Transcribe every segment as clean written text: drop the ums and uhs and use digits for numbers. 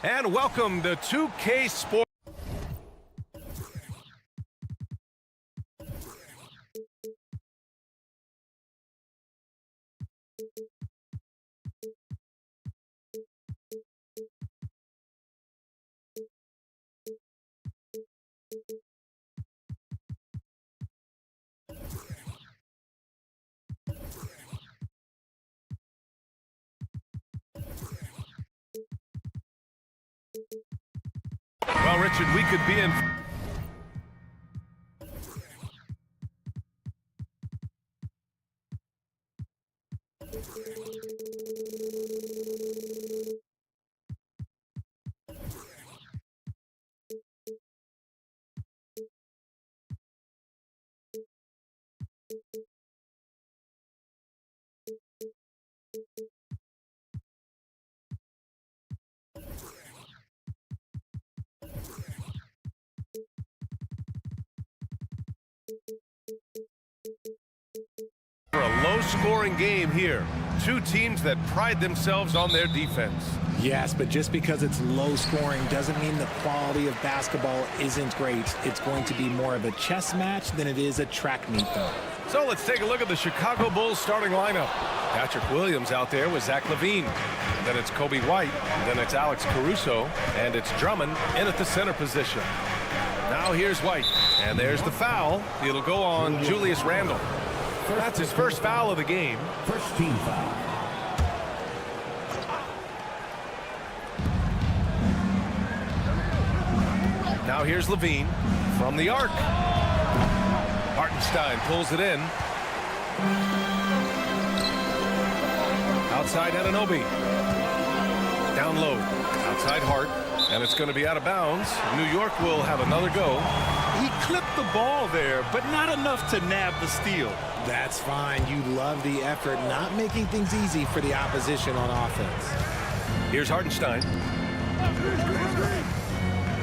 And welcome to 2K Sports. Well, Richard, we could be in... For a low-scoring game here. Two teams that pride themselves on their defense. Yes, but just because it's low scoring doesn't mean the quality of basketball isn't great. It's going to be more of a chess match than it is a track meet, though. So let's take a look at the Chicago Bulls starting lineup. Patrick Williams out there with Zach LaVine. And then it's Kobe White. And then it's Alex Caruso. And it's Drummond in at the center position. Now here's White. And there's the foul. It'll go on Julius Randle. That's his first foul of the game. First team foul. Now here's LaVine from the arc. Hartenstein pulls it in. Outside Anunoby. Down low. Outside Hart. And it's going to be out of bounds. New York will have another go. He clipped the ball there, but not enough to nab the steal. That's fine. You love the effort, not making things easy for the opposition on offense. Here's Hartenstein.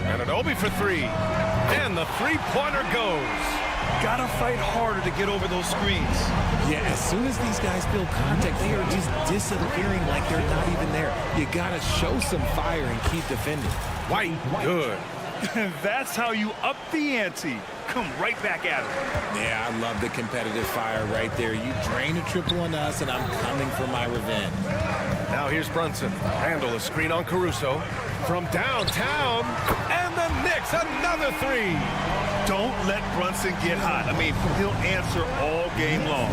Anunoby for three. And the three-pointer goes. Gotta fight harder to get over those screens. Yeah, as soon as these guys feel contact, they are just disappearing like they're not even there. You gotta show some fire and keep defending. White, good. That's how you up the ante. Come right back at it. Yeah, I love the competitive fire right there. You drain a triple on us, and I'm coming for my revenge. Now here's Brunson. Randle a screen on Caruso. From downtown, and the Knicks, another three. Don't let Brunson get hot. I mean, he'll answer all game long.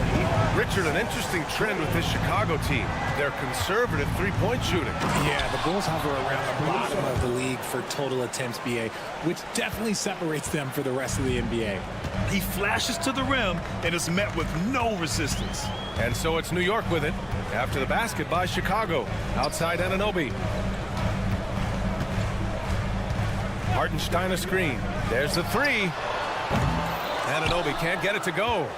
Richard, an interesting trend with this Chicago team. They're conservative three-point shooting. Yeah, the Bulls hover around the bottom of the league for total attempts, BA, which definitely separates them for the rest of the NBA. He flashes to the rim and is met with no resistance. And so it's New York with it after the basket by Chicago. Outside Anunoby. Hartenstein a screen. There's the three. Anunoby can't get it to go.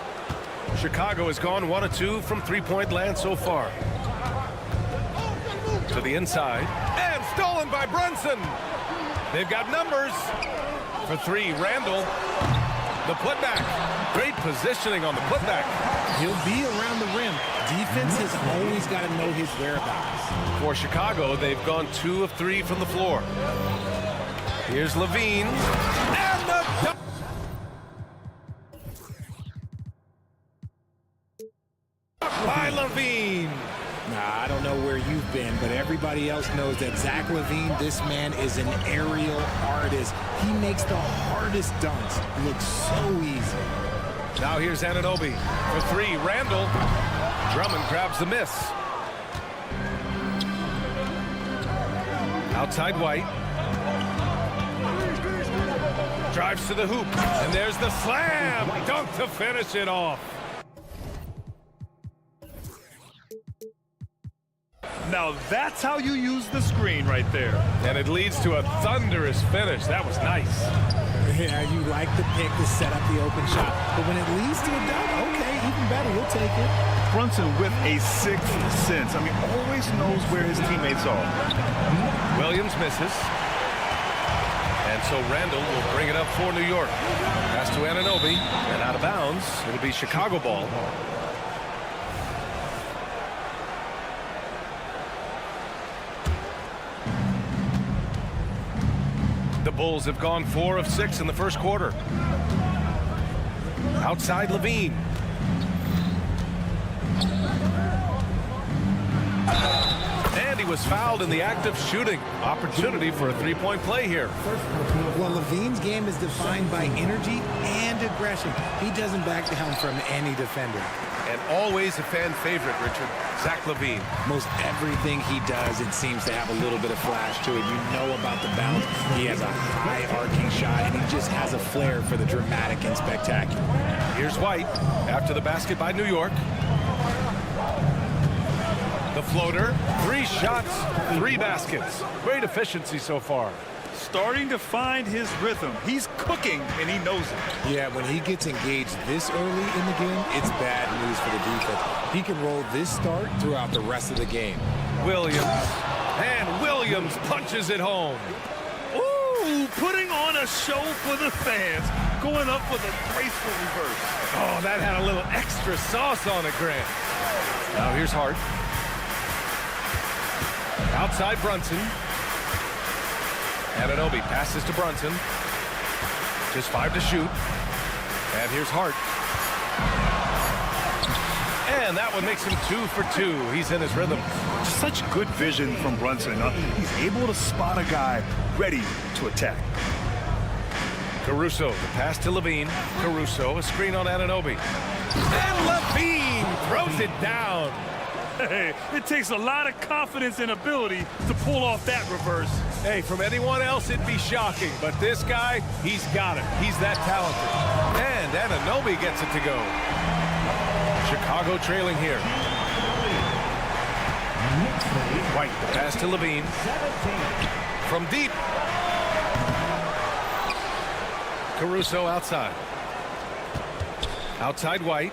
Chicago has gone 1 of 2 from three-point land so far. To the inside. And stolen by Brunson. They've got numbers. For three, Randle. The putback. Great positioning on the putback. He'll be around the rim. Defense has always got to know his whereabouts. For Chicago, they've gone 2 of 3 from the floor. Here's LaVine. And the dunk. By LaVine. Nah, I don't know where you've been, but everybody else knows that Zach LaVine, this man is an aerial artist. He makes the hardest dunks look so easy. Now here's Anunoby. For three, Randle. Drummond grabs the miss. Outside White. Drives to the hoop. And there's the slam. Dunk to finish it off. Now that's how you use the screen right there. And it leads to a thunderous finish. That was nice. Yeah, you like the pick to set up the open shot. But when it leads to a dunk, okay, even better, we'll take it. Brunson with a sixth sense. I mean, always knows where his teammates are. Williams misses. And so Randle will bring it up for New York. Pass to Anunoby. And out of bounds. It'll be Chicago ball. Bulls have gone 4 of 6 in the first quarter. Outside Levine. And he was fouled in the act of shooting. Opportunity for a three-point play here. Well, Levine's game is defined by energy and aggression. He doesn't back down from any defender. And always a fan favorite, Richard, Zach LaVine. Most everything he does, it seems to have a little bit of flash to it. You know about the bounce. He has a high arcing shot, and he just has a flair for the dramatic and spectacular. Here's White after the basket by New York. The floater, 3 shots, 3 baskets. Great efficiency so far. Starting to find his rhythm. He's cooking, and he knows it. Yeah, when he gets engaged this early in the game, it's bad news for the defense. He can roll this start throughout the rest of the game. Williams, and Williams punches it home. Ooh, putting on a show for the fans. Going up with a graceful reverse. Oh, that had a little extra sauce on it, Grant. Now here's Hart. Outside Brunson. Anunoby passes to Brunson. Just 5 to shoot. And here's Hart. And that one makes him 2 for 2. He's in his rhythm. Such good vision from Brunson. He's able to spot a guy ready to attack. Caruso, the pass to Levine. Caruso, a screen on Anunoby. And Levine throws it down. Hey, it takes a lot of confidence and ability to pull off that reverse. Hey, from anyone else, it'd be shocking. But this guy, he's got it. He's that talented. And Anunoby gets it to go. Chicago trailing here. White, the pass to Levine. From deep. Caruso outside. Outside White.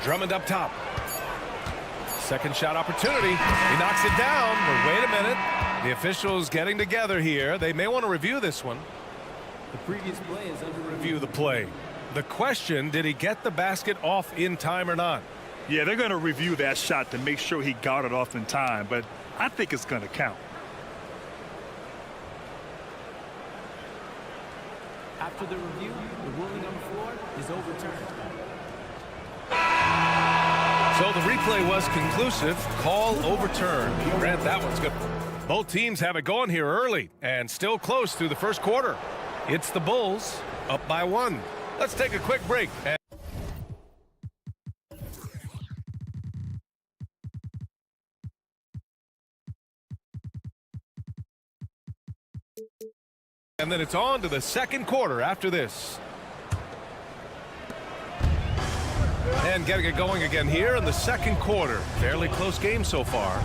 Drummond up top. Second shot opportunity. He knocks it down, but wait a minute. The officials getting together here. They may want to review this one. The previous play is under Review the play. The question, did he get the basket off in time or not? Yeah, they're going to review that shot to make sure he got it off in time, but I think it's going to count. After the review, the ruling on the floor is overturned. So the replay was conclusive. Call overturned. Grant, that one's good. Both teams have it going here early and still close through the first quarter. It's the Bulls up by 1. Let's take a quick break. And then it's on to the second quarter after this. And getting it going again here in the second quarter. Fairly close game so far.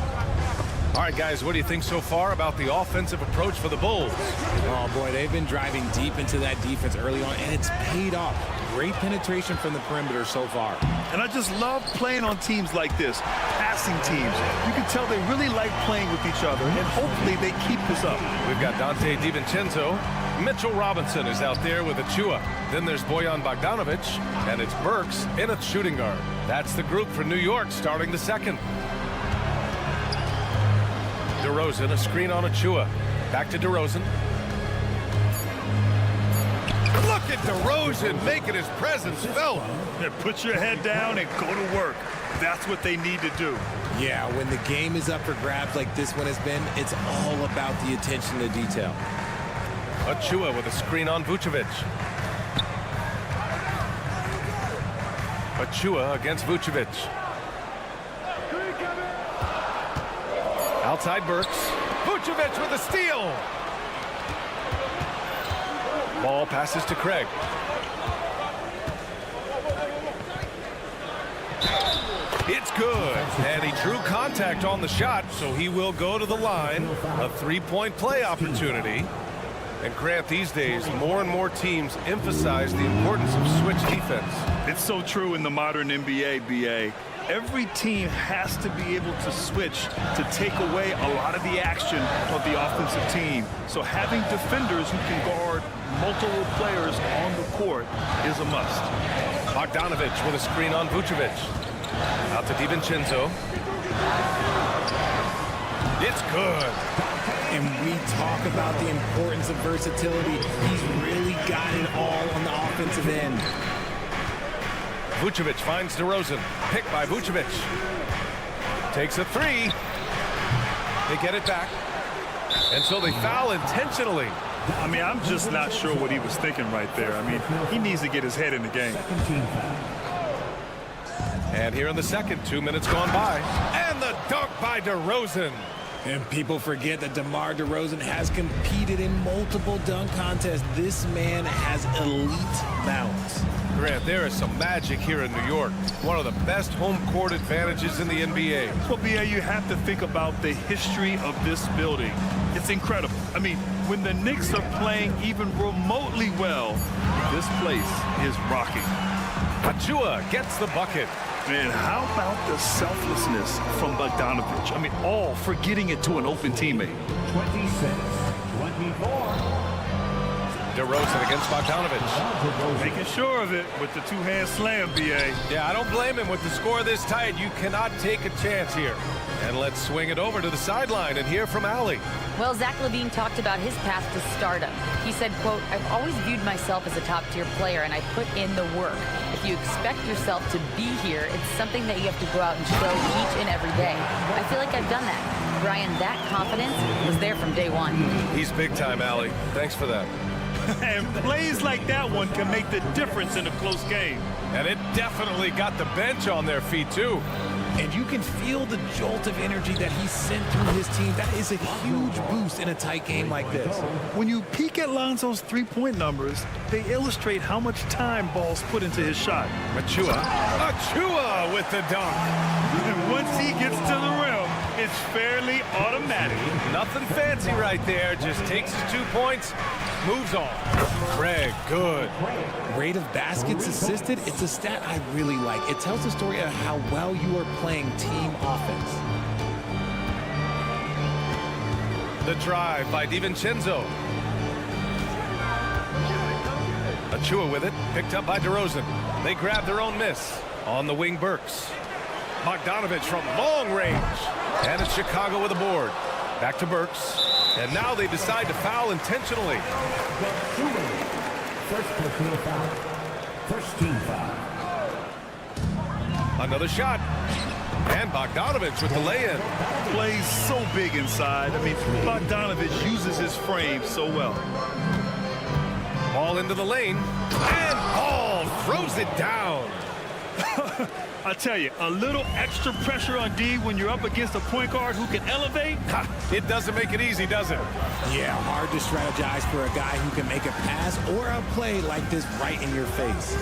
All right, guys, what do you think so far about the offensive approach for the Bulls? Oh, boy, they've been driving deep into that defense early on, and it's paid off. Great penetration from the perimeter so far. And I just love playing on teams like this, passing teams. You can tell they really like playing with each other, and hopefully they keep this up. We've got Dante DiVincenzo. Mitchell Robinson is out there with Achua. Then there's Bojan Bogdanovic, and it's Burks in a shooting guard. That's the group for New York starting the second. DeRozan, a screen on Achua. Back to DeRozan. Look at DeRozan making his presence felt. Yeah, put your head down and go to work. That's what they need to do. Yeah, when the game is up for grabs like this one has been, it's all about the attention to detail. Achua with a screen on Vucevic. Achua against Vucevic. Outside Burks. Vucevic with a steal. Ball passes to Craig. It's good. And he drew contact on the shot, so he will go to the line. A three-point play opportunity. And Grant, these days, more and more teams emphasize the importance of switch defense. It's so true in the modern NBA, BA. Every team has to be able to switch to take away a lot of the action of the offensive team. So having defenders who can guard multiple players on the court is a must. Bogdanovic with a screen on Vucevic. Out to DiVincenzo. It's good. And we talk about the importance of versatility. He's really got it all on the offensive end. Vucevic finds DeRozan. Picked by Vucevic. Takes a three. They get it back. And so they foul intentionally. I mean, I'm just not sure what he was thinking right there. I mean, he needs to get his head in the game. And here in the second, 2 minutes gone by. And the dunk by DeRozan. And people forget that DeMar DeRozan has competed in multiple dunk contests. This man has elite balance. Grant, there is some magic here in New York. One of the best home court advantages in the NBA. Well, BA, you have to think about the history of this building. It's incredible. I mean, when the Knicks are playing even remotely well, this place is rocking. Achua gets the bucket. Man, how about the selflessness from Bogdanovich? I mean, all for getting it to an open teammate. 26-24. DeRozan against Bogdanovich. Making sure of it with the two-hand slam, BA. Yeah, I don't blame him. With the score this tight, you cannot take a chance here. And let's swing it over to the sideline and hear from Allie. Well, Zach LaVine talked about his path to stardom. He said, quote, "I've always viewed myself as a top-tier player, and I put in the work. If you expect yourself to be here, it's something that you have to go out and show each and every day. I feel like I've done that." Brian, that confidence was there from day one. He's big time, Allie. Thanks for that. And plays like that one can make the difference in a close game. And it definitely got the bench on their feet, too. And you can feel the jolt of energy that he sent through his team. That is a huge boost in a tight game like this. When you peek at Lonzo's three-point numbers, they illustrate how much time Ball's put into his shot. Achua with the dunk. And once he gets to the rim, it's fairly automatic. Nothing fancy right there. Just takes his 2 points, moves on. Craig, good. Rate of baskets assisted, it's a stat I really like. It tells the story of how well you are playing team offense. The drive by DiVincenzo. Achua with it, picked up by DeRozan. They grab their own miss. On the wing, Burks. Bogdanovich from long range. And it's Chicago with a board. Back to Burks. And now they decide to foul intentionally. First personal foul. First team foul. Another shot. And Bogdanovich with the lay-in. Plays so big inside. I mean, Bogdanovich uses his frame so well. Ball into the lane. And Ball throws it down. I tell you, a little extra pressure on D when you're up against a point guard who can elevate. It doesn't make it easy, does it? Yeah, hard to strategize for a guy who can make a pass or a play like this right in your face.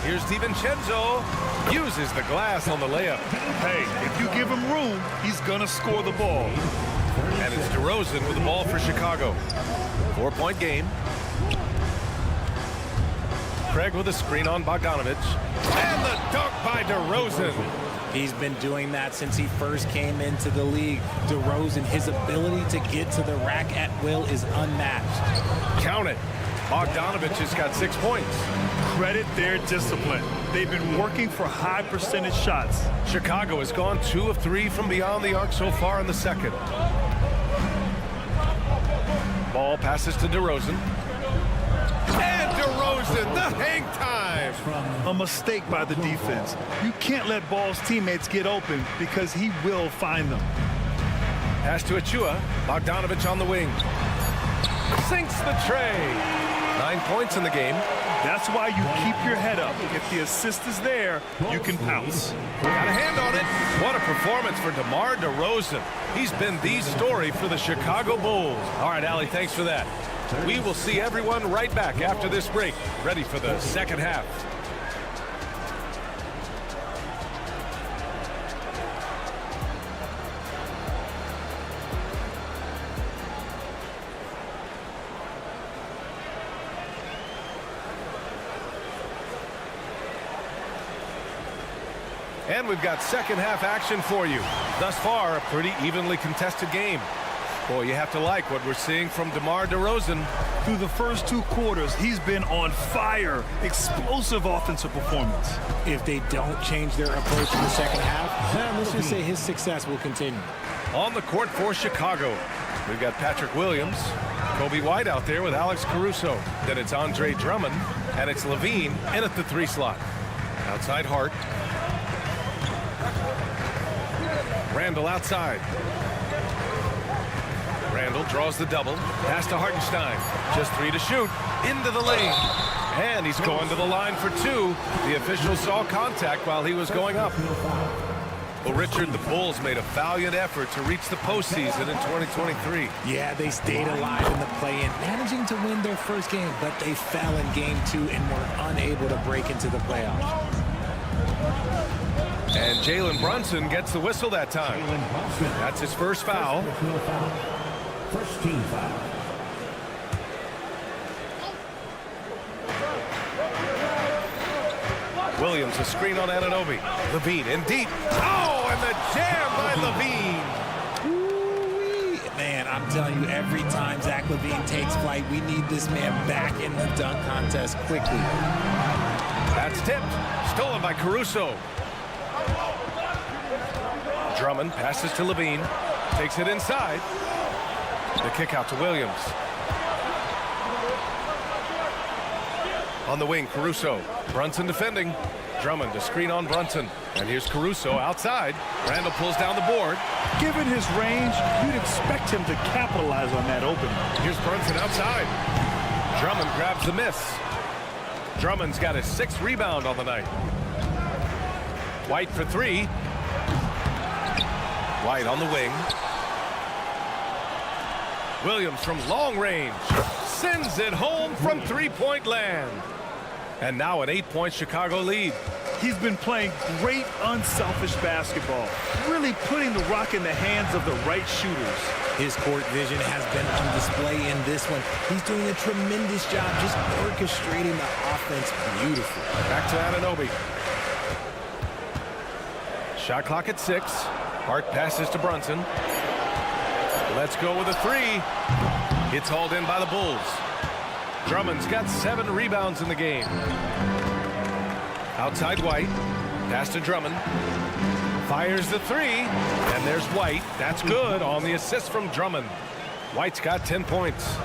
Here's DiVincenzo. Uses the glass on the layup. Hey, if you give him room, he's gonna score the ball. And it's DeRozan with the ball for Chicago. 4-point game. Craig with a screen on Bogdanovich. And the dunk by DeRozan. He's been doing that since he first came into the league. DeRozan, his ability to get to the rack at will is unmatched. Count it. Bogdanovich has got 6 points. Credit their discipline. They've been working for high percentage shots. Chicago has gone 2 of 3 from beyond the arc so far in the second. Ball passes to DeRozan. And DeRozan, the hang time. A mistake by the defense. You can't let Ball's teammates get open because he will find them. Pass to Achua. Bogdanovich on the wing. Sinks the tray. 9 points in the game. That's why you keep your head up. If the assist is there, you can pounce. Got a hand on it. What a performance for DeMar DeRozan. He's been the story for the Chicago Bulls. All right, Allie, thanks for that. We will see everyone right back after this break, ready for the second half. And we've got second half action for you. Thus far, a pretty evenly contested game. Boy, you have to like what we're seeing from DeMar DeRozan. Through the first 2 quarters, he's been on fire. Explosive offensive performance. If they don't change their approach in the second half, then let's just say his success will continue. On the court for Chicago, we've got Patrick Williams, Kobe White out there with Alex Caruso. Then it's Andre Drummond, and it's Levine in at the 3 slot. Outside Hart. Randall outside. Randall draws the double. Pass to Hartenstein. Just 3 to shoot. Into the lane. And he's going to the line for 2. The official saw contact while he was going up. Well, Richard, the Bulls made a valiant effort to reach the postseason in 2023. Yeah, they stayed alive in the play-in, managing to win their first game, but they fell in game 2 and were unable to break into the playoffs. And Jalen Brunson gets the whistle that time. That's his first foul. First team foul. Williams, a screen on Anunoby. Levine in deep. Oh, and the jam by Levine. Ooh-wee. Man, I'm telling you, every time Zach Levine takes flight, we need this man back in the dunk contest quickly. That's tipped. Stolen by Caruso. Drummond passes to Levine. Takes it inside. The kick out to Williams. On the wing, Caruso. Brunson defending. Drummond, a screen on Brunson. And here's Caruso outside. Randall pulls down the board. Given his range, you'd expect him to capitalize on that opening. Here's Brunson outside. Drummond grabs the miss. Drummond's got his 6th rebound on the night. White for 3. White on the wing. Williams from long range sends it home from 3-point land. And now an 8-point Chicago lead. He's been playing great unselfish basketball, really putting the rock in the hands of the right shooters. His court vision has been on display in this one. He's doing a tremendous job just orchestrating the offense beautifully. Back to Anunoby. Shot clock at 6. Hart passes to Brunson. Let's go with a 3. It's hauled in by the Bulls. Drummond's got 7 rebounds in the game. Outside White. Pass to Drummond. Fires the 3. And there's White. That's good on the assist from Drummond. White's got 10 points.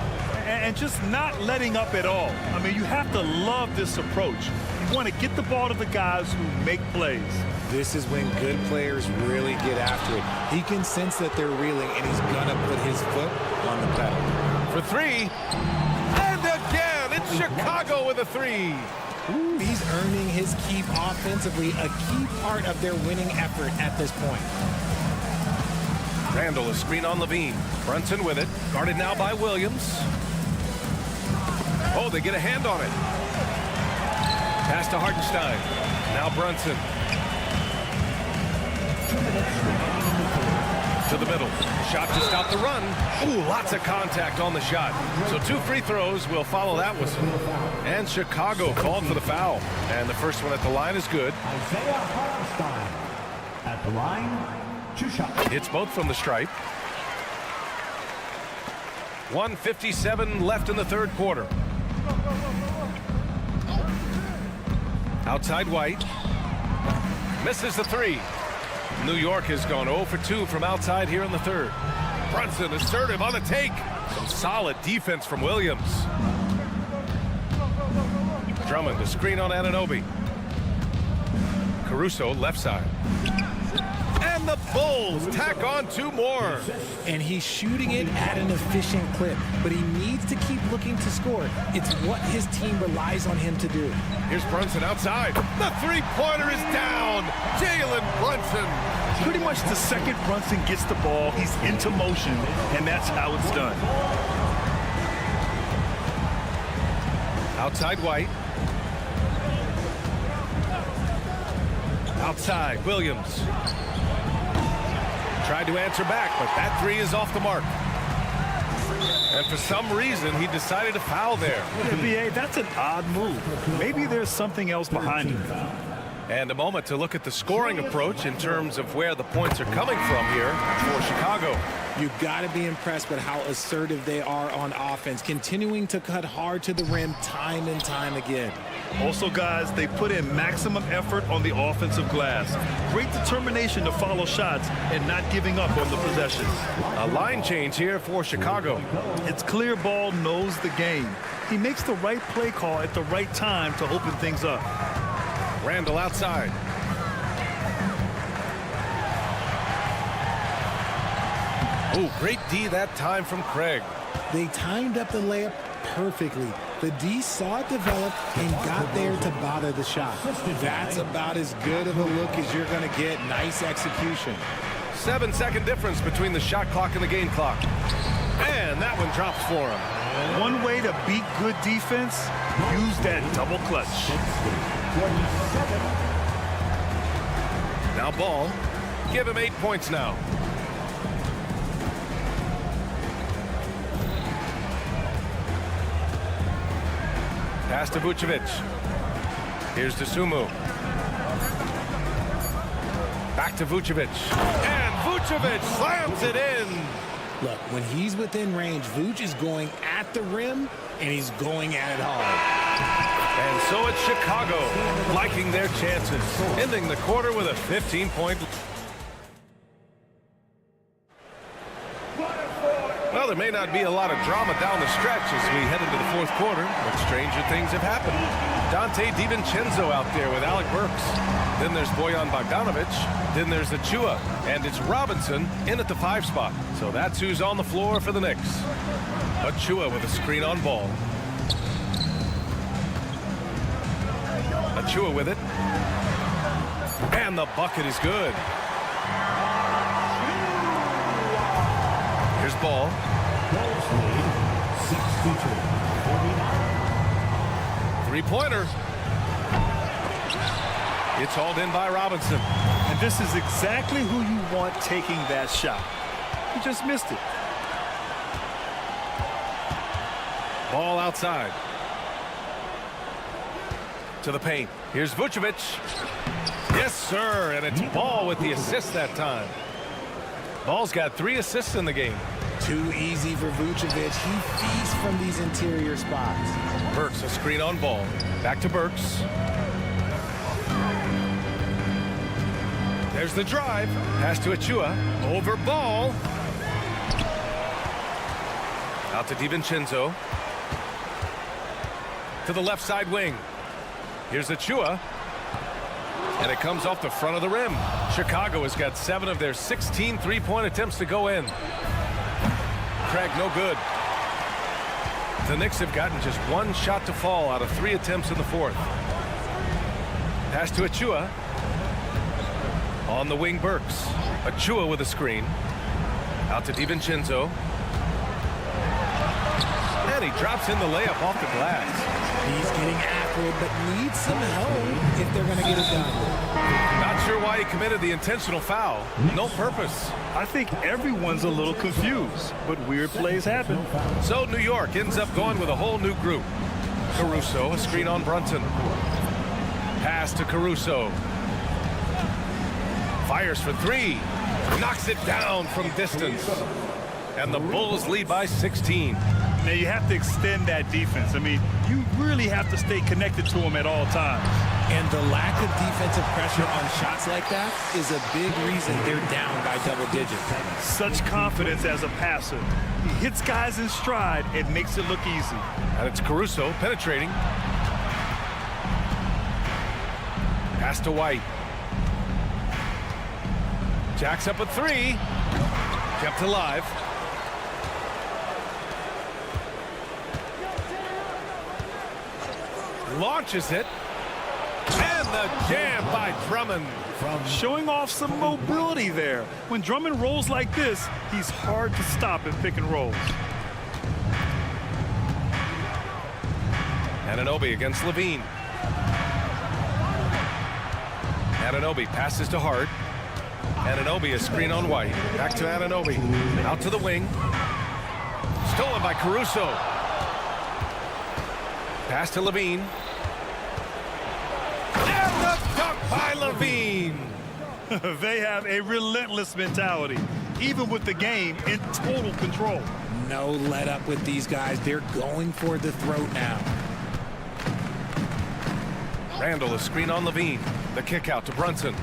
And just not letting up at all. I mean, you have to love this approach. You want to get the ball to the guys who make plays. This is when good players really get after it. He can sense that they're reeling, and he's going to put his foot on the pedal. For 3. And again, it's Chicago with a 3. Ooh, he's earning his keep offensively, a key part of their winning effort at this point. Randall, a screen on Levine. Brunson with it. Guarded now by Williams. Oh, they get a hand on it. Pass to Hartenstein. Now Brunson. To the middle. Shot to stop the run. Ooh, lots of contact on the shot. So 2 free throws will follow that whistle. And Chicago called for the foul. And the first one at the line is good. Isaiah Hartenstein at the line, 2 shots. Hits both from the stripe. 1:57 left in the 3rd quarter. Outside White. Misses the 3. New York has gone 0 for 2 from outside here in the 3rd. Brunson assertive on the take. Some solid defense from Williams. Drummond, a screen on Anunoby. Caruso, left side. And the Bulls tack on 2 more. And he's shooting it at an efficient clip, but he needs to keep looking to score. It's what his team relies on him to do. Here's Brunson outside. The 3-pointer is down. Jalen Brunson. Pretty much the second Brunson gets the ball, he's into motion, and that's how it's done. Outside White. Outside Williams. Tried to answer back, but that 3 is off the mark. And for some reason, he decided to foul there. NBA, that's an odd move. Maybe there's something else behind him. And a moment to look at the scoring approach in terms of where the points are coming from here for Chicago. You've got to be impressed with how assertive they are on offense, continuing to cut hard to the rim time and time again. Also, guys, they put in maximum effort on the offensive glass. Great determination to follow shots and not giving up on the possessions. A line change here for Chicago. It's clear Ball knows the game. He makes the right play call at the right time to open things up. Randall outside. Oh, great D that time from Craig. They timed up the layup perfectly. The D saw it develop and got there to bother the shot. That's about as good of a look as you're going to get. Nice execution. 7-second difference between the shot clock and the game clock. And that one drops for him. One way to beat good defense, use that double clutch. Now Ball. Give him 8 points now. Pass to Vucevic. Here's to Sumu. Back to Vucevic. And Vucevic slams it in. Look, when he's within range, Vuce is going at the rim, and he's going at it hard. And so it's Chicago liking their chances, ending the quarter with a 15-point. Well, there may not be a lot of drama down the stretch as we head into the fourth quarter, but stranger things have happened. Dante DiVincenzo out there with Alec Burks. Then there's Bojan Bogdanovic. Then there's Achua. And it's Robinson in at the 5 spot. So that's who's on the floor for the Knicks. Achua with a screen on Ball. Achua with it. And the bucket is good. Here's Ball. Three-pointer. It's hauled in by Robinson. And this is exactly who you want taking that shot. He just missed it. Ball outside. To the paint. Here's Vucevic. Yes, sir. And it's Ball with the assist that time. Ball's got 3 assists in the game. Too easy for Vucevic. He feasts from these interior spots. Burks, a screen on Ball. Back to Burks. There's the drive. Pass to Achua. Over Ball. Out to DiVincenzo. To the left side wing. Here's Achua. And it comes off the front of the rim. Chicago has got 7 of their 16 three-point attempts to go in. Craig, no good. The Knicks have gotten just 1 shot to fall out of 3 attempts in the fourth. Pass to Achua. On the wing, Burks. Achua with a screen. Out to DiVincenzo. And he drops in the layup off the glass. He's getting after it, but needs some help if they're going to get it done. Not sure why he committed the intentional foul. No purpose. I think everyone's a little confused, but weird plays happen. So New York ends up going with a whole new group. Caruso, a screen on Brunson. Pass to Caruso. Fires for 3. Knocks it down from distance. And the Bulls lead by 16. Now you have to extend that defense. I mean, you really have to stay connected to them at all times. And the lack of defensive pressure on shots like that is a big reason they're down by double digits. Such confidence as a passer. He hits guys in stride and makes it look easy. And it's Caruso penetrating. Pass to White. Jacks up a 3. Kept alive. Launches it. And the jam by Drummond. Showing off some mobility there. When Drummond rolls like this, he's hard to stop in pick and rolls. Anunoby against Levine. Anunoby passes to Hart. Anunoby a screen on White. Back to Anunoby. Out to the wing. Stolen by Caruso. Pass to Levine. And the dunk by Levine. They have a relentless mentality, even with the game in total control. No let up with these guys. They're going for the throat now. Randall, a screen on Levine. The kick out to Brunson.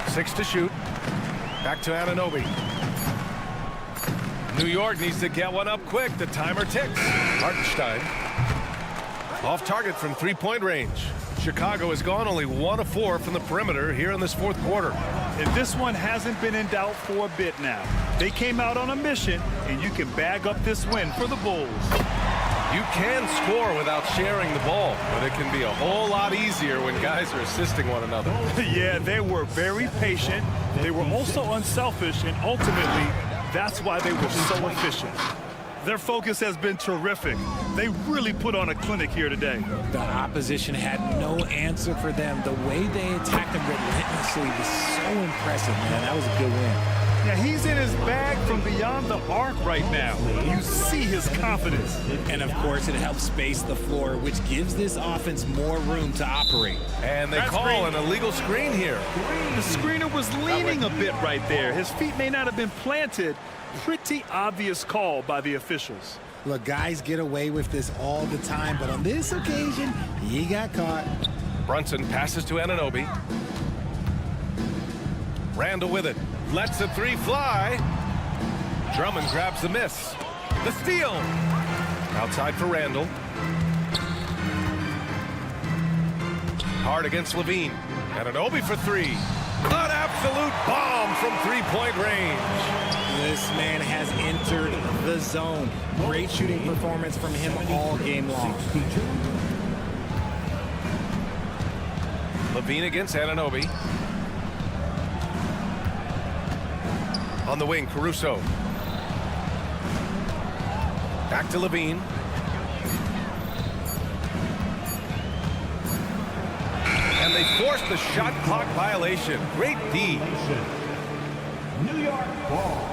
6 to shoot. Back to Anunoby. New York needs to get one up quick. The timer ticks. Hartenstein. Off target from three-point range. Chicago has gone only 1 of 4 from the perimeter here in this fourth quarter. And this one hasn't been in doubt for a bit now. They came out on a mission, and you can bag up this win for the Bulls. You can score without sharing the ball, but it can be a whole lot easier when guys are assisting one another. Yeah, they were very patient. They were also unselfish, and ultimately, that's why they were so efficient. Their focus has been terrific. They really put on a clinic here today. The opposition had no answer for them. The way they attacked them relentlessly was so impressive, man. That was a good win. Yeah, he's in his bag from beyond the arc right now. You see his confidence. And, of course, it helps space the floor, which gives this offense more room to operate. And they call an illegal screen here. The screener was leaning a bit right there. His feet may not have been planted. Pretty obvious call by the officials. Look, guys get away with this all the time, but on this occasion, he got caught. Brunson passes to Anunoby. Randall with it. Lets the three fly. Drummond grabs the miss. The steal. Outside for Randall. Hard against Levine. Anunoby for 3. An absolute bomb from three-point range. This man has entered the zone. Great shooting performance from him all game long. Levine against Anunoby. On the wing, Caruso. Back to Levine. And they forced the shot clock violation. Great D. New York ball.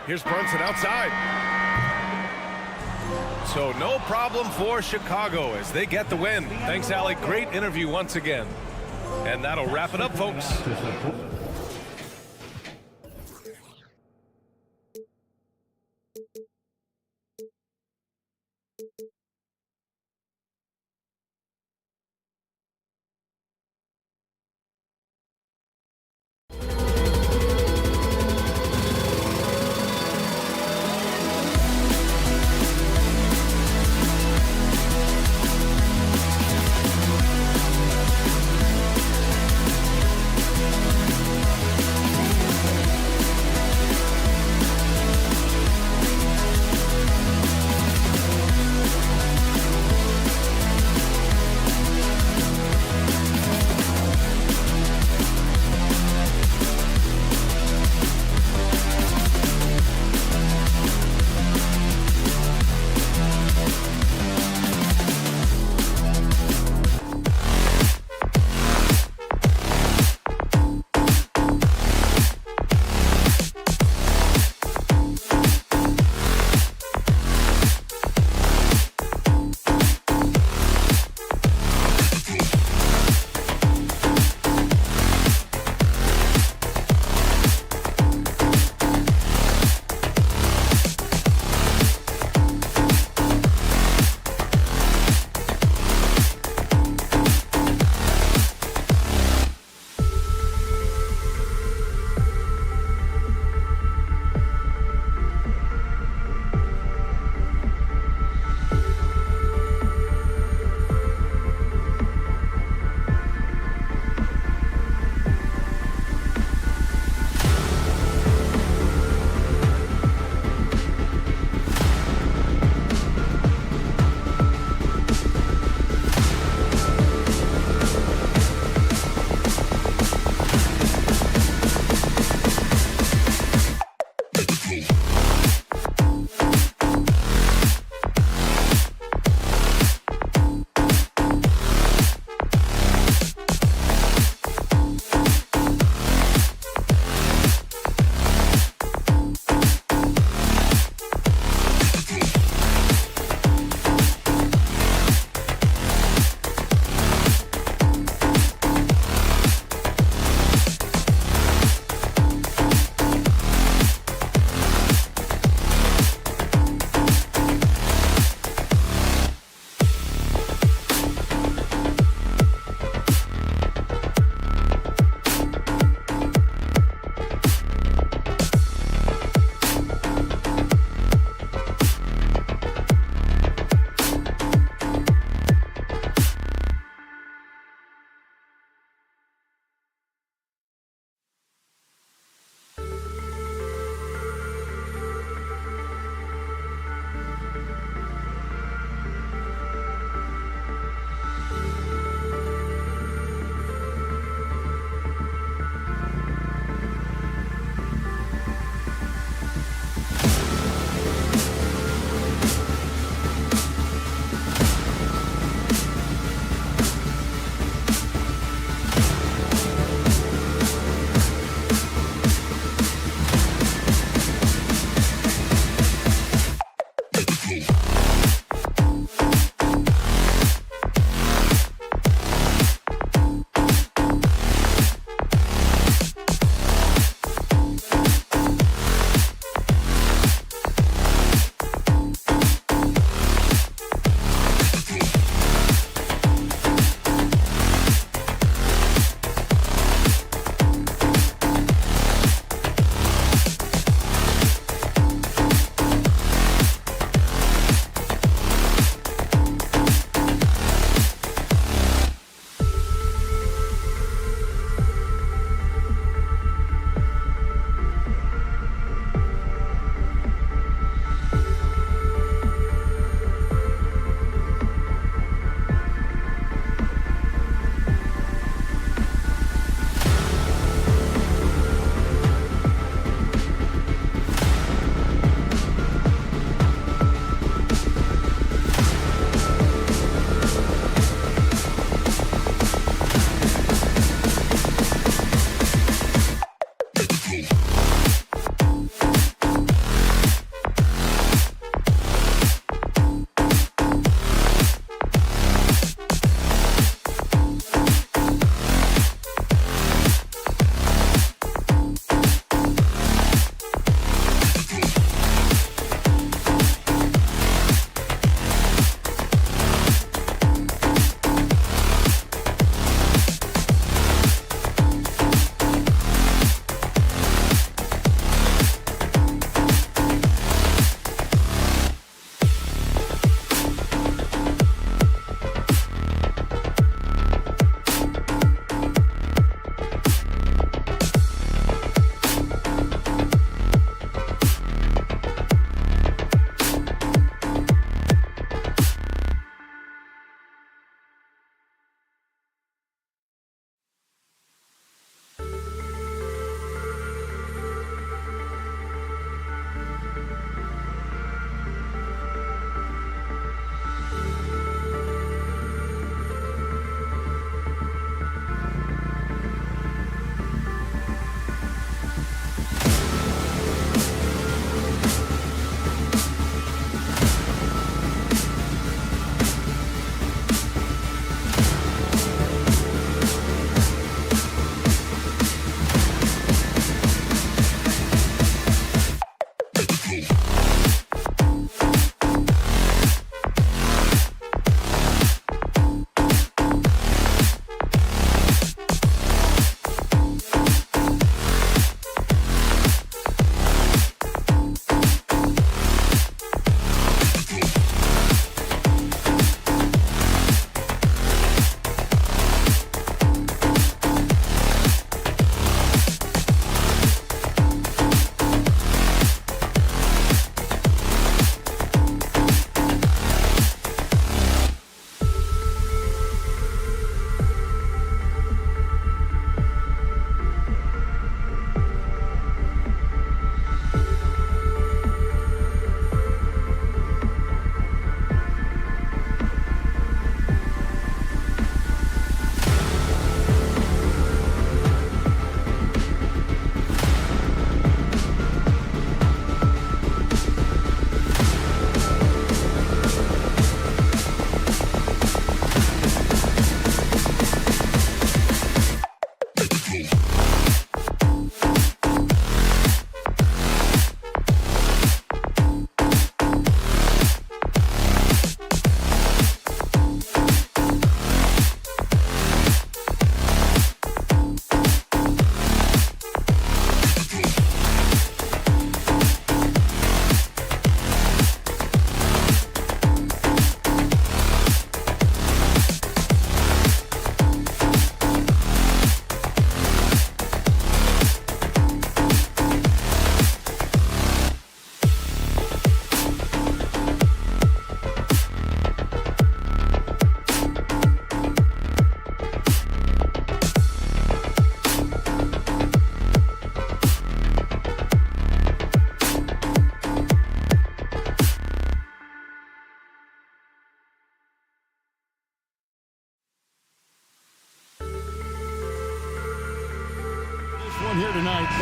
Here's Brunson outside. So no problem for Chicago as they get the win. Thanks, Alec. Great interview once again. And that'll wrap it up, folks.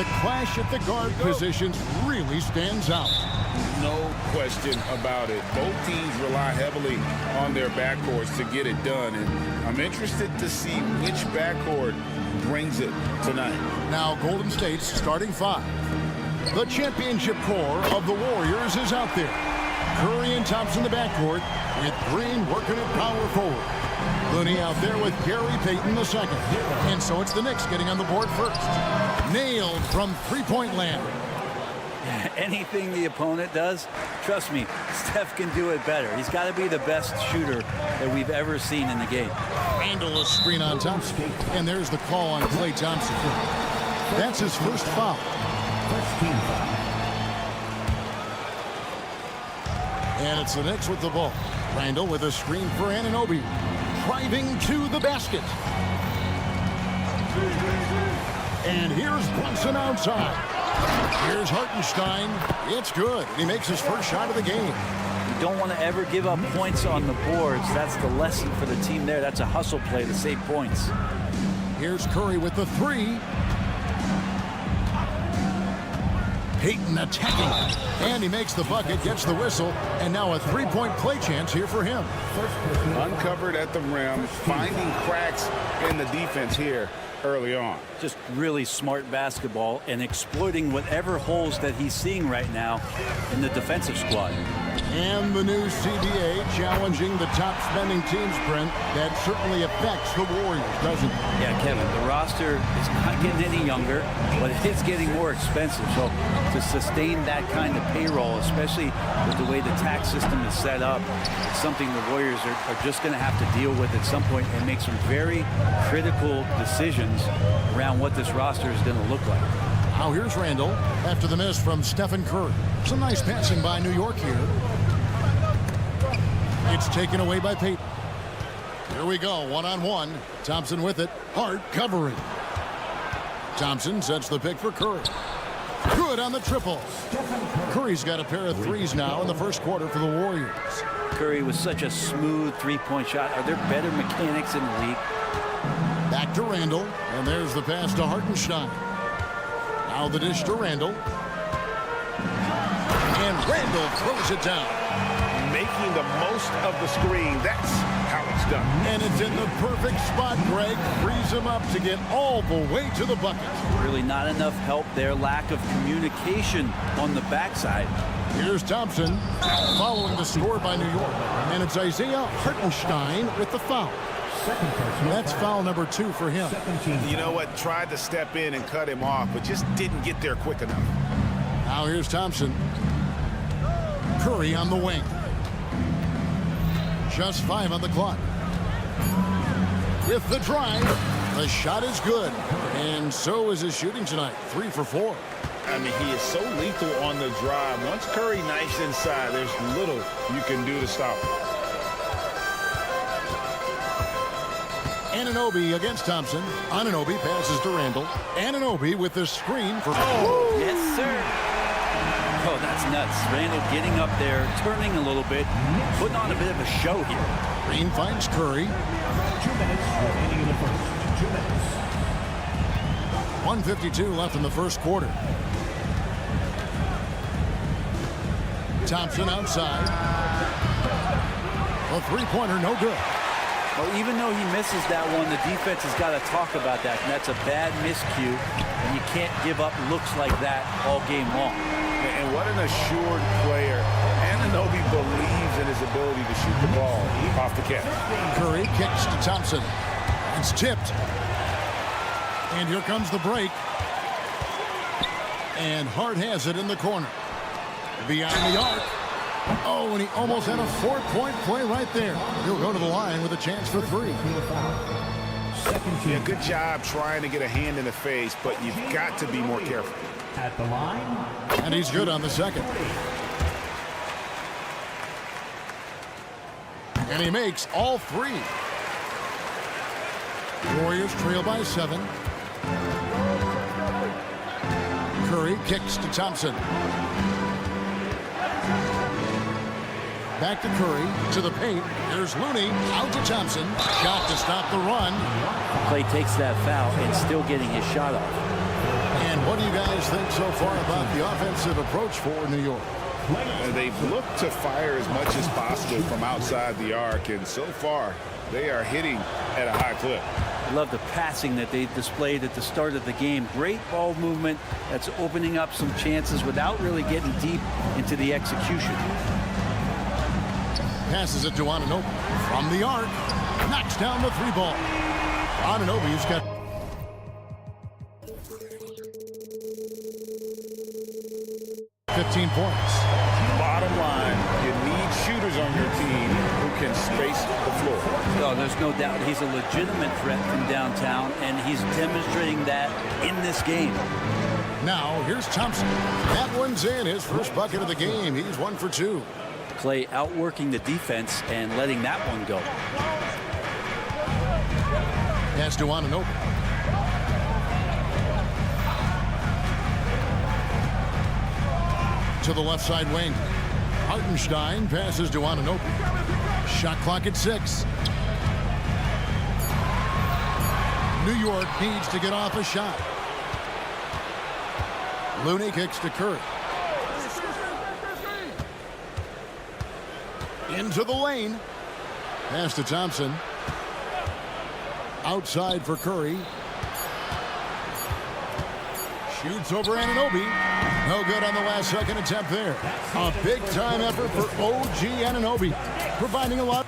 the clash at the guard positions really stands out. No question about it. Both teams rely heavily on their backcourts to get it done, and I'm interested to see which backcourt brings it tonight. Now Golden State's starting five. The championship core of the Warriors is out there. Curry and Thompson in the backcourt, with Green working at power forward. Looney out there with Gary Payton the second. And so it's the Knicks getting on the board first. Nailed from three-point land. Anything the opponent does, trust me, Steph can do it better. He's got to be the best shooter that we've ever seen in the game. Handle a screen on Thompson. And there's the call on Klay Thompson. That's his first foul. First team foul. And it's the Knicks with the ball. Randall with a screen for Anunoby. Driving to the basket. And here's Brunson outside. Here's Hartenstein. It's good. He makes his first shot of the game. You don't want to ever give up points on the boards. That's the lesson for the team there. That's a hustle play to save points. Here's Curry with the three. Payton attacking. And he makes the bucket, gets the whistle, and now a three-point play chance here for him. Uncovered at the rim, finding cracks in the defense here early on. Just really smart basketball and exploiting whatever holes that he's seeing right now in the defensive squad. And the new CBA challenging the top spending teams, Brent. That certainly affects the Warriors, doesn't it? Yeah, Kevin, the roster is not getting any younger, but it's getting more expensive. So to sustain that kind of payroll, especially with the way the tax system is set up, it's something the Warriors are just going to have to deal with at some point and make some very critical decisions around what this roster is going to look like. Now here's Randall after the miss from Stephen Curry. Some nice passing by New York here. It's taken away by Payton. Here we go, one-on-one. Thompson with it. Hart covering. Thompson sets the pick for Curry. Good on the triple. Curry's got a pair of threes now in the first quarter for the Warriors. Curry was such a smooth three-point shot. Are there better mechanics in the league? Back to Randall, and there's the pass to Hartenstein. Now the dish to Randall. And Randall throws it down. Making the most of the screen. That's how it's done. And it's in the perfect spot. Greg frees him up to get all the way to the bucket. Really not enough help there. Lack of communication on the backside. Here's Thompson following the score by New York. And it's Isaiah Hartenstein with the foul. That's foul number 2 for him. You know what? Tried to step in and cut him off, but just didn't get there quick enough. Now here's Thompson. Curry on the wing. Just 5 on the clock. With the drive, the shot is good. And so is his shooting tonight. 3 for 4. I mean, he is so lethal on the drive. Once Curry knifes inside, there's little you can do to stop him. Anunoby against Thompson. Anunoby passes to Randall. Anunoby with the screen for... Oh, yes, sir. Oh, that's nuts. Randall getting up there, turning a little bit, putting on a bit of a show here. Green finds Curry. 2 minutes remaining in the first. 2 minutes. 1:52 left in the first quarter. Thompson outside. A three-pointer, no good. Well, even though he misses that one, the defense has got to talk about that. And that's a bad miscue, and you can't give up looks like that all game long. And what an assured player. Anunoby believes in his ability to shoot the ball off the catch. Curry kicks to Thompson. It's tipped. And here comes the break. And Hart has it in the corner. Beyond the arc. Oh, and he almost had a 4-point play right there. He'll go to the line with a chance for 3. Yeah, good job trying to get a hand in the face, but you've got to be more careful. At the line. And he's good on the second. And he makes all 3. Warriors trail by 7. Curry kicks to Thompson. Back to Curry, to the paint. Here's Looney, out to Thompson. Shot to stop the run. Klay takes that foul and still getting his shot off. And what do you guys think so far about the offensive approach for New York? They've looked to fire as much as possible from outside the arc, and so far they are hitting at a high clip. I love the passing that they displayed at the start of the game. Great ball movement that's opening up some chances without really getting deep into the execution. Passes it to Anunoby from the arc. Knocks down the 3 ball. Anunoby's got 15 points. Bottom line, you need shooters on your team who can space the floor. No, there's no doubt he's a legitimate threat from downtown, and he's demonstrating that in this game. Now, here's Thompson. That one's in. His first bucket of the game. He's 1 for 2. Clay outworking the defense and letting that one go. Pass to Anunoby. To the left side wing. Hartenstein passes to Anunoby. Shot clock at 6. New York needs to get off a shot. Looney kicks to Curry. Into the lane. Pass to Thompson. Outside for Curry. Shoots over Anunoby. No good on the last second attempt there. A big-time effort for OG Anunoby, providing a lot.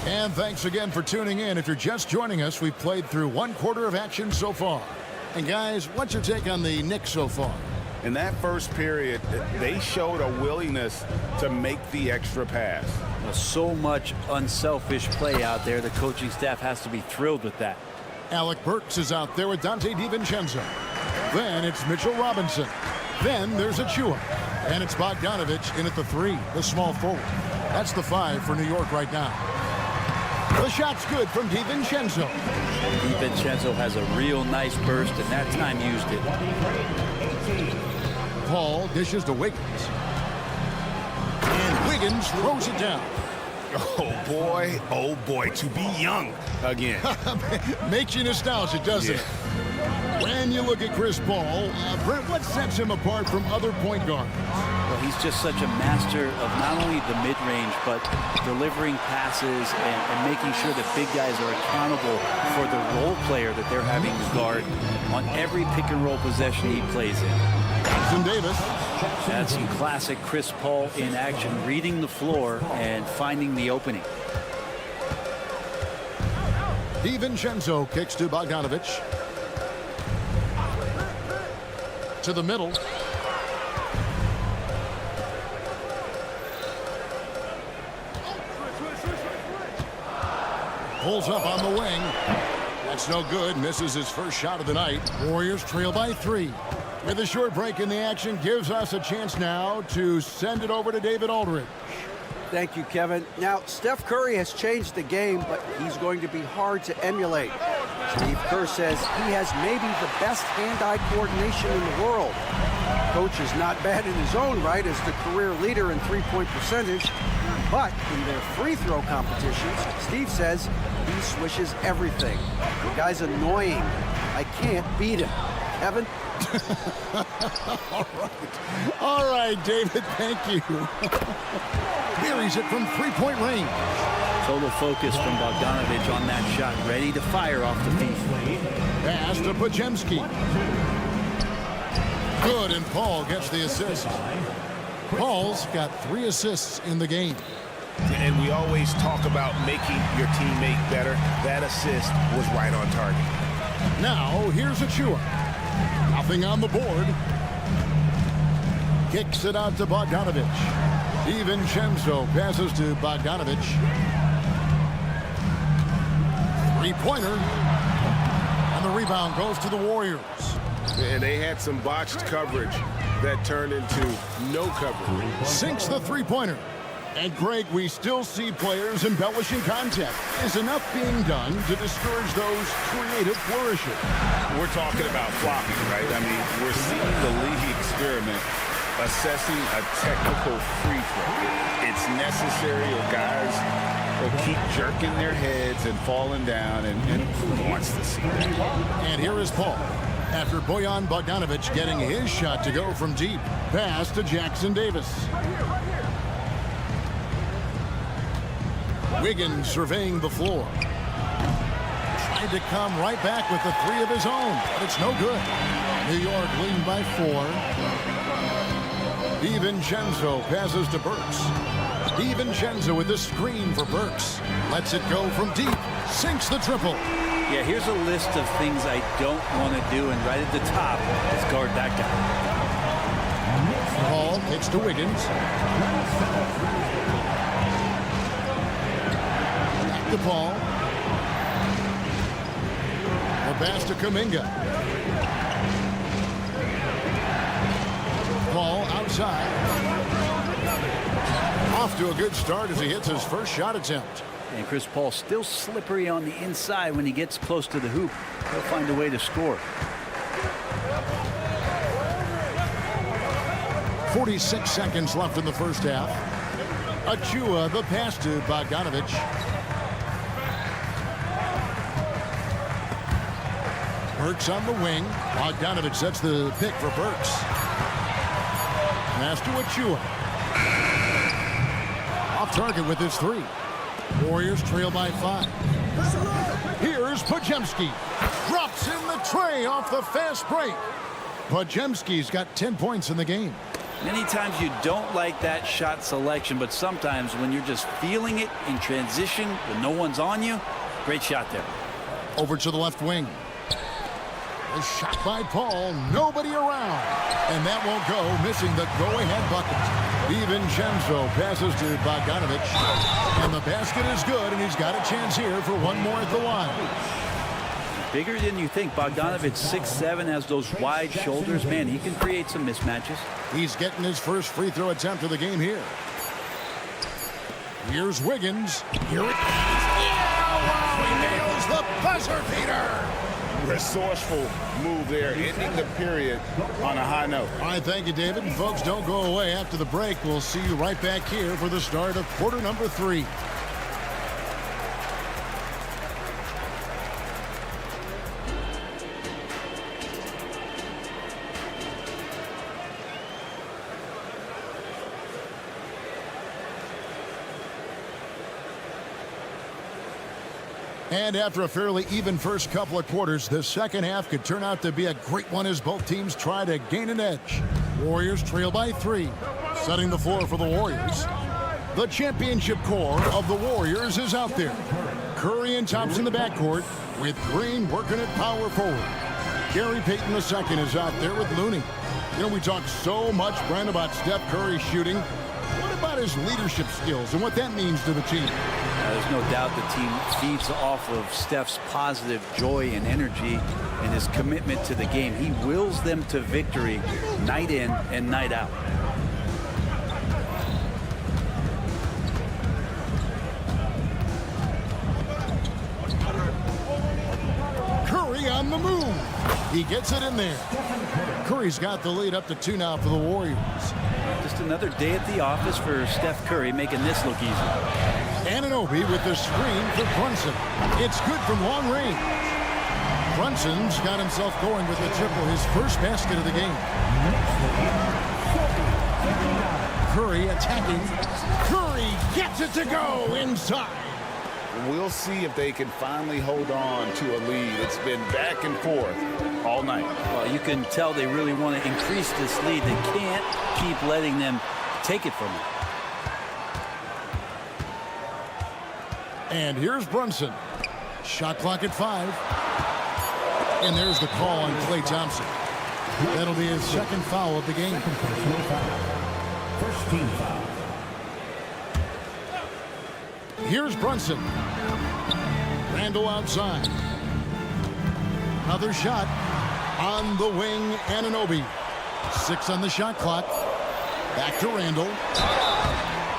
And thanks again for tuning in. If you're just joining us, we've played through 1 quarter of action so far. And guys, what's your take on the Knicks so far? In that first period, they showed a willingness to make the extra pass. So much unselfish play out there. The coaching staff has to be thrilled with that. Alec Burks is out there with Dante DiVincenzo. Then it's Mitchell Robinson. Then there's Achua. And it's Bogdanovich in at the 3, the small forward. That's the 5 for New York right now. The shot's good from DiVincenzo. DiVincenzo has a real nice burst, and that time used it. Paul dishes to Wiggins. And Wiggins throws it down. Oh boy, to be young again. Makes you nostalgic, doesn't it? When you look at Chris Paul, Brent, what sets him apart from other point guards? Well, he's just such a master of not only the mid-range, but delivering passes and making sure that big guys are accountable for the role player that they're having to guard on every pick-and-roll possession he plays in. Jackson Davis. That's some classic Chris Paul in action, reading the floor and finding the opening. DiVincenzo kicks to Bogdanovich. To the middle. Pulls up on the wing. That's no good. Misses his first shot of the night. Warriors trail by 3. With a short break in the action, gives us a chance now to send it over to David Aldridge. Thank you, Kevin. Now, Steph Curry has changed the game, but he's going to be hard to emulate. Steve Kerr says he has maybe the best hand-eye coordination in the world. Coach is not bad in his own right as the career leader in three-point percentage, but in their free throw competitions, Steve says he swishes everything. The guy's annoying. I can't beat him. Kevin? All right, David, thank you. Buries it from three-point range. Total focus from Bogdanovich on that shot, ready to fire off the feet. Pass to Podziemski. Good, and Paul gets the assist. Paul's got 3 assists in the game. And we always talk about making your teammate better. That assist was right on target. Now, here's Achua. Nothing on the board. Kicks it out to Bogdanovich. DiVincenzo passes to Bogdanovich. Three-pointer. And the rebound goes to the Warriors. And they had some botched coverage that turned into no coverage. Sinks the three-pointer. And Greg, we still see players embellishing contact. Is enough being done to discourage those creative flourishes? We're talking about flopping, right? I mean, we're seeing the league experiment assessing a technical free throw. It's necessary, or guys will keep jerking their heads and falling down, and who wants to see that? And here is Paul. After Bojan Bogdanovic getting his shot to go from deep. Pass to Jackson Davis. Wiggins surveying the floor. Tried to come right back with the three of his own, but it's no good. New York leading by 4. DiVincenzo passes to Burks. DiVincenzo with the screen for Burks. Lets it go from deep. Sinks the triple. Yeah, here's a list of things I don't want to do, and right at the top is guard that guy. Paul kicks to Wiggins. Back to Paul. The pass to Kuminga. Paul outside. Off to a good start as he hits his first shot attempt. And Chris Paul still slippery on the inside when he gets close to the hoop. He'll find a way to score. 46 seconds left in the first half. Achua, the pass to Bogdanovic. Burks on the wing. Bogdanovic sets the pick for Burks. Pass to Achua. Off target with his 3. Warriors trail by 5. Here's Podziemski. Drops in the tray off the fast break. Podziemski's got 10 points in the game. Many times you don't like that shot selection, but sometimes when you're just feeling it in transition when no one's on you, great shot there. Over to the left wing. A shot by Paul, nobody around. And that won't go, missing the go-ahead bucket. DiVincenzo passes to Bogdanovic. And the basket is good, and he's got a chance here for one more at the line. Bigger than you think. Bogdanovic 6'7", has those wide shoulders. Man, he can create some mismatches. He's getting his first free throw attempt of the game here. Here's Wiggins. Here it is. Yeah! Wow, he nails the buzzer beater. Resourceful move there, ending the period on a high note. All right, thank you, David. And folks, don't go away. After the break, we'll see you right back here for the start of quarter number 3. And after a fairly even first couple of quarters, the second half could turn out to be a great one as both teams try to gain an edge. Warriors trail by 3. Setting the floor for the Warriors. The championship core of the Warriors is out there. Curry and Thompson in the backcourt with Green working at power forward. Gary Payton II is out there with Looney. You know, we talk so much, Brent, about Steph Curry shooting. What about his leadership skills and what that means to the team? There's no doubt the team feeds off of Steph's positive joy and energy and his commitment to the game. He wills them to victory night in and night out. Curry on the move. He gets it in there. Curry's got the lead up to 2 now for the Warriors. Just another day at the office for Steph Curry, making this look easy. Anunoby with the screen for Brunson. It's good from long range. Brunson's got himself going with the triple, his first basket of the game. Curry attacking. Curry gets it to go inside. We'll see if they can finally hold on to a lead. It's been back and forth all night. Well, you can tell they really want to increase this lead. They can't keep letting them take it from them. And here's Brunson. Shot clock at 5. And there's the call on Klay Thompson. That'll be his second foul of the game. First team foul. Here's Brunson. Randall outside. Another shot on the wing. Anunoby. 6 on the shot clock. Back to Randall.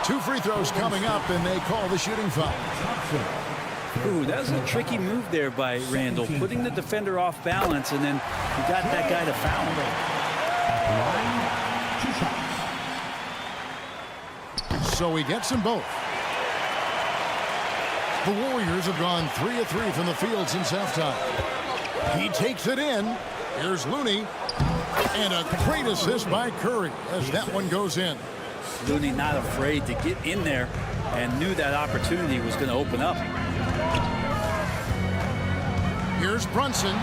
2 free throws coming up, and they call the shooting foul. Ooh, that was a tricky move there by Randall, putting the defender off balance, and then he got that guy to foul him. Line, 2 shots. So he gets them both. The Warriors have gone 3 of 3 from the field since halftime. He takes it in. Here's Looney. And a great assist by Curry as that one goes in. Looney not afraid to get in there and knew that opportunity was going to open up. Here's Brunson.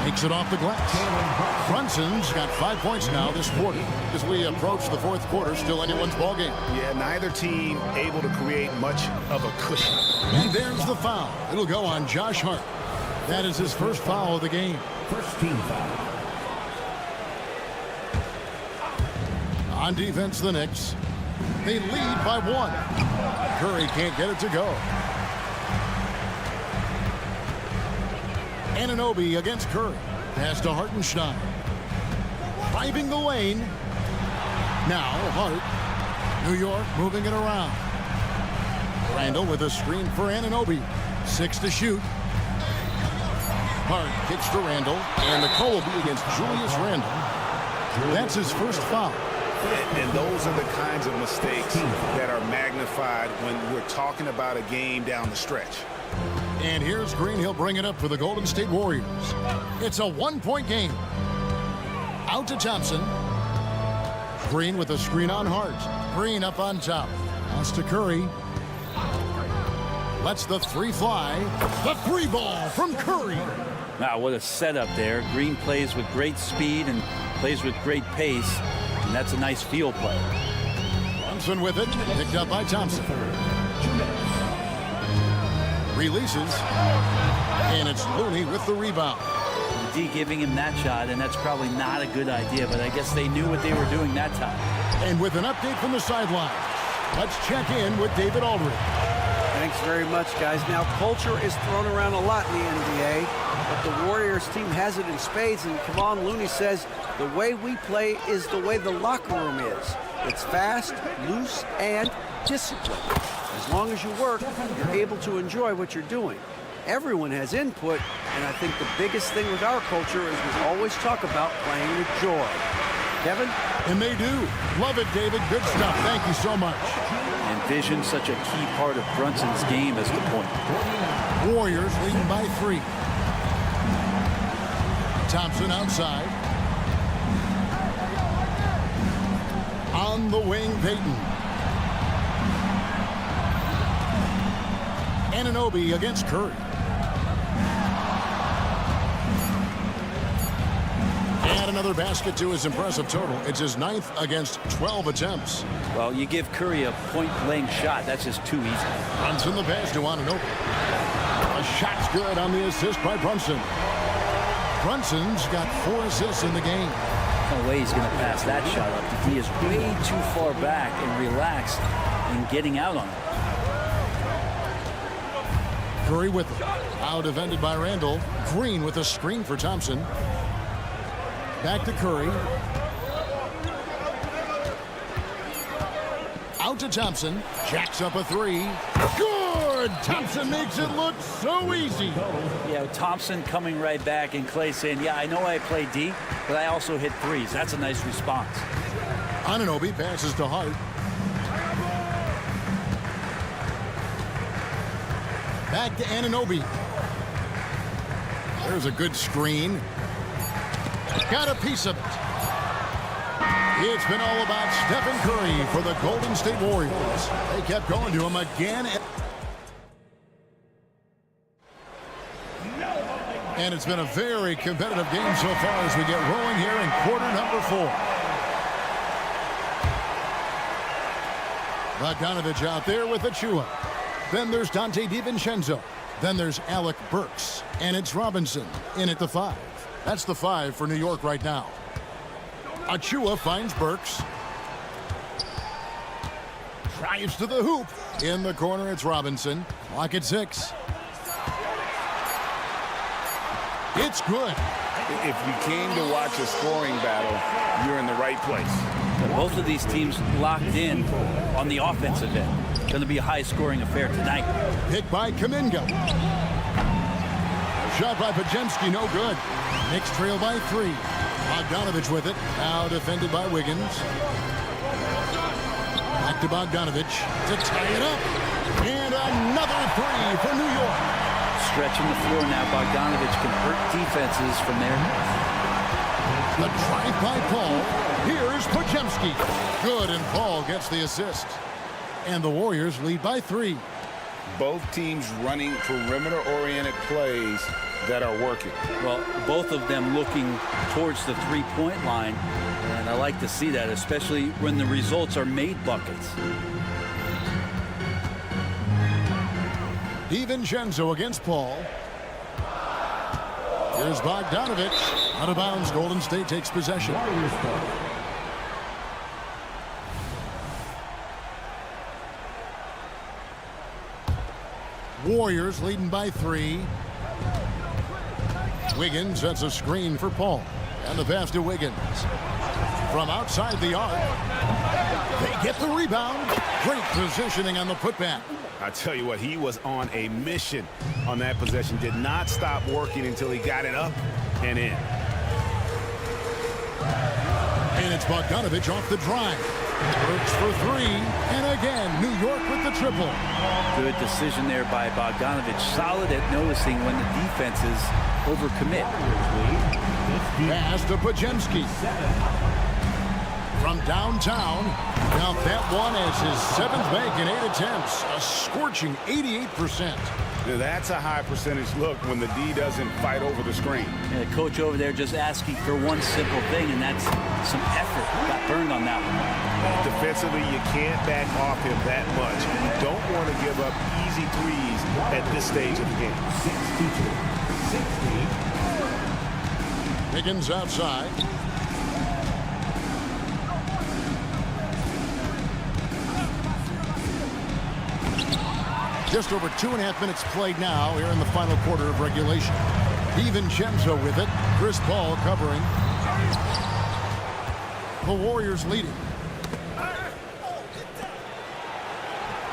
Makes it off the glass. Brunson's got 5 points now this quarter. As we approach the fourth quarter, still anyone's ballgame. Yeah, neither team able to create much of a cushion. And there's the foul. It'll go on Josh Hart. That is his first foul of the game. First team foul. On defense, the Knicks. They lead by 1. Curry can't get it to go. Anunoby against Curry. Pass to Hartenstein. Driving the lane. Now Hart. New York moving it around. Randall with a screen for Anunoby. 6 to shoot. Hart kicks to Randall. And the call will be against Julius Randall. That's his first foul. And those are the kinds of mistakes that are magnified when we're talking about a game down the stretch. And here's Green. He'll bring it up for the Golden State Warriors. It's a 1-point game. Out to Thompson. Green with a screen on Hart. Green up on top. Pass to Curry. Lets the 3 fly. The 3 ball from Curry. Wow, what a setup there. Green plays with great speed and plays with great pace. And that's a nice field play. Brunson with it. Picked up by Thompson. Releases. And it's Looney with the rebound. D giving him that shot, and that's probably not a good idea, but I guess they knew what they were doing that time. And with an update from the sideline, let's check in with David Aldridge. Thanks very much, guys. Now, culture is thrown around a lot in the NBA, but the Warriors team has it in spades, and Kevon Looney says the way we play is the way the locker room is. It's fast, loose, and disciplined. As long as you work, you're able to enjoy what you're doing. Everyone has input, and I think the biggest thing with our culture is we always talk about playing with joy. Kevin? And they do. Love it, David. Good stuff. Thank you so much. Envision such a key part of Brunson's game as the point. Warriors leading by 3. Thompson outside. On the wing, Payton. Anunoby against Curry. And another basket to his impressive total. It's his 9th against 12 attempts. Well, you give Curry a point-blank shot. That's just too easy. Brunson the pass to Anunoby. A shot's good on the assist by Brunson. Brunson's got 4 assists in the game. No way he's going to pass that shot up. He is way too far back and relaxed in getting out on it. Curry with it. Out defended by Randall. Green with a screen for Thompson. Back to Curry. Out to Thompson. Jacks up a 3. Good! Thompson makes it look so easy. Yeah, Thompson coming right back and Clay saying, yeah, I know I play D, but I also hit 3s. That's a nice response. Anunoby passes to Hart. Back to Anunoby. There's a good screen. Got a piece of it. It's been all about Stephen Curry for the Golden State Warriors. They kept going to him again. And it's been a very competitive game so far as we get rolling here in quarter number 4. Bogdanovich out there with Achua. Then there's Dante DiVincenzo. Then there's Alec Burks. And it's Robinson in at the 5. That's the 5 for New York right now. Achua finds Burks. Drives to the hoop. In the corner, it's Robinson. Clock at 6. It's good. If you came to watch a scoring battle, you're in the right place. Both of these teams locked in on the offensive end. Going to be a high-scoring affair tonight. Hit by Kuminga. Shot by Pajemski, no good. Knicks trail by 3. Bogdanovich with it. Now defended by Wiggins. Back to Bogdanovich to tie it up. And another three for New York. Stretching the floor now. Bogdanovich can hurt defenses from there. The drive by Paul. Here's Podziemski. Good, and Paul gets the assist. And the Warriors lead by 3. Both teams running perimeter-oriented plays that are working. Well, both of them looking towards the three-point line, and I like to see that, especially when the results are made buckets. DiVincenzo against Paul. Here's Bogdanovich. Out of bounds. Golden State takes possession. Warriors leading by 3. Wiggins sets a screen for Paul. And the pass to Wiggins. From outside the arc. They get the rebound. Great positioning on the putback. I tell you what, he was on a mission on that possession. Did not stop working until he got it up and in. And it's Bogdanovich off the drive. Works for 3. And again, New York with the triple. Good decision there by Bogdanovich. Solid at noticing when the defenses overcommit. Pass to Podziemski. From downtown, now that one as his 7th make in 8 attempts. A scorching 88%. Now that's a high percentage look when the D doesn't fight over the screen. Yeah, coach over there just asking for one simple thing, and that's some effort. Got burned on that one. Defensively, you can't back off him that much. You don't want to give up easy threes at this stage of the game. 62-60. Wiggins outside. Just over 2.5 minutes played now here in the final quarter of regulation. DiVincenzo with it. Chris Paul covering. The Warriors leading.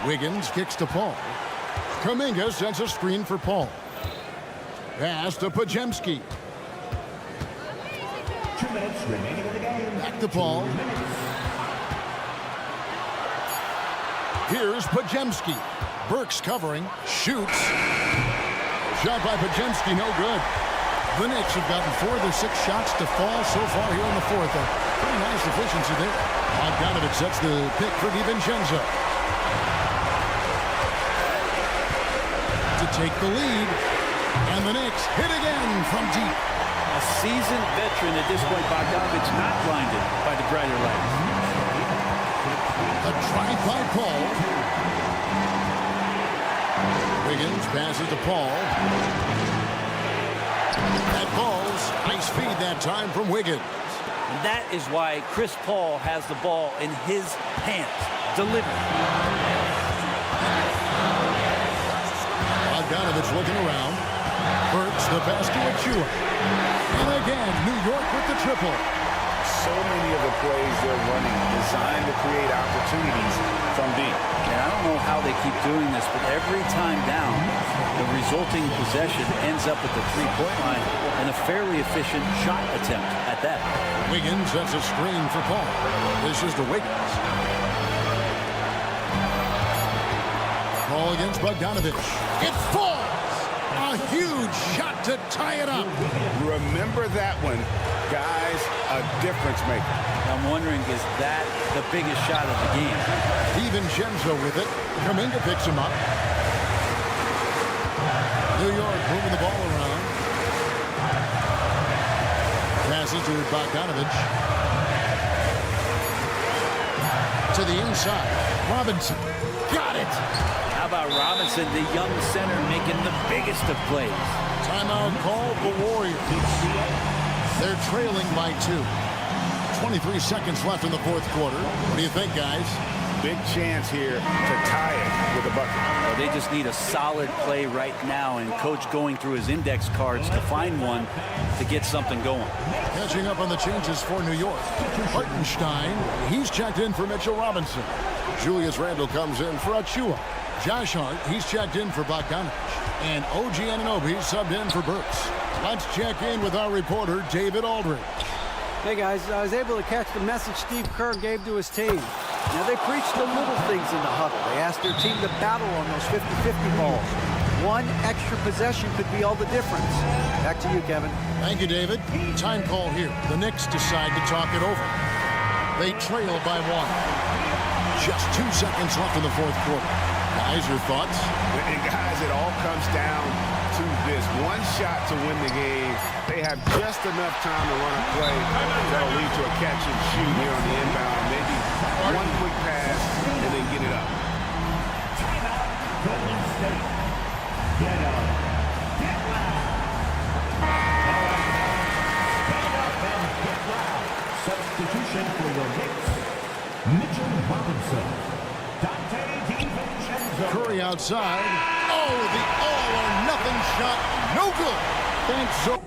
Wiggins kicks to Paul. Kuminga sends a screen for Paul. Pass to Podziemski. 2 minutes remaining in the game. Back to Paul. Here's Podziemski. Burks covering. Shoots. Shot by Podziemski, no good. The Knicks have gotten 4 of their 6 shots to fall so far here in the 4th. A pretty nice efficiency there. Bogdanovich sets the pick for DiVincenzo. To take the lead. And the Knicks hit again from deep. A seasoned veteran at this point. Bogdanovich not blinded by the brighter lights. A drive by Paul. Wiggins passes to Paul. That ball's nice feed that time from Wiggins. And that is why Chris Paul has the ball in his hands. Delivery. Bogdanovich looking around. Burks the pass to Achua. And again, New York with the triple. So many of the plays they're running designed to create opportunities from deep. And I don't know how they keep doing this, but every time down, the resulting possession ends up at the three-point line and a fairly efficient shot attempt at that. Wiggins sets a screen for Paul. This is to Wiggins. Paul against Bogdanovich. It falls! A huge shot to tie it up. Remember that one, guys, a difference maker. I'm wondering, is that the biggest shot of the game? DiVincenzo with it. Kuminga picks him up. New York moving the ball around. Passes to Bogdanovich. To the inside. Robinson. Got it. How about Robinson, the young center, making the biggest of plays? Timeout called the Warriors. They're trailing by 2. 23 seconds left in the 4th quarter. What do you think, guys? Big chance here to tie it with a bucket. Well, they just need a solid play right now, and coach going through his index cards to find one to get something going. Catching up on the changes for New York. Hartenstein, he's checked in for Mitchell Robinson. Julius Randle comes in for Achua. Josh Hart, he's checked in for Bogdanovich. And OG Anunoby subbed in for Burks. Let's check in with our reporter, David Aldridge. Hey guys, I was able to catch the message Steve Kerr gave to his team. Now, they preached the little things in the huddle. They asked their team to battle on those 50-50 balls. One extra possession could be all the difference. Back to you, Kevin. Thank you, David. Time call here. The Knicks decide to talk it over. They trail by 1. Just 2 seconds left in the fourth quarter. Guys, your thoughts? And guys, it all comes down to this. One shot to win the game. They have just enough time to run a play that'll lead to a catch and shoot here on the inbound. Maybe one quick pass and then get it up. Golden State. Venom. Get loud. Stand up and get loud. Substitution for the Knicks. Mitchell Robinson. Dante DiVincenzo. Curry outside. Oh, the all-or-nothing shot. No good. Thanks so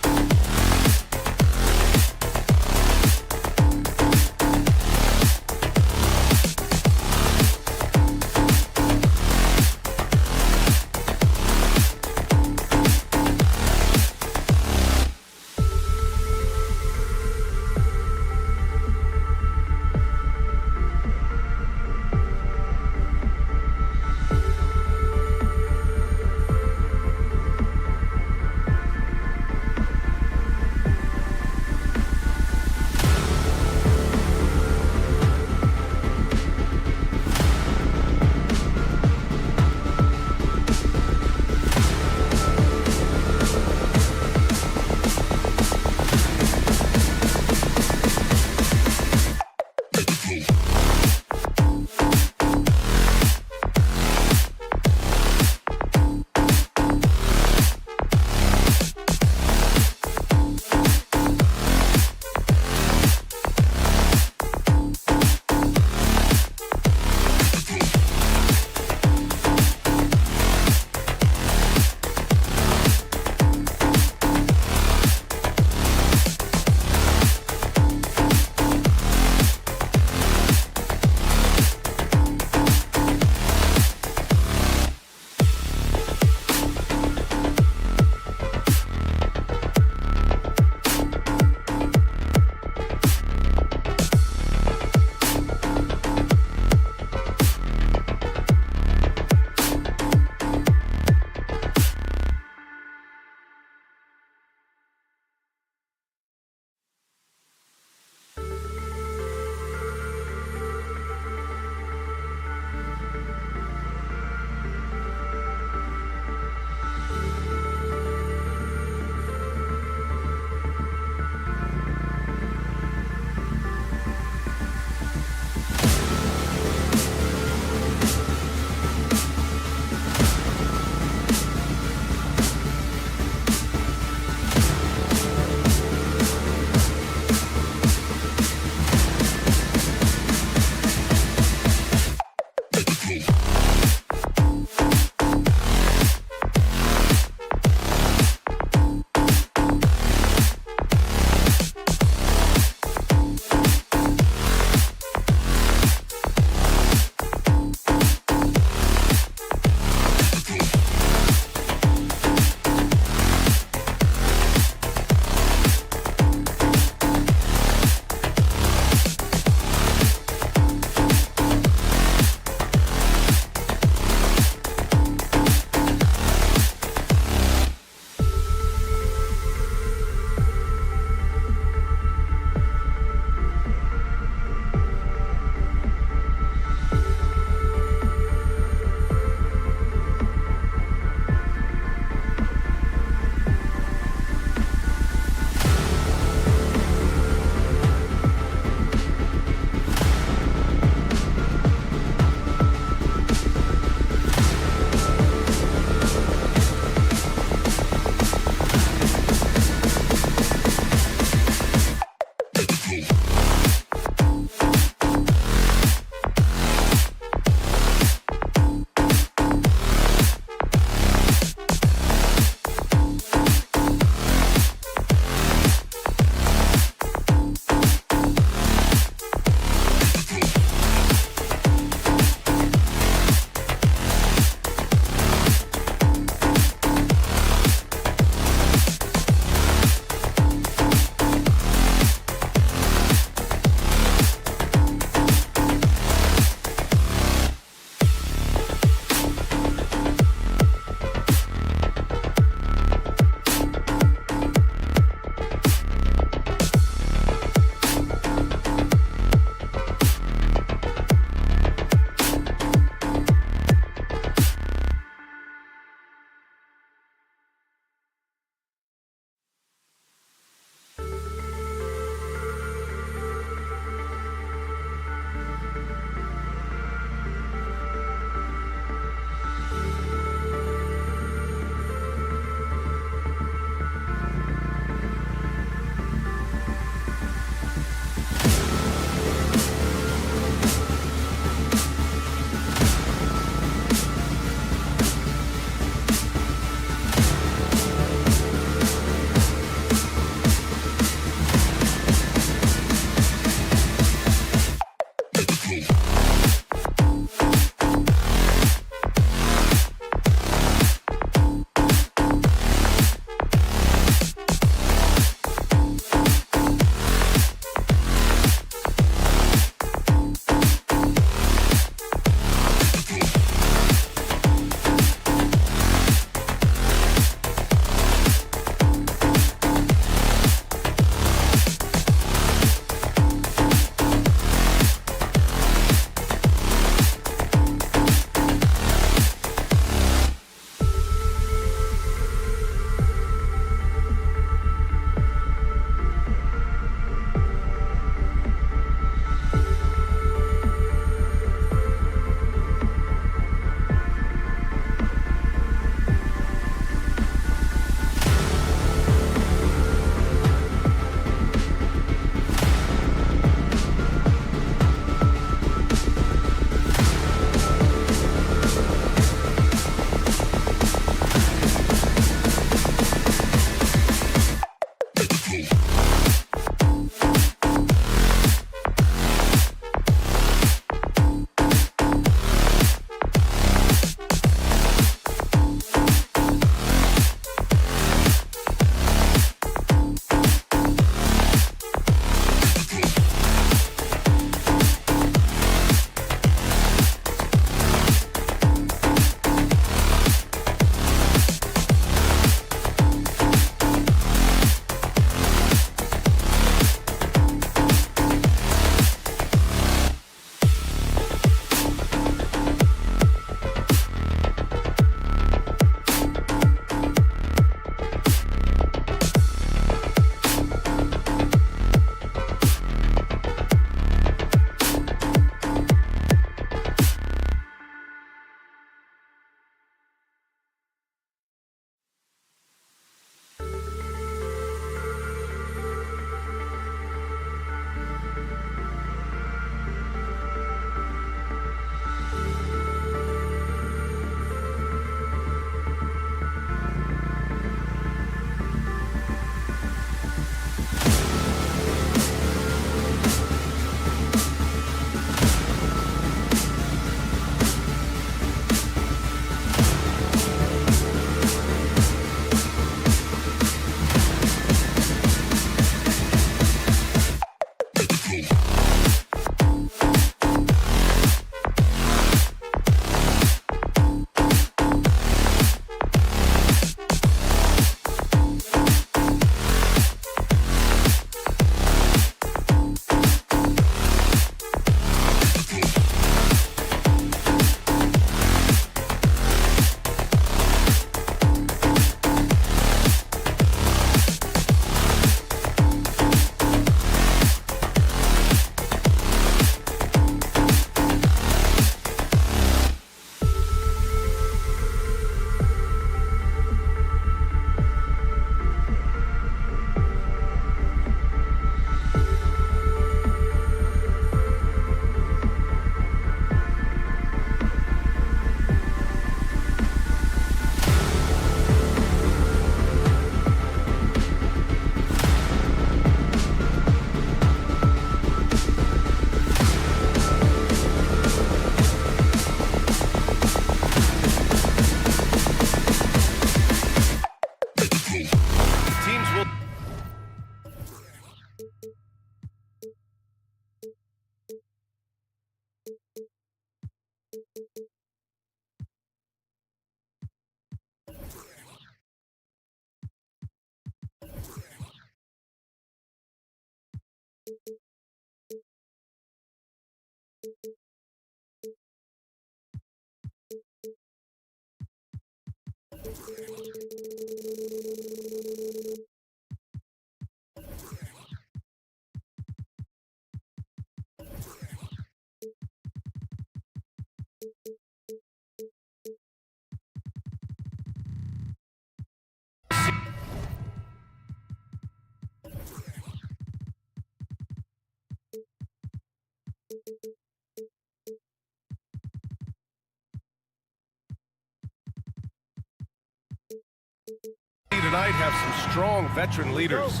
Tonight have some strong veteran leaders.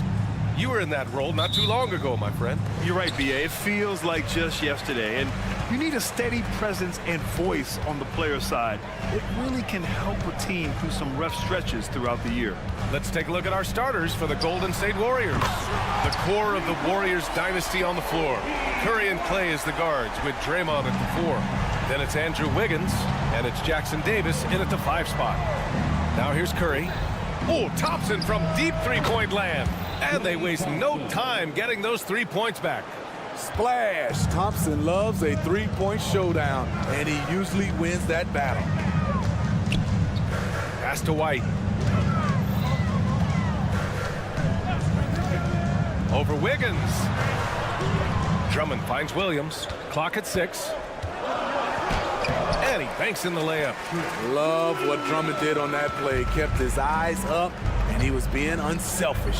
You were in that role not too long ago, my friend. You're right, B.A. It feels like just yesterday, and you need a steady presence and voice on the player side. It really can help a team through some rough stretches throughout the year. Let's take a look at our starters for the Golden State Warriors. The core of the Warriors dynasty on the floor. Curry and Clay as the guards with Draymond at the 4. Then it's Andrew Wiggins, and it's Jackson Davis in at the 5 spot. Now here's Curry. Oh, Thompson from deep three-point land. And they waste no time getting those 3 points back. Splash! Thompson loves a three-point showdown, and he usually wins that battle. Pass to White. Over Wiggins. Drummond finds Williams. Clock at 6. And he banks in the layup. Love what Drummond did on that play. Kept his eyes up, and he was being unselfish.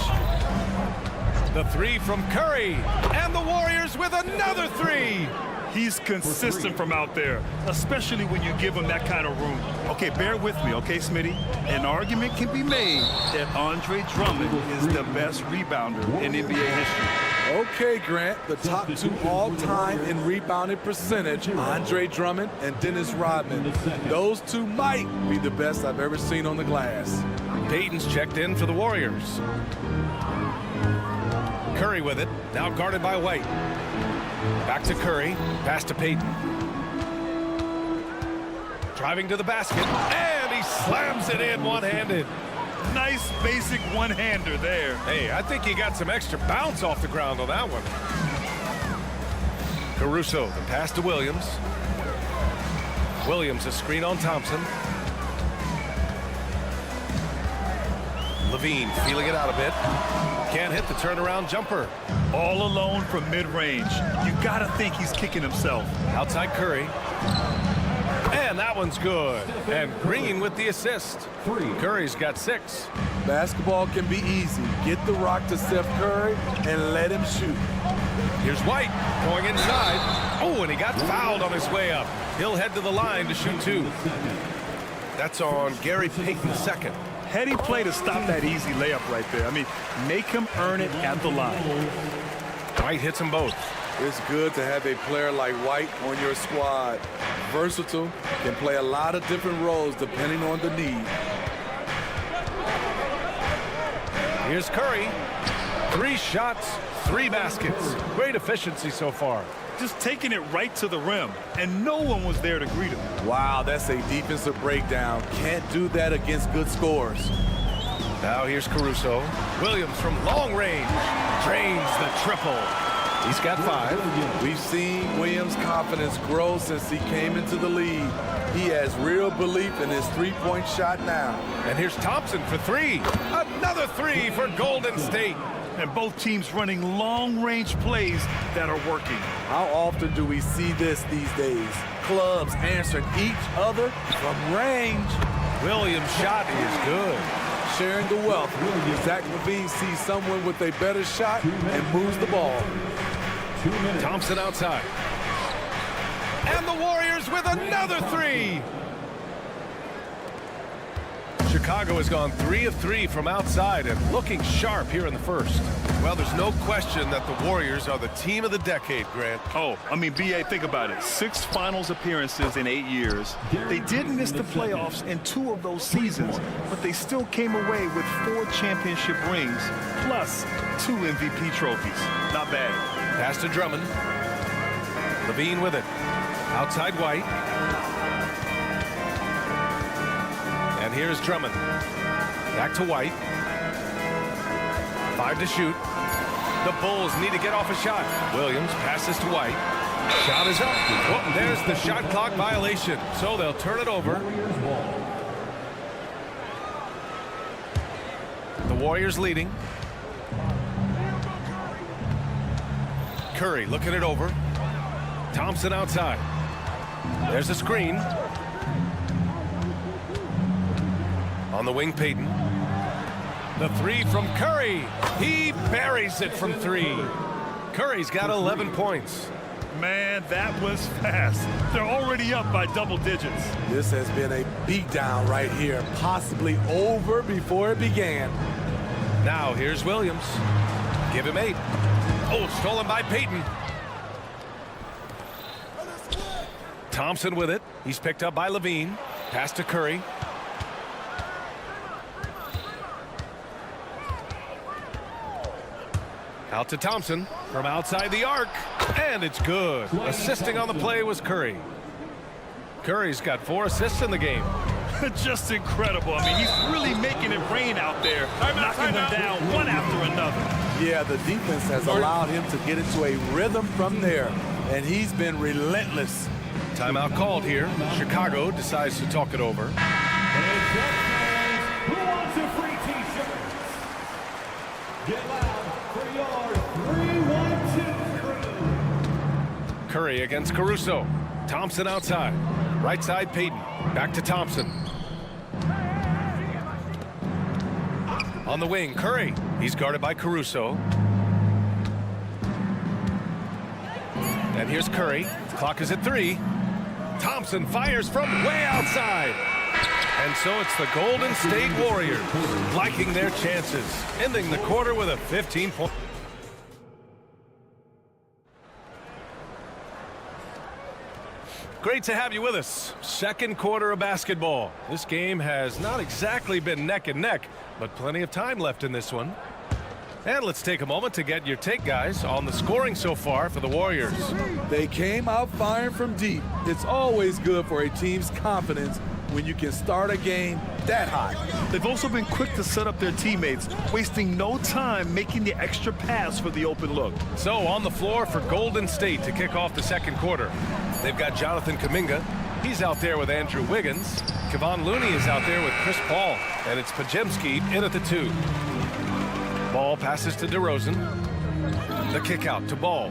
The 3 from Curry. And the Warriors with another 3. He's consistent from out there, especially when you give him that kind of room. Okay, bear with me, okay, Smitty? An argument can be made that Andre Drummond is the best rebounder in NBA history. Okay, Grant, the top 2 all-time in rebounding percentage, Andre Drummond and Dennis Rodman. Those 2 might be the best I've ever seen on the glass. Payton's checked in for the Warriors. Curry with it, now guarded by White. Back to Curry, pass to Payton. Driving to the basket, and he slams it in one-handed. Nice basic one-hander there. Hey, I think he got some extra bounce off the ground on that one. Caruso, the pass to Williams. Williams, a screen on Thompson. Levine feeling it out a bit. Can't hit the turnaround jumper. All alone from mid-range. You gotta think he's kicking himself. Outside Curry. And that one's good. And Green with the assist. Curry's got 6. Basketball can be easy. Get the rock to Steph Curry and let him shoot. Here's White going inside. Oh, and he got fouled on his way up. He'll head to the line to shoot 2. That's on Gary Payton's second. Heady play to stop that easy layup right there. I mean, make him earn it at the line. White hits them both. It's good to have a player like White on your squad. Versatile, can play a lot of different roles depending on the need. Here's Curry. 3 shots, 3 baskets. Great efficiency so far. Just taking it right to the rim, and no one was there to greet him. Wow, that's a defensive breakdown. Can't do that against good scores. Now here's Caruso. Williams from long range drains the triple. He's got 5. We've seen Williams' confidence grow since he came into the league. He has real belief in his three-point shot now. And here's Thompson for 3. Another 3 for Golden State. And both teams running long-range plays that are working. How often do we see this these days? Clubs answering each other from range. Williams' shot is good. Sharing the wealth. Zach LaVine sees someone with a better shot and moves the ball. Thompson outside. And the Warriors with another 3. Chicago has gone 3 of 3 from outside and looking sharp here in the first. Well, there's no question that the Warriors are the team of the decade, Grant. Oh, I mean, B.A., think about it. 6 finals appearances in 8 years. They did miss the playoffs in 2 of those seasons, but they still came away with 4 championship rings, plus 2 MVP trophies. Not bad. Pass to Drummond. Levine with it. Outside White. And here's Drummond. Back to White. 5 to shoot. The Bulls need to get off a shot. Williams passes to White. Shot is up. Oh, there's the shot clock violation. So they'll turn it over. The Warriors leading. Curry looking it over. Thompson outside. There's a screen. On the wing, Payton. The 3 from Curry. He buries it from 3. Curry's got 11 points. Man, that was fast. They're already up by double digits. This has been a beatdown right here, possibly over before it began. Now here's Williams. Give him 8. Oh, stolen by Payton. Thompson with it. He's picked up by Levine. Pass to Curry. Out to Thompson from outside the arc, and it's good. Assisting on the play was Curry. Curry's got 4 assists in the game. Just incredible. I mean, he's really making it rain out there, knocking them down one after another. Yeah, the defense has allowed him to get into a rhythm from there, and he's been relentless. Timeout called here. Chicago decides to talk it over. Who wants a free t-shirt? Get loud for your 3-1-2 crew. Curry against Caruso. Thompson outside. Right side Payton. Back to Thompson. On the wing, Curry. He's guarded by Caruso. And here's Curry. Clock is at 3. Thompson fires from way outside. And so it's the Golden State Warriors liking their chances, ending the quarter with a 15-point. Great to have you with us. Second quarter of basketball. This game has not exactly been neck and neck, but plenty of time left in this one. And let's take a moment to get your take, guys, on the scoring so far for the Warriors. They came out firing from deep. It's always good for a team's confidence when you can start a game that hot. They've also been quick to set up their teammates, wasting no time making the extra pass for the open look. So on the floor for Golden State to kick off the second quarter. They've got Jonathan Kuminga. He's out there with Andrew Wiggins. Kevon Looney is out there with Chris Paul. And it's Podziemski in at the 2. Ball passes to DeRozan. The kick out to Ball.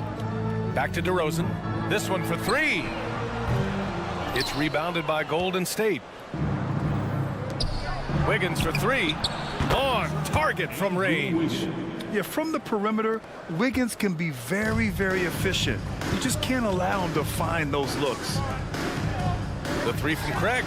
Back to DeRozan. This one for 3. It's rebounded by Golden State. Wiggins for 3. On target from range. Yeah, from the perimeter, Wiggins can be very, very efficient. You just can't allow him to find those looks. The 3 from Craig.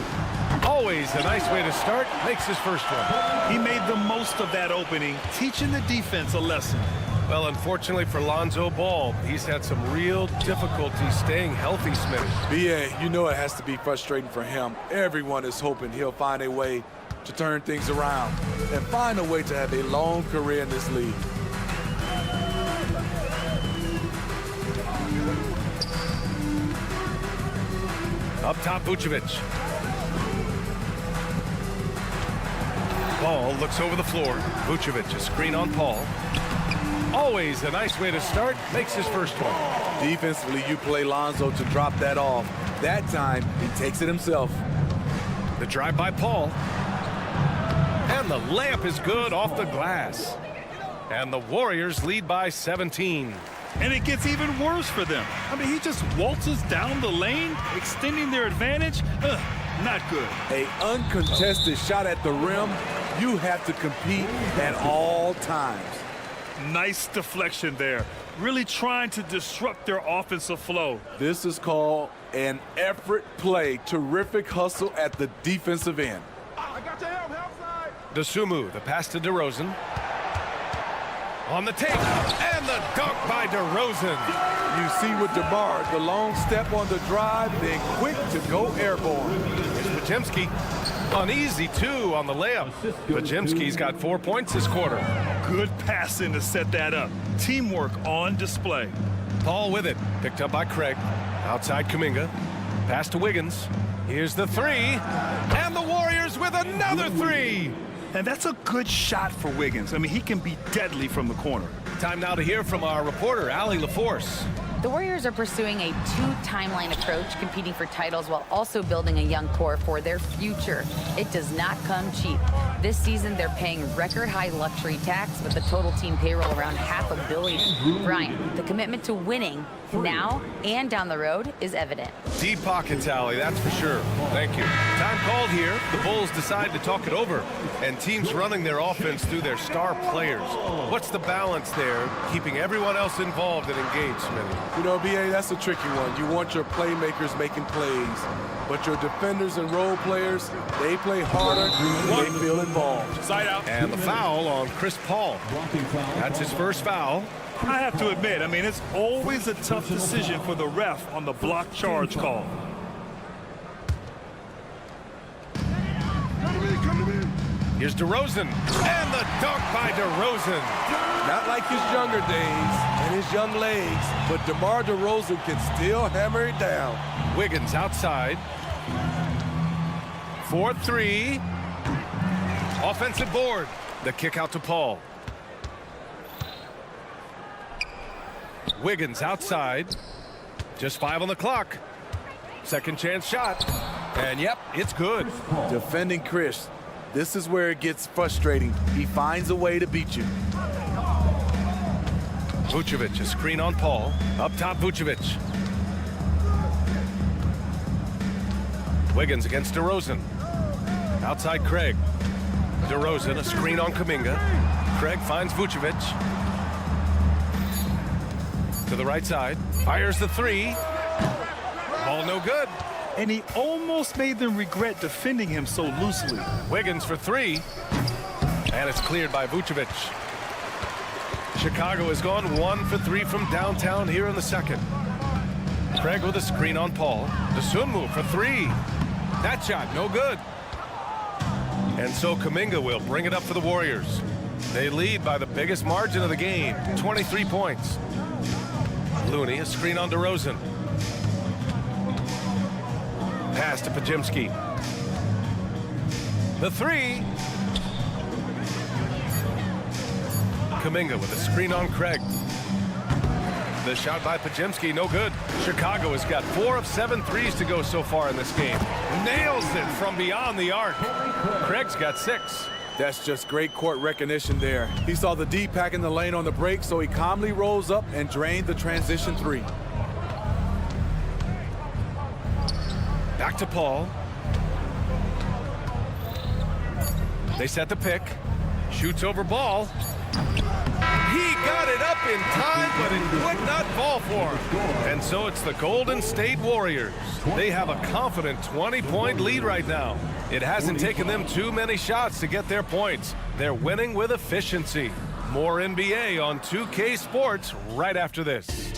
Always a nice way to start. Makes his first one. He made the most of that opening, teaching the defense a lesson. Well, unfortunately for Lonzo Ball, he's had some real difficulty staying healthy, Smitty. BA, you know it has to be frustrating for him. Everyone is hoping he'll find a way to turn things around and find a way to have a long career in this league. Up top, Vucevic. Paul looks over the floor. Vucevic, a screen on Paul. Always a nice way to start. Makes his first one. Defensively, you play Lonzo to drop that off. That time, he takes it himself. The drive by Paul. And the layup is good off the glass. And the Warriors lead by 17. And it gets even worse for them. I mean, he just waltzes down the lane, extending their advantage. Not good. An uncontested shot at the rim, you have to compete at all times. Nice deflection there. Really trying to disrupt their offensive flow. This is called an effort play. Terrific hustle at the defensive end. I got your help side. Dosunmu, the pass to DeRozan. On the take, and the dunk by DeRozan. You see with DeMar, the long step on the drive, then quick to go airborne. It's Podziemski. An easy 2 on the layup. Podziemski's got 4 points this quarter. Good passing to set that up. Teamwork on display. Paul with it. Picked up by Craig. Outside Kuminga. Pass to Wiggins. Here's the 3. And the Warriors with another 3. And that's a good shot for Wiggins. I mean, he can be deadly from the corner. Time now to hear from our reporter, Allie LaForce. The Warriors are pursuing a 2-timeline approach, competing for titles while also building a young core for their future. It does not come cheap. This season, they're paying record-high luxury tax with the total team payroll around $500 million. Brian, the commitment to winning now and down the road is evident. Deep pocket tally, that's for sure. Thank you. Time called here. The Bulls decide to talk it over, and teams running their offense through their star players. What's the balance there, keeping everyone else involved and engaged, Smitty? You know, B.A., that's a tricky one. You want your playmakers making plays, but your defenders and role players, they play harder, they feel involved. Side out. And the foul on Chris Paul. That's his first foul. I have to admit, I mean, it's always a tough decision for the ref on the block charge call. Here's DeRozan, and the dunk by DeRozan. Not like his younger days and his young legs, but DeMar DeRozan can still hammer it down. Wiggins outside. 4-3. Offensive board. The kick out to Paul. Wiggins outside. Just 5 on the clock. Second chance shot. And yep, it's good. Defending Chris. This is where it gets frustrating. He finds a way to beat you. Vucevic, a screen on Paul. Up top, Vucevic. Wiggins against DeRozan. Outside Craig. DeRozan, a screen on Kuminga. Craig finds Vucevic. To the right side. Fires the three. Ball no good. And he almost made them regret defending him so loosely. Wiggins for three. And it's cleared by Vucevic. Chicago has gone 1 for 3 from downtown here in the second. Craig with a screen on Paul. Dosunmu for three. That shot, no good. And so Kuminga will bring it up for the Warriors. They lead by the biggest margin of the game, 23 points. Looney, a screen on DeRozan. Pass to Pajimski. The three. Kuminga with a screen on Craig. The shot by Pajimski, no good. Chicago has got 4 of 7 threes to go so far in this game. Nails it from beyond the arc. Craig's got 6. That's just great court recognition there. He saw the D pack in the lane on the break, so he calmly rolls up and drained the transition three. Back to Paul. They set the pick. Shoots over ball. He got it up in time, but it would not fall for him. And so it's the Golden State Warriors. They have a confident 20-point lead right now. It hasn't taken them too many shots to get their points. They're winning with efficiency. More NBA on 2K Sports right after this.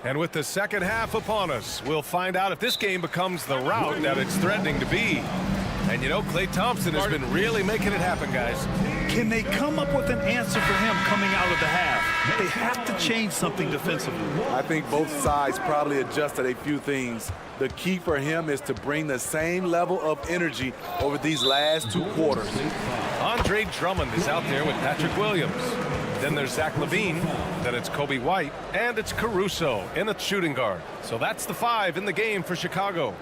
And with the second half upon us, we'll find out if this game becomes the rout that it's threatening to be. And you know, Klay Thompson has been really making it happen, guys. Can they come up with an answer for him coming out of the half? They have to change something defensively. I think both sides probably adjusted a few things. The key for him is to bring the same level of energy over these last 2 quarters. Andre Drummond is out there with Patrick Williams. Then there's Zach LaVine. Then it's Kobe White. And it's Caruso in a shooting guard. So that's the 5 in the game for Chicago.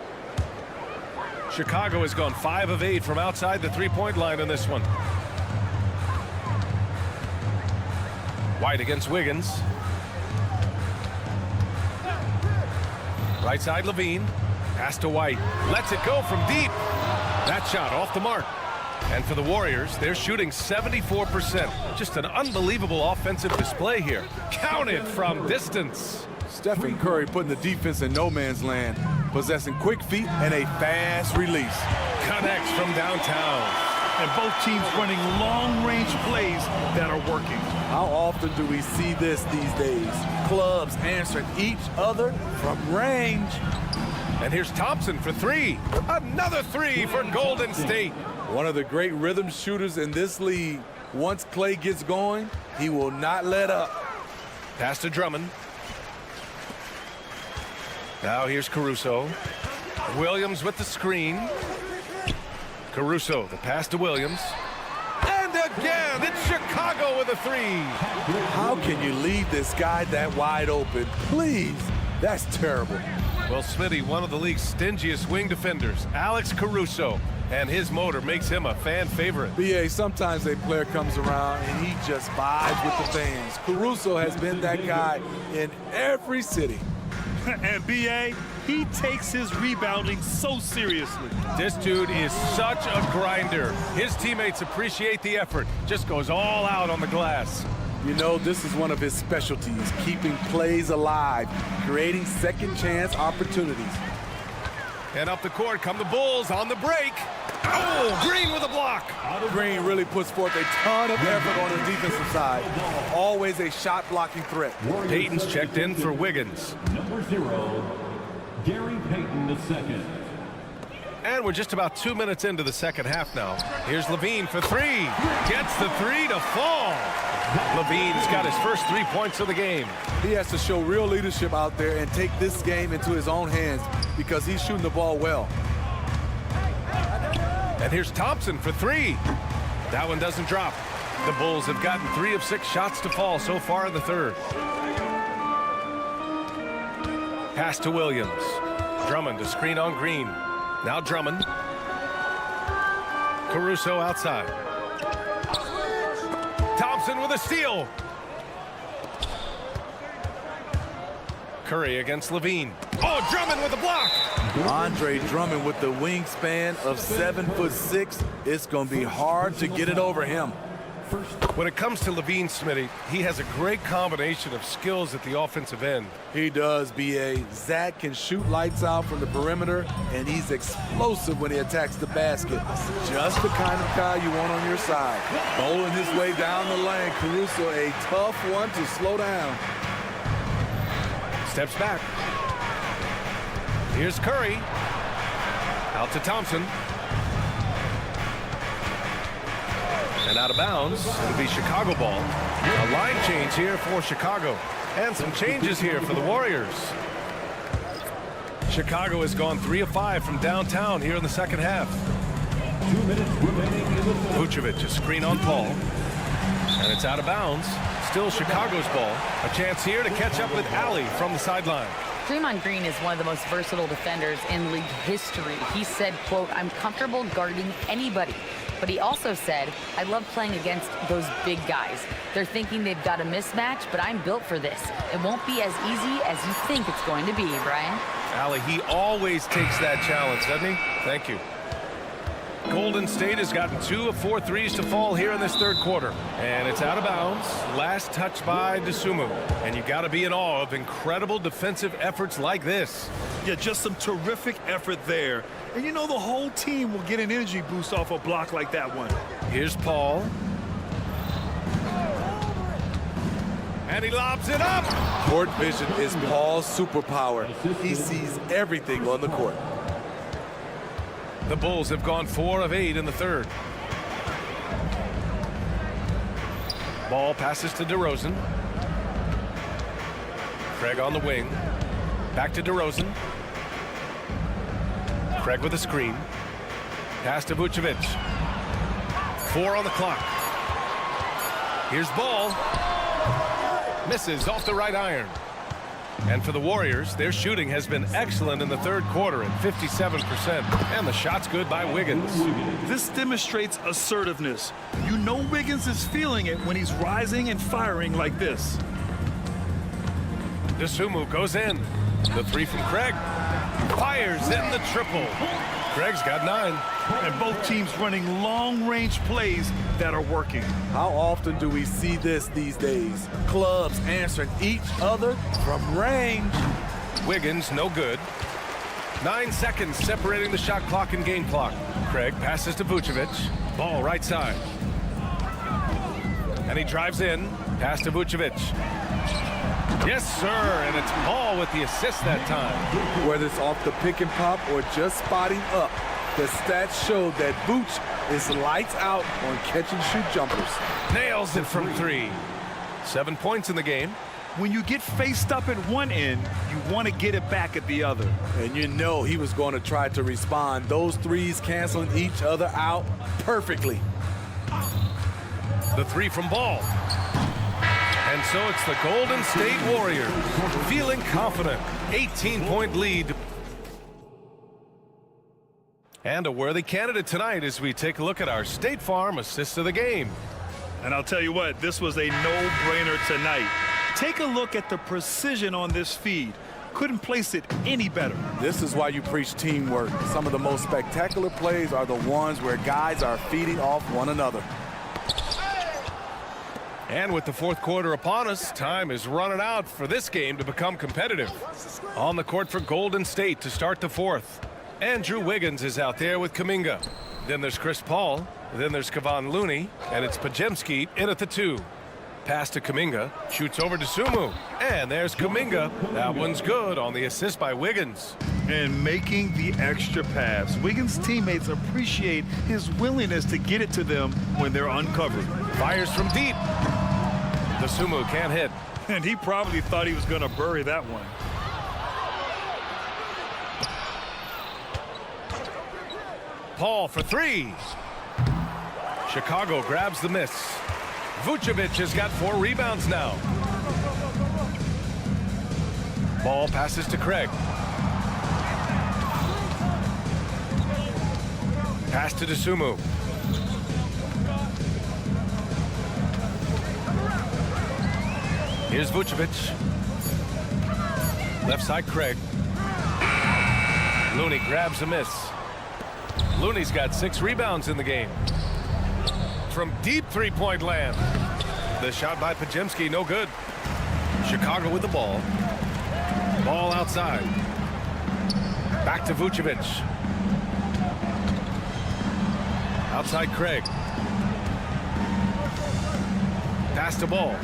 Chicago has gone 5 of 8 from outside the three-point line in this one. White against Wiggins. Right side LaVine. Pass to White. Lets it go from deep. That shot off the mark. And for the Warriors, they're shooting 74%. Just an unbelievable offensive display here. Counted from distance. Stephen Curry putting the defense in no man's land, possessing quick feet and a fast release. Connects from downtown. And both teams running long-range plays that are working. How often do we see this these days? Clubs answering each other from range. And here's Thompson for 3. Another 3 for Golden State. One of the great rhythm shooters in this league. Once Klay gets going, he will not let up. Pass to Drummond. Now here's Caruso. Williams with the screen. Caruso, the pass to Williams. And again, it's Chicago with a three. How can you leave this guy that wide open? Please, that's terrible. Well, Smitty, one of the league's stingiest wing defenders, Alex Caruso, and his motor makes him a fan favorite. BA, sometimes a player comes around and he just vibes with the fans. Caruso has been that guy in every city. And BA, he takes his rebounding so seriously. This dude is such a grinder. His teammates appreciate the effort. Just goes all out on the glass. You know, this is one of his specialties, keeping plays alive, creating second chance opportunities. And up the court come the Bulls on the break. Oh, Green with a block. Green really puts forth a ton of effort on the defensive side. Always a shot-blocking threat. Payton's checked in for Wiggins. Number 0, Gary Payton II. And we're just about 2 minutes into the second half now. Here's Levine for three. Gets the three to fall. Levine's got his first 3 points of the game. He has to show real leadership out there and take this game into his own hands because he's shooting the ball well. And here's Thompson for three. That one doesn't drop. The Bulls have gotten 3 of 6 shots to fall so far in the third. Pass to Williams. Drummond to screen on Green. Now Drummond. Caruso outside. Thompson with a steal. Curry against Levine. Oh, Drummond with a block. Andre Drummond with the wingspan of 7'6". It's going to be hard to get it over him. When it comes to Levine, Smitty, he has a great combination of skills at the offensive end. He does, B.A. Zach can shoot lights out from the perimeter, and he's explosive when he attacks the basket. Just the kind of guy you want on your side. Bowling his way down the lane. Caruso, a tough one to slow down. Steps back. Here's Curry. Out to Thompson. And out of bounds. It'll be Chicago ball. A line change here for Chicago. And some changes here for the Warriors. Chicago has gone 3 of 5 from downtown here in the second half. 2 minutes remaining in the third. Vucevic, a screen on Paul. And it's out of bounds. Still Chicago's ball. A chance here to catch up with Allie from the sideline. Draymond Green is one of the most versatile defenders in league history. He said, quote, "I'm comfortable guarding anybody." But he also said, "I love playing against those big guys. They're thinking they've got a mismatch, but I'm built for this. It won't be as easy as you think it's going to be," Brian. Allie, he always takes that challenge, doesn't he? Thank you. Golden State has gotten 2 of 4 threes to fall here in this third quarter. And it's out of bounds. Last touch by Dosunmu. And you got to be in awe of incredible defensive efforts like this. Yeah, just some terrific effort there. And you know the whole team will get an energy boost off a block like that one. Here's Paul. And he lobs it up. Court vision is Paul's superpower. He sees everything on the court. The Bulls have gone 4 of 8 in the third. Ball passes to DeRozan. Craig on the wing. Back to DeRozan. Craig with a screen. Pass to Vucevic. 4 on the clock. Here's Ball. Misses off the right iron. And for the Warriors, their shooting has been excellent in the third quarter at 57%. And the shot's good by Wiggins. This demonstrates assertiveness. You know Wiggins is feeling it when he's rising and firing like this. Dosunmu goes in. The 3 from Craig. Fires in the triple. Craig's got 9. And both teams running long-range plays that are working. How often do we see this these days? Clubs answering each other from range. Wiggins, no good. 9 seconds separating the shot clock and game clock. Craig passes to Vucevic. Ball right side. And he drives in. Pass to Vucevic. Yes, sir, and it's Paul with the assist that time. Whether it's off the pick and pop or just spotting up, the stats show that Vooch is lights out on catch and shoot jumpers. Nails it from 3. 7 points in the game. When you get faced up at one end, you want to get it back at the other. And you know he was going to try to respond. Those threes canceling each other out perfectly. The three from Ball. And so it's the Golden State Warriors feeling confident. 18-point lead. And a worthy candidate tonight as we take a look at our State Farm assist of the game. And I'll tell you what, this was a no-brainer tonight. Take a look at the precision on this feed. Couldn't place it any better. This is why you preach teamwork. Some of the most spectacular plays are the ones where guys are feeding off one another. And with the fourth quarter upon us, time is running out for this game to become competitive. On the court for Golden State to start the fourth. Andrew Wiggins is out there with Kuminga. Then there's Chris Paul. Then there's Kevon Looney. And it's Podziemski in at the 2. Pass to Kuminga. Shoots over to Sumu. And there's Kuminga. That one's good on the assist by Wiggins. And making the extra pass. Wiggins' teammates appreciate his willingness to get it to them when they're uncovered. Fires from deep. The Sumu can't hit. And he probably thought he was going to bury that one. Paul for 3. Chicago grabs the miss. Vucevic has got 4 rebounds now. Ball passes to Craig. Pass to Dosunmu. Here's Vucevic. Left side Craig. Looney grabs a miss. Looney's got 6 rebounds in the game. From deep three-point land. The shot by Podziemski, no good. Chicago with the ball. Ball outside. Back to Vucevic. Outside Craig. Pass to Ball.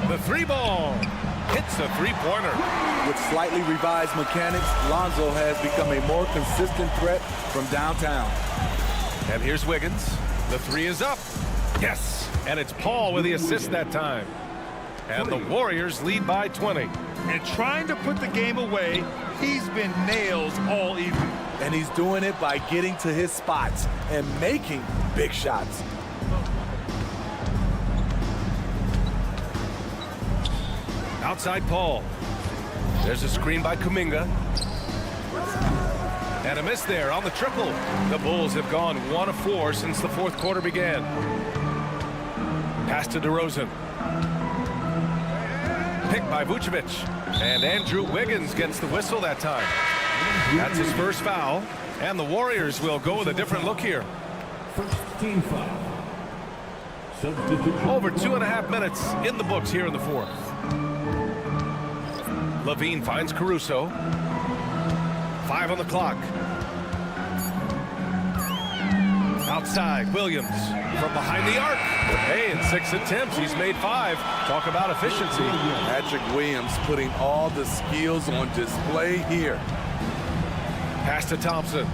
The 3-ball. Hits a 3-pointer. With slightly revised mechanics, Lonzo has become a more consistent threat from downtown. And here's Wiggins. The 3 is up. Yes. And it's Paul with the assist that time. And the Warriors lead by 20. And trying to put the game away, he's been nails all evening. And he's doing it by getting to his spots and making big shots. Outside Paul. There's a screen by Kuminga. And a miss there on the triple. The Bulls have gone 1 of 4 since the fourth quarter began. Pass to DeRozan. Picked by Vucevic. And Andrew Wiggins gets the whistle that time. That's his first foul. And the Warriors will go with a different look here. First team foul. Over 2.5 minutes in the books here in the fourth. Levine finds Caruso. 5 on the clock. Outside, Williams from behind the arc. Hey, in 6 attempts, he's made 5. Talk about efficiency. Patrick Williams putting all the skills on display here. Pass to Thompson.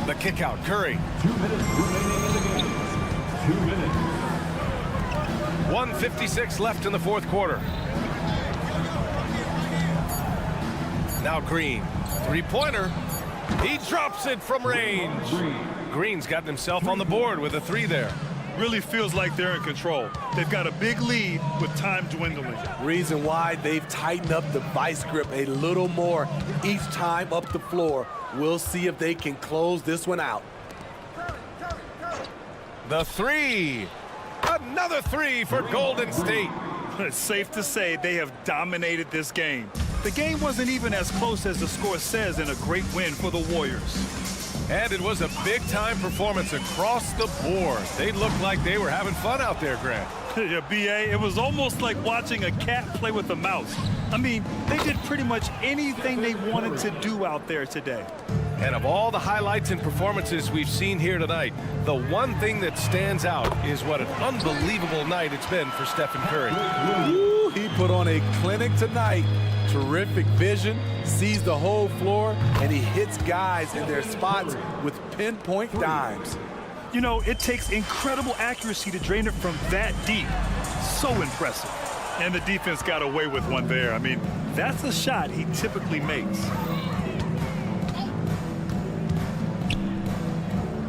The kick out, Curry. 2 minutes remaining in the game. 2 minutes. 1:56 left in the fourth quarter. Now Green, 3-pointer. He drops it from range. Green's gotten himself on the board with a 3 there. Really feels like they're in control. They've got a big lead with time dwindling. Reason why they've tightened up the vice grip a little more each time up the floor. We'll see if they can close this one out. The 3. Another 3 for Golden State. It's safe to say they have dominated this game. The game wasn't even as close as the score says in a great win for the Warriors. And it was a big-time performance across the board. They looked like they were having fun out there, Grant. Yeah, B.A., it was almost like watching a cat play with a mouse. I mean, they did pretty much anything they wanted to do out there today. And of all the highlights and performances we've seen here tonight, the one thing that stands out is what an unbelievable night it's been for Stephen Curry. Ooh, he put on a clinic tonight. Terrific vision, sees the whole floor, and he hits guys in their spots with pinpoint dimes. You know, it takes incredible accuracy to drain it from that deep. So impressive. And the defense got away with one there. I mean, that's a shot he typically makes.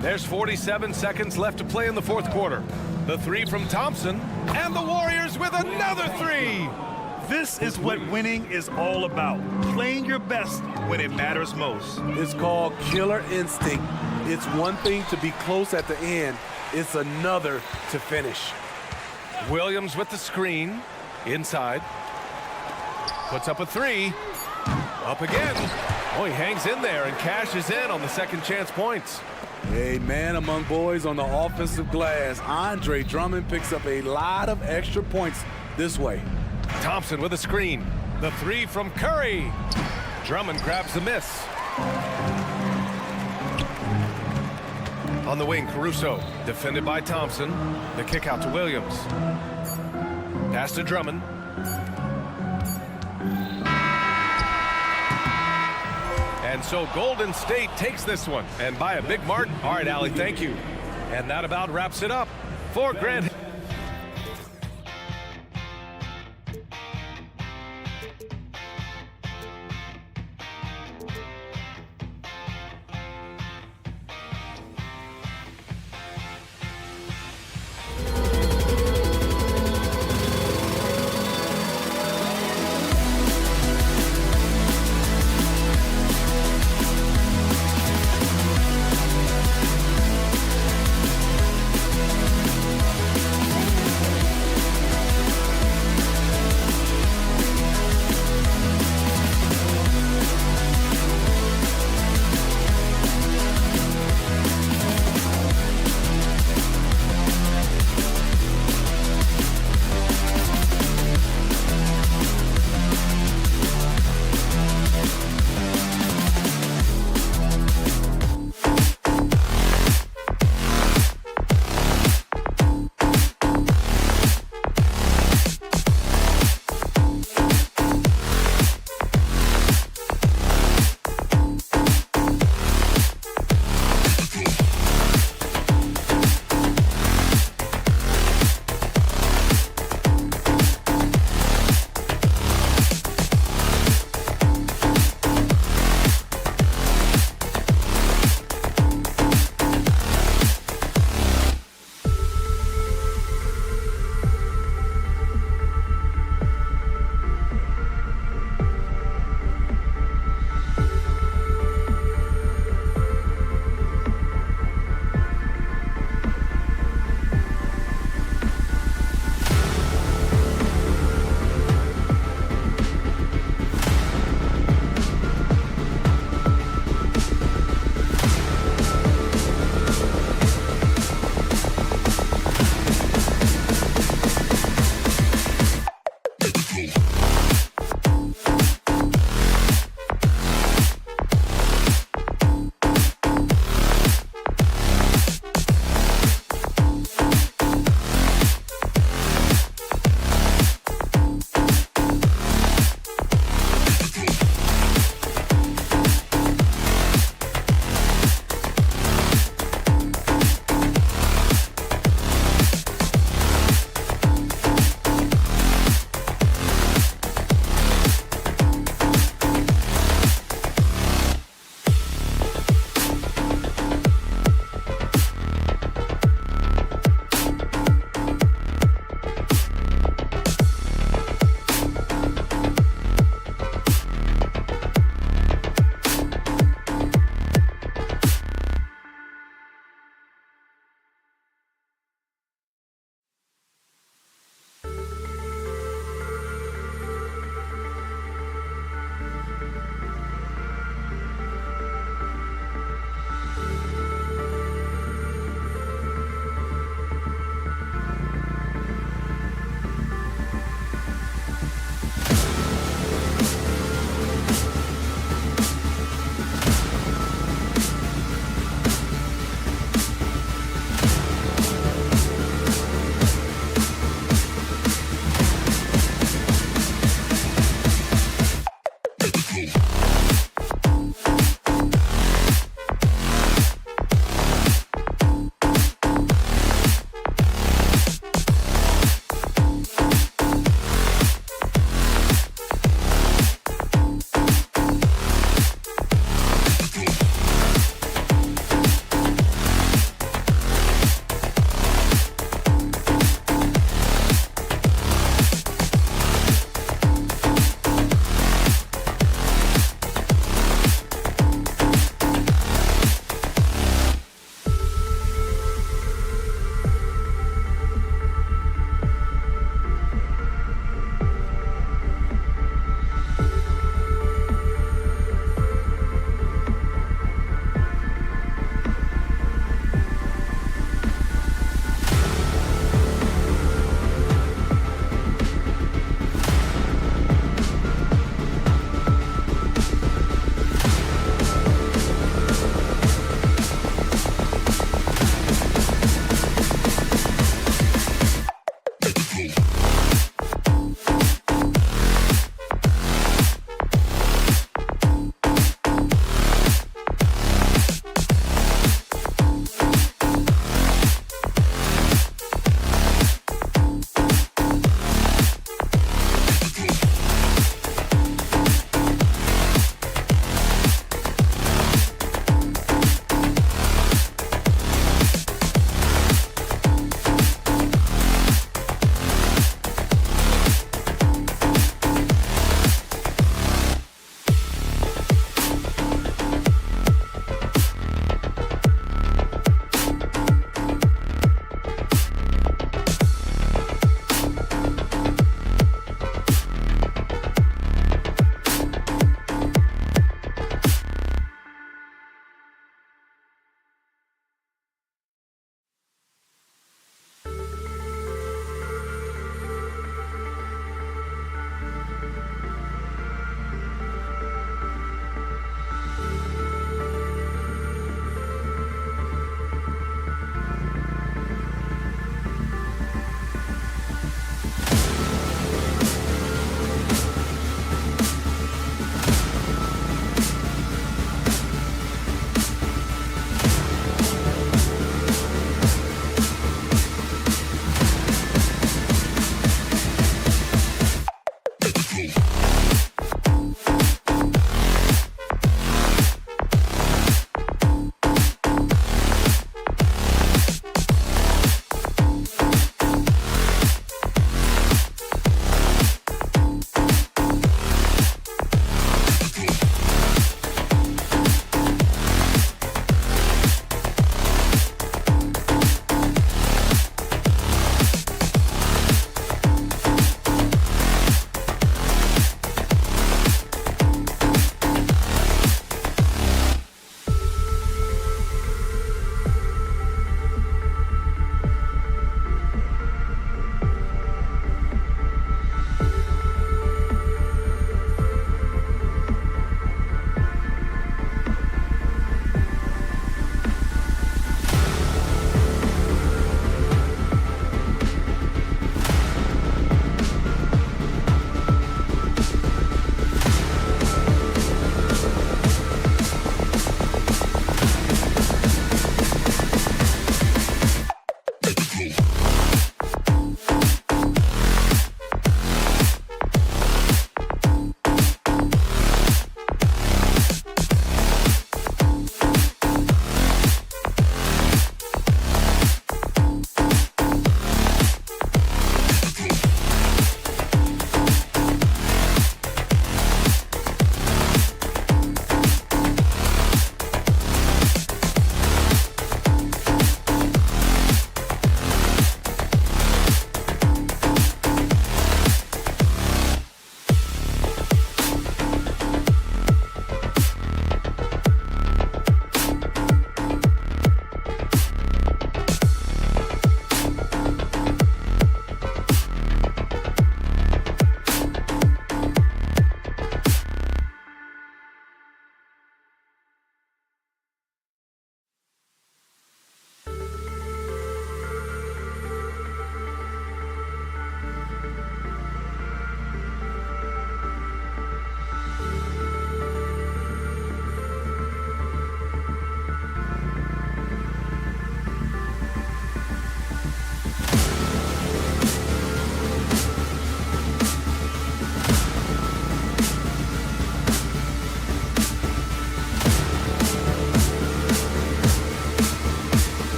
There's 47 seconds left to play in the fourth quarter. The three from Thompson, and the Warriors with another three. This is what winning is all about. Playing your best when it matters most. It's called killer instinct. It's one thing to be close at the end. It's another to finish. Williams with the screen. Inside. Puts up a three. Up again. Oh, he hangs in there and cashes in on the second chance points. A man among boys on the offensive glass. Andre Drummond picks up a lot of extra points this way. Thompson with a screen. The three from Curry. Drummond grabs the miss. On the wing, Caruso. Defended by Thompson. The kick out to Williams. Pass to Drummond. And so Golden State takes this one, and by a big margin. All right, Allie, thank you. And that about wraps it up for Grant.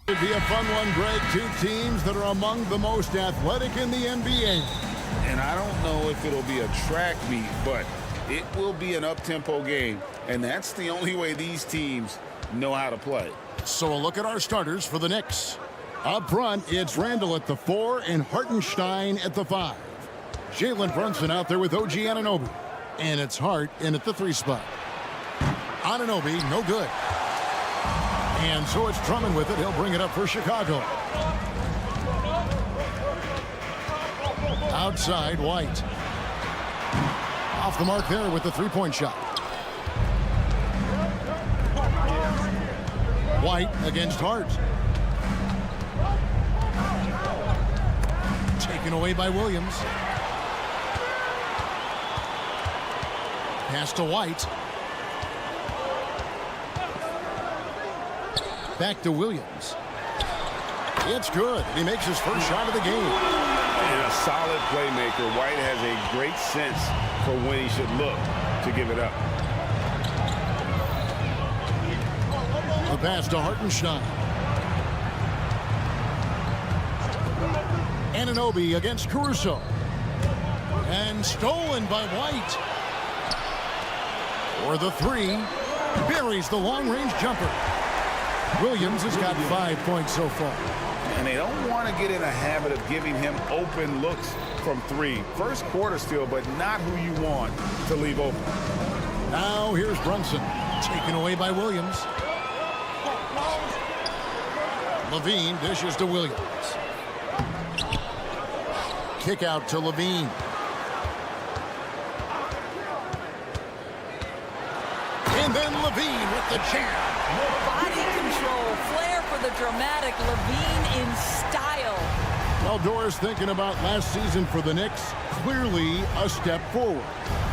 It'd be a fun one, Greg. Two teams that are among the most athletic in the NBA. And I don't know if it'll be a track meet, but it will be an up-tempo game. And that's the only way these teams know how to play. So a look at our starters for the Knicks. Up front, it's Randall at the 4 and Hartenstein at the 5. Jalen Brunson out there with OG Anunoby. And it's Hart in at the 3 spot. Anunoby, no good. And so it's Drummond with it. He'll bring it up for Chicago. Outside, White. Off the mark there with the 3-point shot. White against Hart. Taken away by Williams. Pass to White. Back to Williams. It's good. He makes his first shot of the game. And a solid playmaker. White has a great sense for when he should look to give it up. The pass to Hartenstein. Anunoby against Caruso. And stolen by White. For the 3. Buries the long-range jumper. Williams has got 5 points so far. And they don't want to get in a habit of giving him open looks from 3. First quarter still, but not who you want to leave open. Now here's Brunson. Taken away by Williams. Levine dishes to Williams. Kick out to Levine. And then Levine with the jam. Body control, flair for the dramatic. Levine in style. Well, Doris, thinking about last season for the Knicks, clearly a step forward.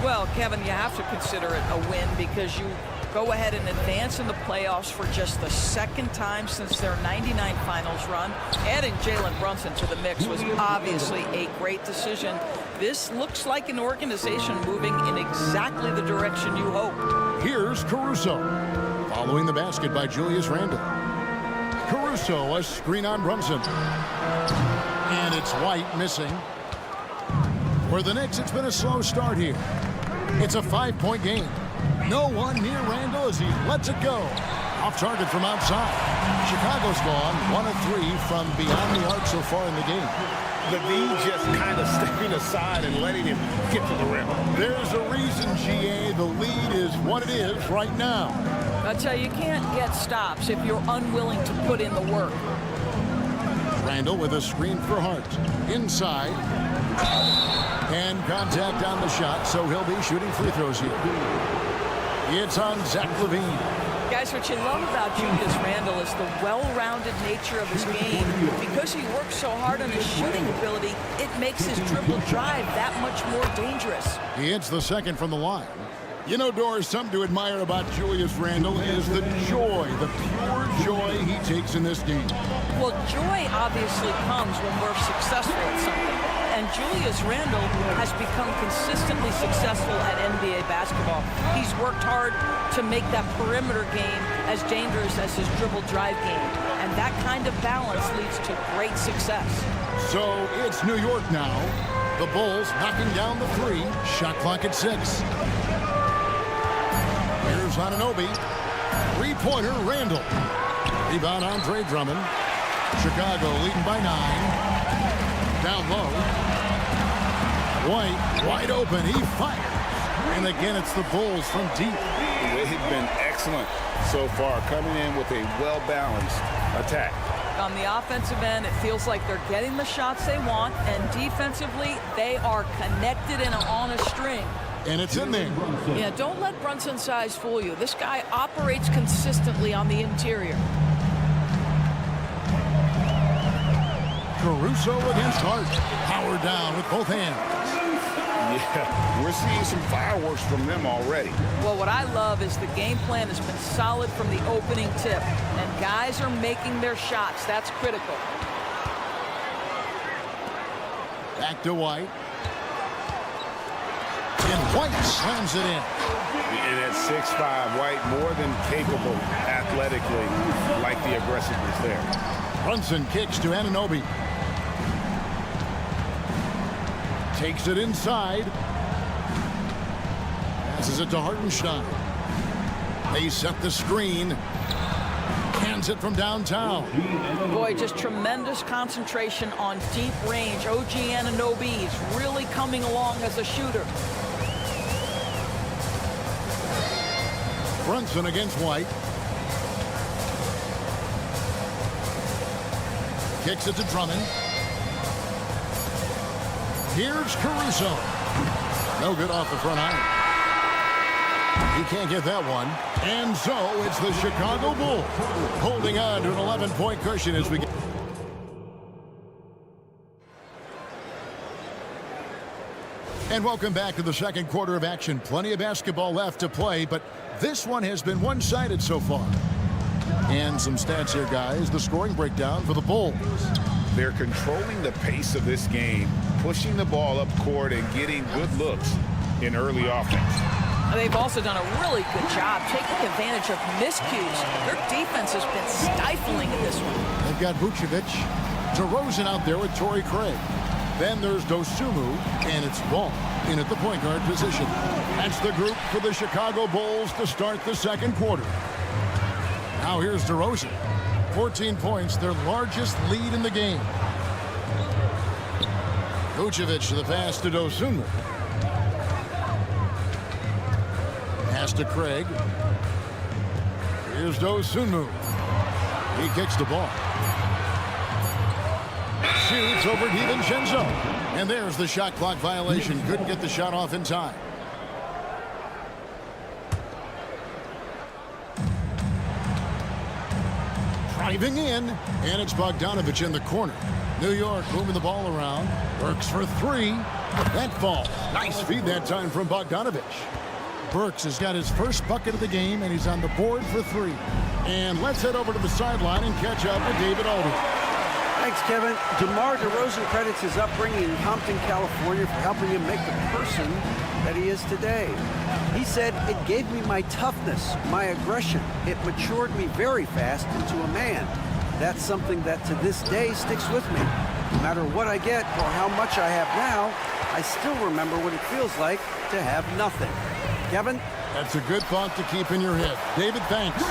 Well, Kevin, you have to consider it a win because you go ahead and advance in the playoffs for just the second time since their '99 finals run. Adding Jalen Brunson to the mix was obviously a great decision. This looks like an organization moving in exactly the direction you hope. Here's Caruso. Following the basket by Julius Randle. Caruso, a screen on Brunson. And it's White missing. For the Knicks, it's been a slow start here. It's a 5-point game. No one near Randle as he lets it go. Off target from outside. Chicago's gone 1 of 3 from beyond the arc so far in the game. Levine just kind of stepping aside and letting him get to the rim. There's a reason, GA. The lead is what it is right now. I tell you, you can't get stops if you're unwilling to put in the work. Randle with a screen for Hart. Inside. And contact on the shot, so he'll be shooting free throws here. It's on Zach LaVine. Guys, what you love about Julius Randle is the well-rounded nature of his game. Because he works so hard on his shooting ability, it makes his dribble drive that much more dangerous. He hits the second from the line. You know, Doris, something to admire about Julius Randle is the joy, the pure joy he takes in this game. Well, joy obviously comes when we're successful at something. And Julius Randle has become consistently successful at NBA basketball. He's worked hard to make that perimeter game as dangerous as his dribble drive game. And that kind of balance leads to great success. So it's New York now. The Bulls knocking down the 3. Shot clock at 6. Here's Anunoby. 3-pointer, Randle. Rebound, Andre Drummond. Chicago leading by 9. Down low. White, wide open. He fires. And again, it's the Bulls from deep. They've been excellent so far, coming in with a well-balanced attack. On the offensive end, it feels like they're getting the shots they want, and defensively, they are connected and on a string. And it's in there. Yeah, don't let Brunson's size fool you. This guy operates consistently on the interior. Caruso against Hart. Power down with both hands. Yeah, we're seeing some fireworks from them already. Well, what I love is the game plan has been solid from the opening tip, and guys are making their shots. That's critical. Back to White. And White slams it in. And at 6'5", White more than capable athletically, like the aggressiveness there. Brunson kicks to Anunoby. Takes it inside. Passes it to Hartenstein. They set the screen. Hands it from downtown. Boy, just tremendous concentration on deep range. OG Anunoby is really coming along as a shooter. Brunson against White. Kicks it to Drummond. Here's Caruso. No good off the front iron. He can't get that one. And so it's the Chicago Bulls holding on to an 11-point cushion as we get. And welcome back to the second quarter of action. Plenty of basketball left to play, but this one has been one-sided so far. And some stats here, guys. The scoring breakdown for the Bulls. They're controlling the pace of this game, pushing the ball up court and getting good looks in early offense. They've also done a really good job taking advantage of miscues. Their defense has been stifling in this one. They've got Vucevic, DeRozan out there with Torrey Craig. Then there's Dosunmu, and it's Ball in at the point guard position. That's the group for the Chicago Bulls to start the second quarter. Now here's DeRozan. 14 points, their largest lead in the game. Vucevic to the pass to Dosunmu. Pass to Craig. Here's Dosunmu. He kicks the ball. Shoots over DiVincenzo. And there's the shot clock violation. Couldn't get the shot off in time. Driving in, and it's Bogdanovich in the corner. New York moving the ball around. Burks for three. That falls. Nice feed that time from Bogdanovich. Burks has got his first bucket of the game, and he's on the board for three. And let's head over to the sideline and catch up with David Aldridge. Thanks, Kevin. DeMar DeRozan credits his upbringing in Compton, California for helping him make the person that he is today. He said, "It gave me my toughness, my aggression. It matured me very fast into a man. That's something that to this day sticks with me. No matter what I get or how much I have now, I still remember what it feels like to have nothing." Kevin? That's a good thought to keep in your head. David, thanks.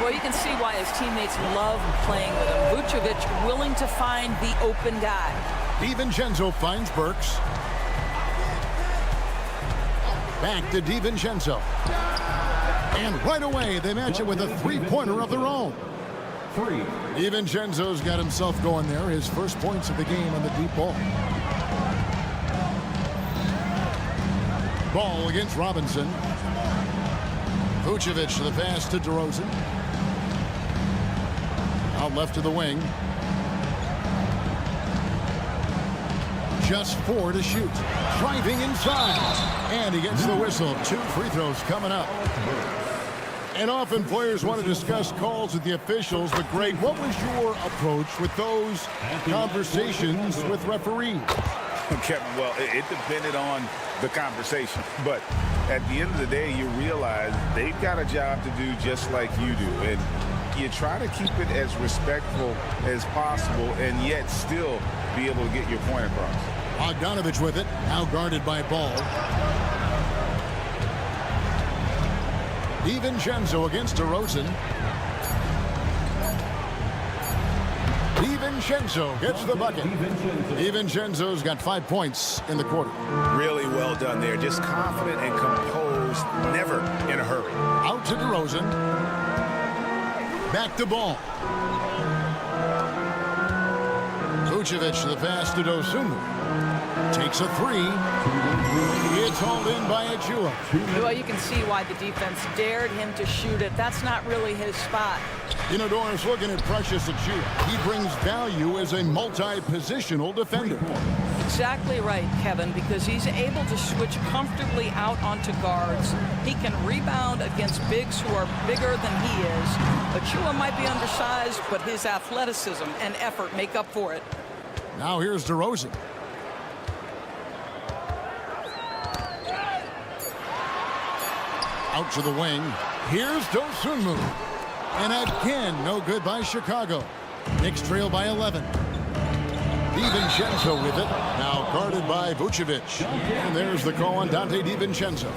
Well, you can see why his teammates love playing with him. Vucevic willing to find the open guy. DiVincenzo finds Burks. Back to DiVincenzo. And right away, they match it with a three-pointer of their own. DiVincenzo's got himself going there. His first points of the game on the deep ball. Ball against Robinson. Vucevic to the pass to DeRozan. Out left to the wing. Just 4 to shoot. Driving inside. And he gets the whistle. 2 free throws coming up. And often players want to discuss calls with the officials. But Greg, what was your approach with those conversations with referees? Kevin, well, it depended on the conversation. But at the end of the day, you realize they've got a job to do just like you do. And you try to keep it as respectful as possible and yet still be able to get your point across. Bogdanovich with it, now guarded by Ball. DiVincenzo against DeRozan. DiVincenzo gets the bucket. DiVincenzo's got 5 points in the quarter. Really well done there. Just confident and composed, never in a hurry. Out to DeRozan. Back to Ball. Vucevic to the pass to Dosunmu. Takes a three. It's hauled in by Achua. Well, you can see why the defense dared him to shoot it. That's not really his spot. You know, Doris, looking at Precious Achua, he brings value as a multi-positional defender. Exactly right, Kevin, because he's able to switch comfortably out onto guards. He can rebound against bigs who are bigger than he is. Achua might be undersized, but his athleticism and effort make up for it. Now here's DeRozan. Out to the wing. Here's Dosunmu. And again, no good by Chicago. Knicks trail by 11. DiVincenzo with it. Now guarded by Vucevic. And there's the call on Dante DiVincenzo.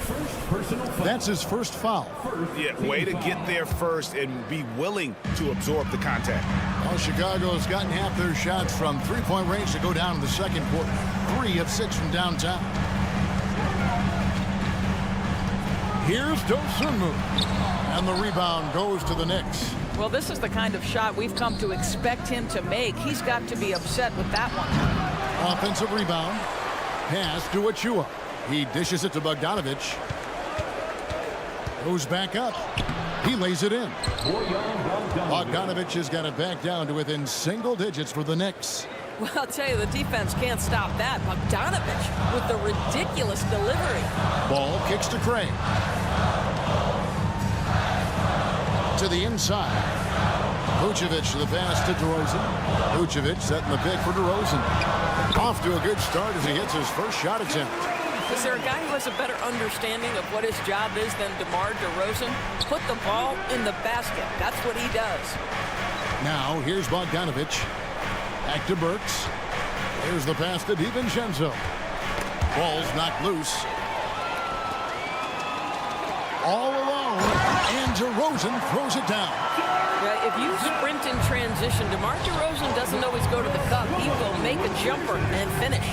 That's his first foul. Yeah, way to get there first and be willing to absorb the contact. Well, Chicago's gotten half their shots from three-point range to go down in the second quarter. 3 of 6 from downtown. Here's Dosunmu. And the rebound goes to the Knicks. Well, this is the kind of shot we've come to expect him to make. He's got to be upset with that one. Offensive rebound. Pass to Achua. He dishes it to Bogdanovic. Goes back up. He lays it in. Bogdanovic has got it back down to within single digits for the Knicks. Well, I'll tell you, the defense can't stop that. Bogdanovic with the ridiculous delivery. Ball kicks to Craig. To the inside. Vucevic to the pass to DeRozan. Vucevic setting the pick for DeRozan. Off to a good start as he hits his first shot attempt. Is there a guy who has a better understanding of what his job is than DeMar DeRozan? Put the ball in the basket. That's what he does. Now here's Bogdanovic. Back to Burks. Here's the pass to DiVincenzo. Ball's knocked loose. All alone, and DeRozan throws it down. If you sprint in transition, DeMar DeRozan doesn't always go to the cup. He will make a jumper and finish.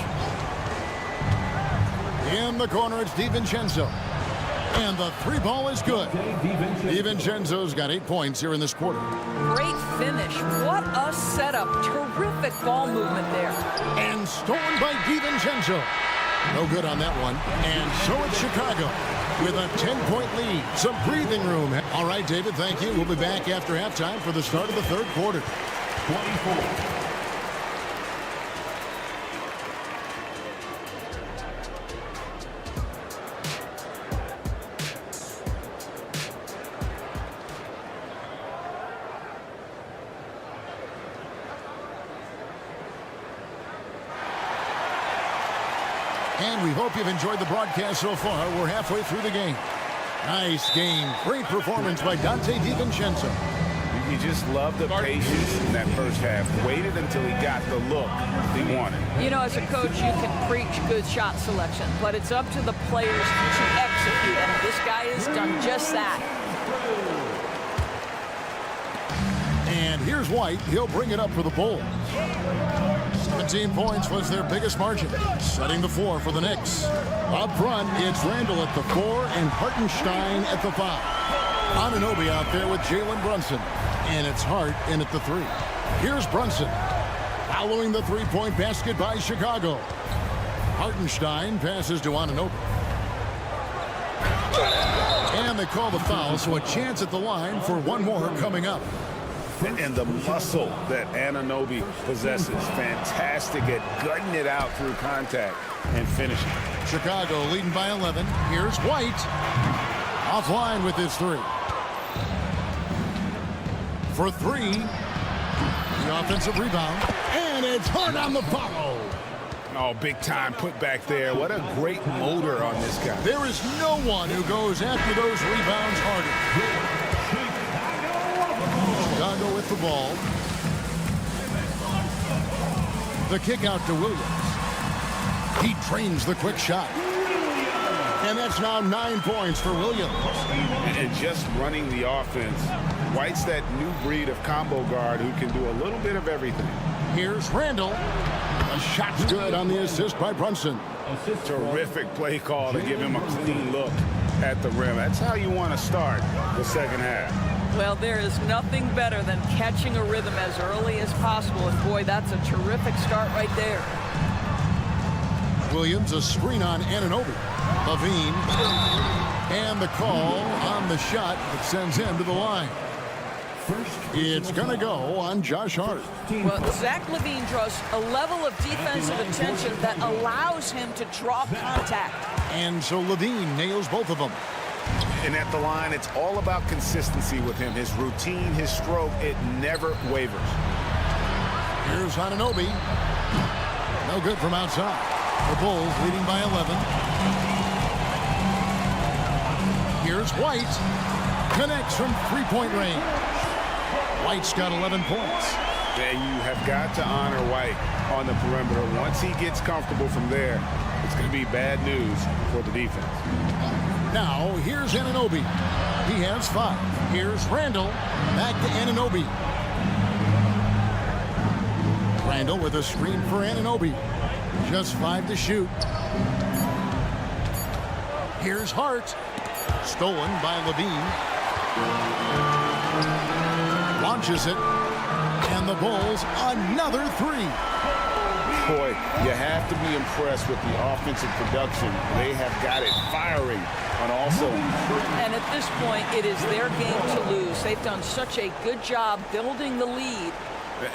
In the corner, it's DiVincenzo. And the three ball is good. DiVincenzo's got 8 points here in this quarter. Great finish. What a setup. Terrific ball movement there. And stolen by DiVincenzo. No good on that one. And so it's Chicago with a 10-point lead. Some breathing room. All right, David, thank you. We'll be back after halftime for the start of the third quarter. 24. And we hope you've enjoyed the broadcast so far. We're halfway through the game. Nice game. Great performance by Dante DiVincenzo. You just love the patience in that first half. Waited until he got the look he wanted. You know, as a coach, you can preach good shot selection, but it's up to the players to execute, and this guy has done just that. And here's White. He'll bring it up for the Bulls. 17 points was their biggest margin, setting the floor for the Knicks. Up front, it's Randall at the 4 and Hartenstein at the 5. Anunoby out there with Jalen Brunson. And it's Hart in at the 3. Here's Brunson. Following the three-point basket by Chicago. Hartenstein passes to Anunoby. And they call the foul, so a chance at the line for one more coming up. And the muscle that Anunoby possesses. Fantastic at gutting it out through contact and finishing. Chicago leading by 11. Here's White. Offline with his 3. For 3. The offensive rebound. And it's Hart on the follow. Oh, big time put back there. What a great motor on this guy. There is no one who goes after those rebounds harder. Chicago with the ball. The kick out to Williams. He trains the quick shot. And that's now 9 points for Williams. And just running the offense. White's that new breed of combo guard who can do a little bit of everything. Here's Randall. The shot's good on the assist by Brunson. Terrific play call to give him a clean look at the rim. That's how you want to start the second half. Well, there is nothing better than catching a rhythm as early as possible. And boy, that's a terrific start right there. Williams, a screen on Anunoby. Levine. And the call on the shot that sends him to the line. It's going to go on Josh Hart. Well, Zach LaVine draws a level of defensive attention that allows him to draw contact. And so LaVine nails both of them. And at the line, it's all about consistency with him. His routine, his stroke, it never wavers. Here's Anunoby. No good from outside. The Bulls leading by 11. Here's Here's White. Connects from three-point range. White's got 11 points. And you have got to honor White on the perimeter. Once he gets comfortable from there, it's going to be bad news for the defense. Now, here's Anunoby. He has 5. Here's Randall. Back to Anunoby. Randall with a screen for Anunoby. Just 5 to shoot. Here's Hart. Stolen by Levine. Launches it. And the Bulls, another 3. Boy, you have to be impressed with the offensive production. They have got it firing on all cylinders. And at this point, it is their game to lose. They've done such a good job building the lead.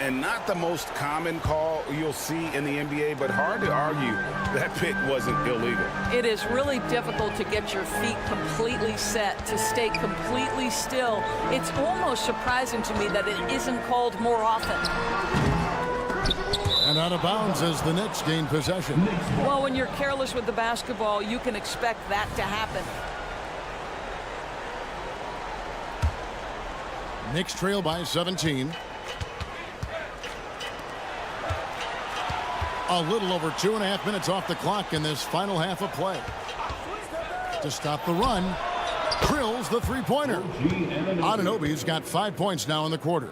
And not the most common call you'll see in the NBA, but hard to argue that pick wasn't illegal. It is really difficult to get your feet completely set, to stay completely still. It's almost surprising to me that it isn't called more often. And out of bounds as the Knicks gain possession. Well, when you're careless with the basketball, you can expect that to happen. Knicks trail by 17. A little over 2.5 minutes off the clock in this final half of play. To stop the run, drills the three-pointer. Anunoby's got 5 points now in the quarter.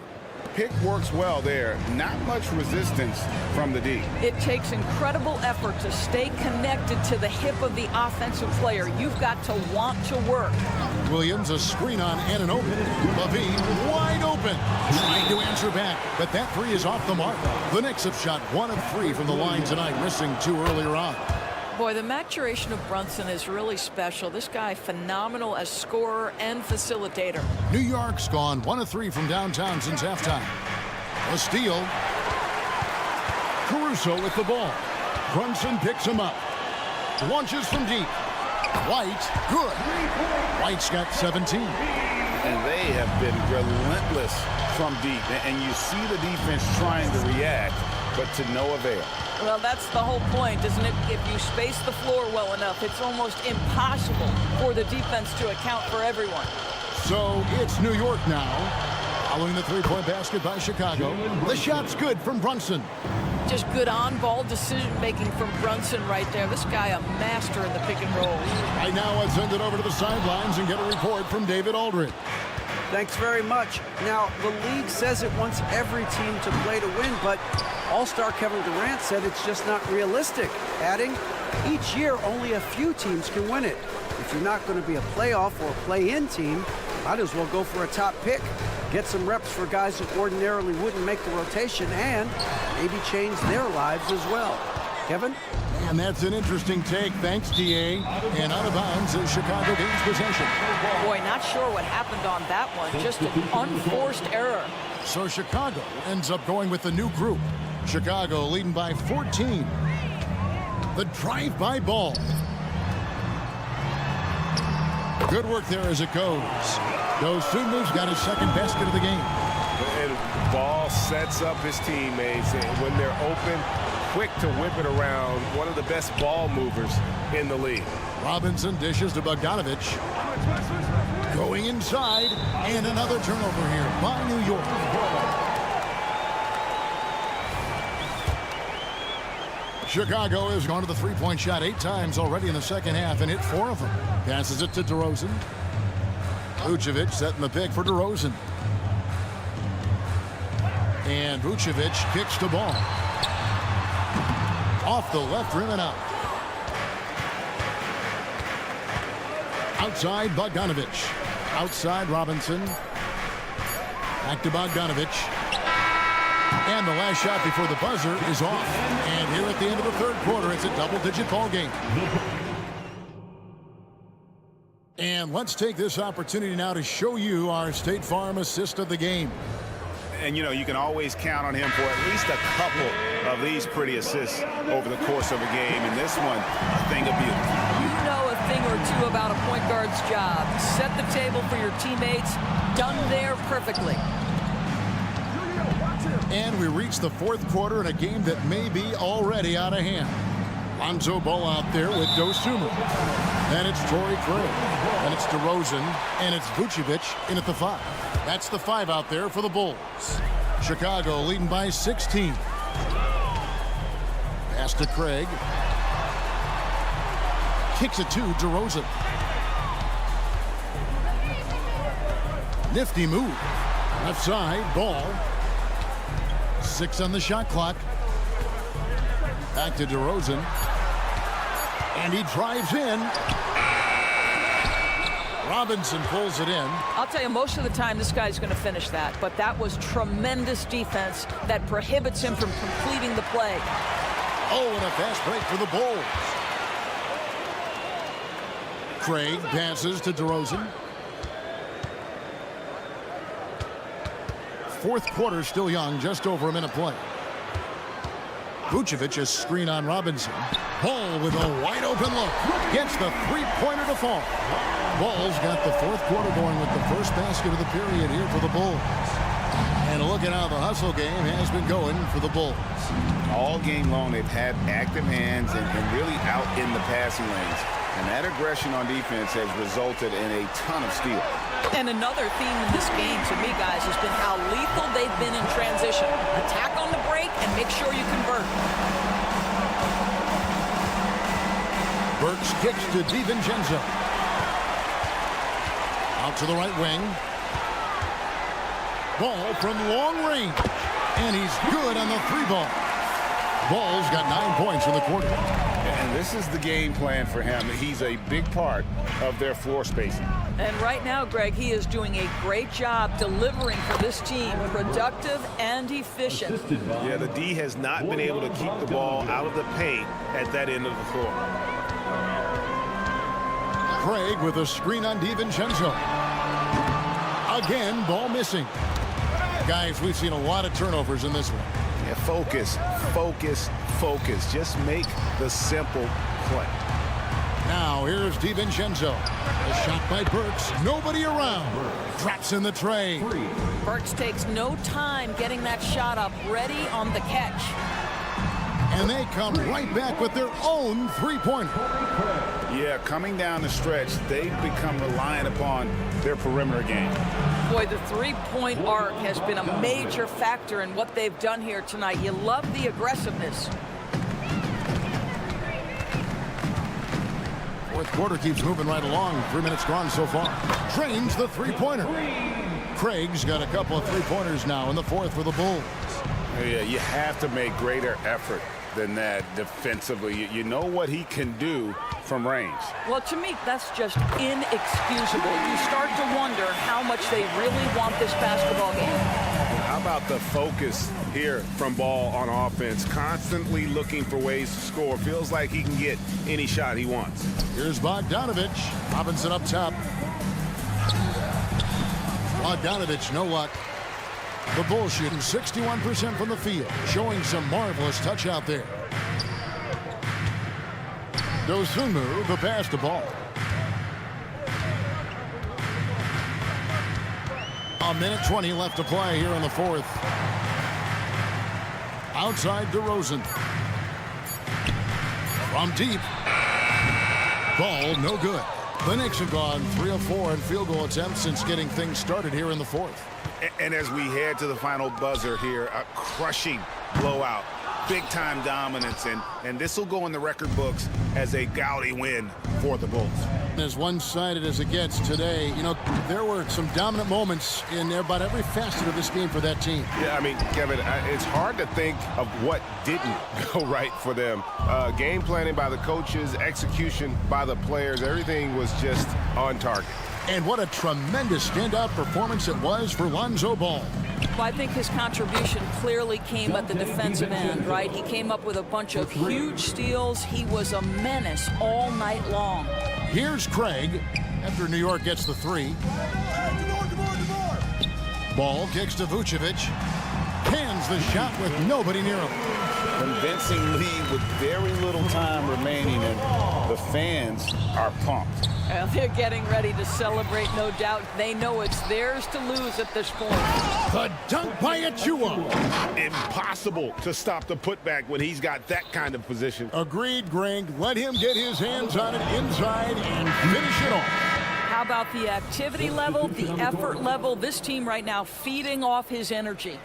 Pick works well there. Not much resistance from the D. It takes incredible effort to stay connected to the hip of the offensive player. You've got to want to work. Williams, a screen on Anunoby. Levine wide open. Trying to answer back, but that 3 is off the mark. The Knicks have shot 1 of 3 from the line tonight, missing 2 earlier on. Boy, the maturation of Brunson is really special. This guy, phenomenal as scorer and facilitator. New York's gone 1 of 3 from downtown since halftime. A steal. Caruso with the ball. Brunson picks him up. Launches from deep. White, good. White's got 17. And they have been relentless from deep. And you see the defense trying to react, but to no avail. Well, that's the whole point, isn't it? If you space the floor well enough, it's almost impossible for the defense to account for everyone. So it's New York now. Following the three-point basket by Chicago. The shot's good from Brunson. Just good on-ball decision-making from Brunson right there. This guy a master in the pick and roll. Right now, let's send it over to the sidelines and get a report from David Aldridge. Thanks very much. Now, the league says it wants every team to play to win, but All-Star Kevin Durant said it's just not realistic, adding, each year only a few teams can win it. If you're not going to be a playoff or a play-in team, might as well go for a top pick. Get some reps for guys who ordinarily wouldn't make the rotation and maybe change their lives as well. Kevin? And that's an interesting take. Thanks, DA. And out of bounds as Chicago gains possession. Boy, not sure what happened on that one. Just an unforced error. So Chicago ends up going with the new group. Chicago leading by 14. The drive-by ball. Good work there as it goes. Dosunmu's got his second basket of the game. And Ball sets up his teammates, and when they're open, quick to whip it around. One of the best ball movers in the league. Robinson dishes to Bogdanovich. Going inside, and another turnover here by New York. Chicago has gone to the three-point shot 8 times already in the second half and hit 4 of them. Passes it to DeRozan. Vucevic setting the pick for DeRozan. And Vucevic kicks the ball. Off the left rim and out. Outside Bogdanovich. Outside Robinson. Back to Bogdanovich. And the last shot before the buzzer is off. And here at the end of the third quarter, it's a double-digit ball game. And let's take this opportunity now to show you our State Farm assist of the game. And, you know, you can always count on him for at least a couple of these pretty assists over the course of a game. And this one, a thing of beauty. You know a thing or two about a point guard's job. Set the table for your teammates. Done there perfectly. And we reach the fourth quarter in a game that may be already out of hand. Lonzo Ball out there with Dosunmu. Then it's Torrey Craig. Then it's DeRozan. And it's Vucevic in at the 5. That's the 5 out there for the Bulls. Chicago leading by 16. Pass to Craig. Kicks it to DeRozan. Nifty move. Left side, Ball. 6 on the shot clock. Back to DeRozan. And he drives in. Robinson pulls it in. I'll tell you, most of the time this guy's going to finish that, but that was tremendous defense that prohibits him from completing the play. Oh, and a fast break for the Bulls. Craig passes to DeRozan. Fourth quarter still young, just over a minute play. Vucevic is screen on Robinson. Ball with a wide open look. Gets the three-pointer to fall. Ball's got the fourth quarter going with the first basket of the period here for the Bulls. And look at how the hustle game has been going for the Bulls. All game long, they've had active hands and really out in the passing lanes. And that aggression on defense has resulted in a ton of steals. And another theme in this game, to me, guys, has been how lethal they've been in transition. Attack on the break and make sure you convert. Burks kicks to DiVincenzo. Out to the right wing. Ball from long range. And he's good on the 3-ball. Ball's got 9 points in the quarter. And this is the game plan for him. He's a big part of their floor spacing. And right now, Greg, he is doing a great job delivering for this team, productive and efficient. Yeah, the D has not been able to keep the ball out of the paint at that end of the floor. Craig with a screen on DiVincenzo. Again, ball missing. Guys, we've seen a lot of turnovers in this one. Yeah, focus, focus, focus. Just make the simple play. Now, here's DiVincenzo. A shot by Burks. Nobody around. Drops in the tray. Burks takes no time getting that shot up, ready on the catch. And they come right back with their own three-pointer. Yeah, coming down the stretch, they've become reliant upon their perimeter game. Boy, the three-point arc has been a major factor in what they've done here tonight. You love the aggressiveness. Fourth quarter keeps moving right along. 3 minutes gone so far. Drains the three-pointer. Craig's got a couple of three-pointers now in the fourth for the Bulls. Yeah, you have to make greater effort than that defensively. You know what he can do from range. Well, to me, that's just inexcusable. You start to wonder how much they really want this basketball game. How about the focus here from Ball on offense? Constantly looking for ways to score. Feels like he can get any shot he wants. Here's Bogdanovich. Robinson up top. Bogdanovich, no luck. The Bulls shooting 61% from the field, showing some marvelous touch out there. Dosunmu, the pass to Ball. A minute 20 left to play here in the fourth. Outside DeRozan. From deep. Ball no good. The Knicks have gone 3 of 4 in field goal attempts since getting things started here in the fourth. And as we head to the final buzzer here, a crushing blowout, big-time dominance, and this will go in the record books as a gaudy win for the Bulls. As one-sided as it gets today, you know, there were some dominant moments in about every facet of this game for that team. Yeah, I mean, Kevin, it's hard to think of what didn't go right for them. Game planning by the coaches, execution by the players, everything was just on target. And what a tremendous standout performance it was for Lonzo Ball. Well, I think his contribution clearly came at the defensive end, right? He came up with a bunch of huge steals. He was a menace all night long. Here's Craig after New York gets the 3. Ball kicks to Vucevic. Cans the shot with nobody near him. convincing lead with very little time remaining, and the fans are pumped. Well, they're getting ready to celebrate, no doubt. They know it's theirs to lose at this point. The dunk by Achua. Impossible to stop the putback when he's got that kind of position. Agreed, Greg. Let him get his hands on it inside and finish it off. How about the activity level, the effort level? This team right now feeding off his energy.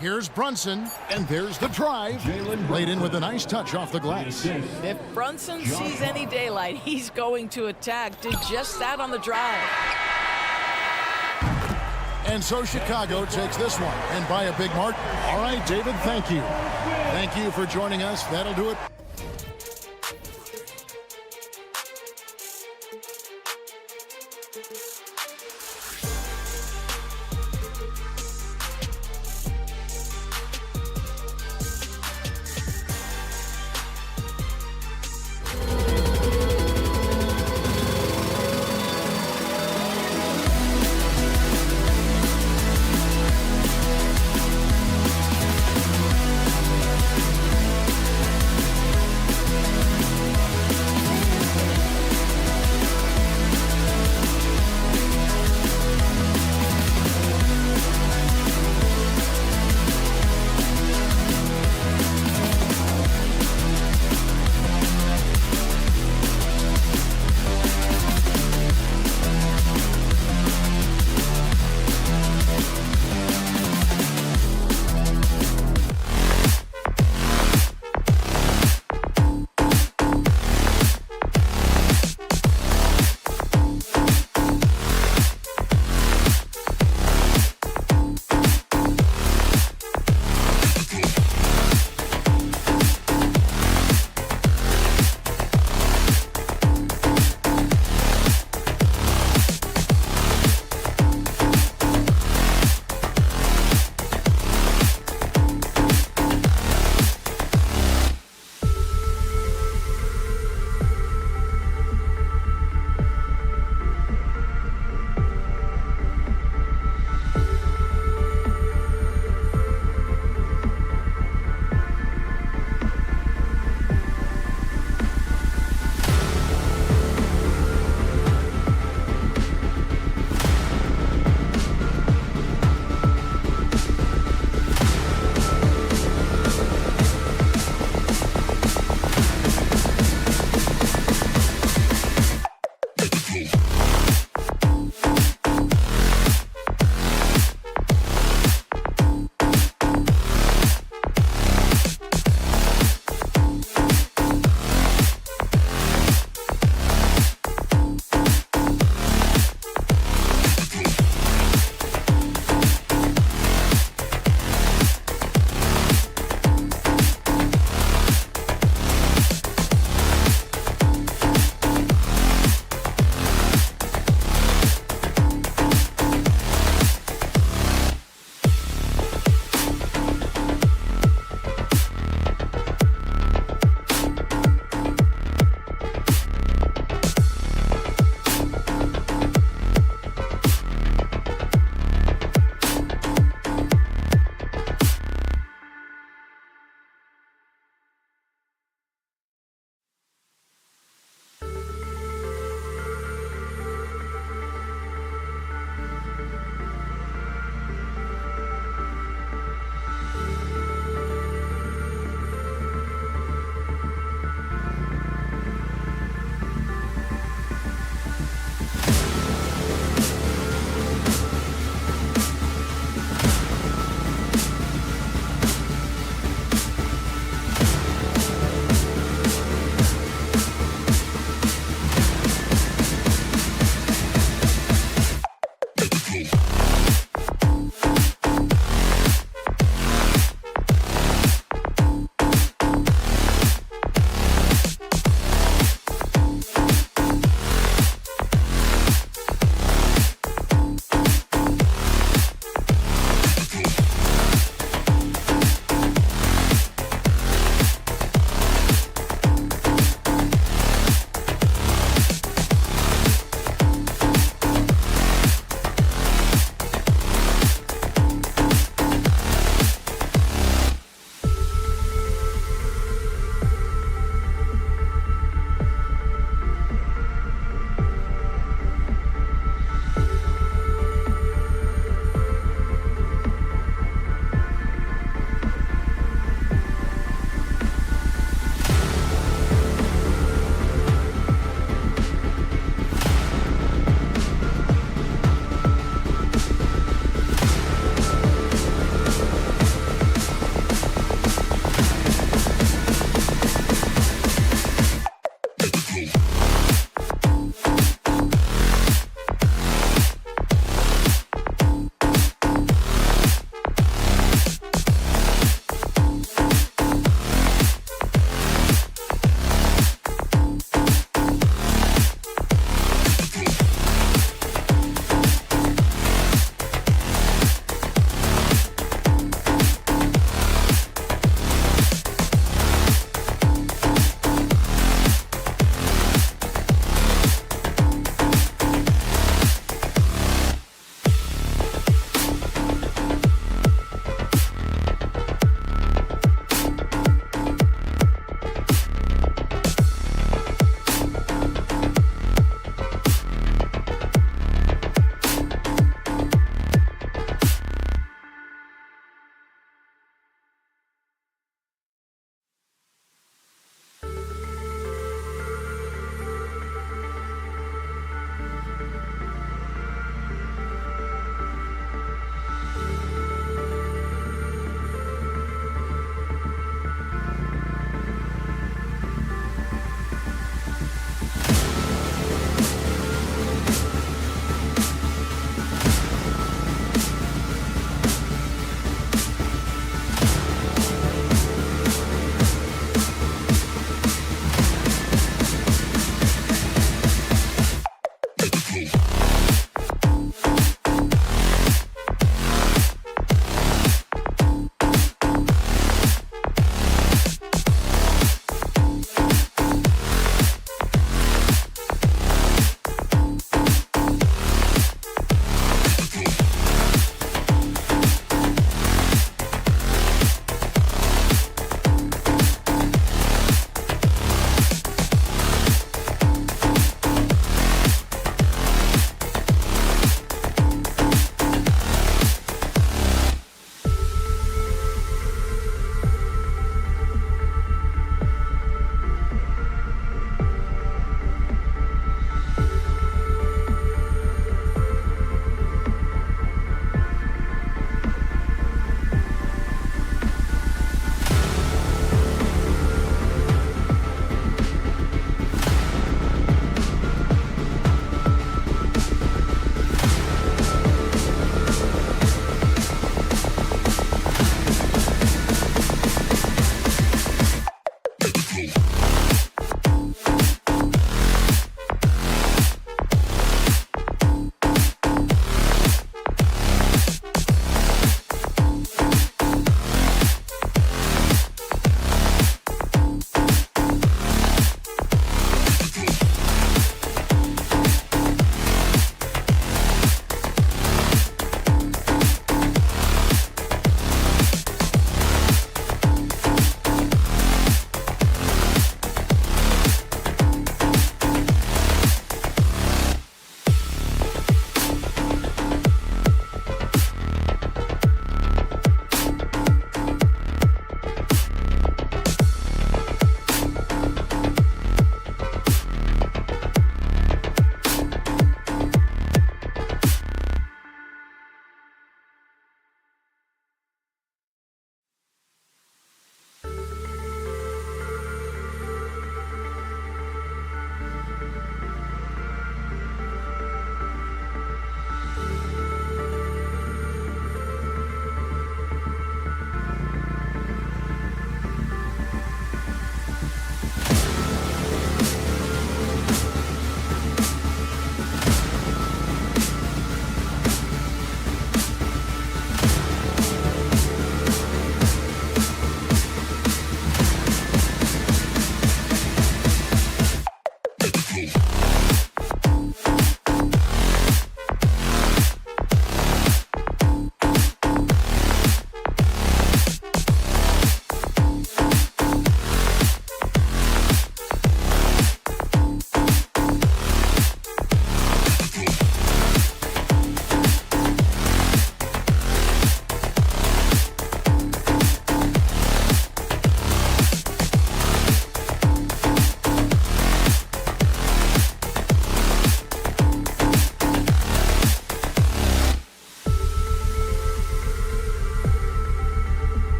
Here's Brunson, and there's the drive. Laid in with a nice touch off the glass. If Brunson sees any daylight, he's going to attack. Did just that on the drive. And so Chicago takes this one, and by a big mark. All right, David, thank you. Thank you for joining us. That'll do it.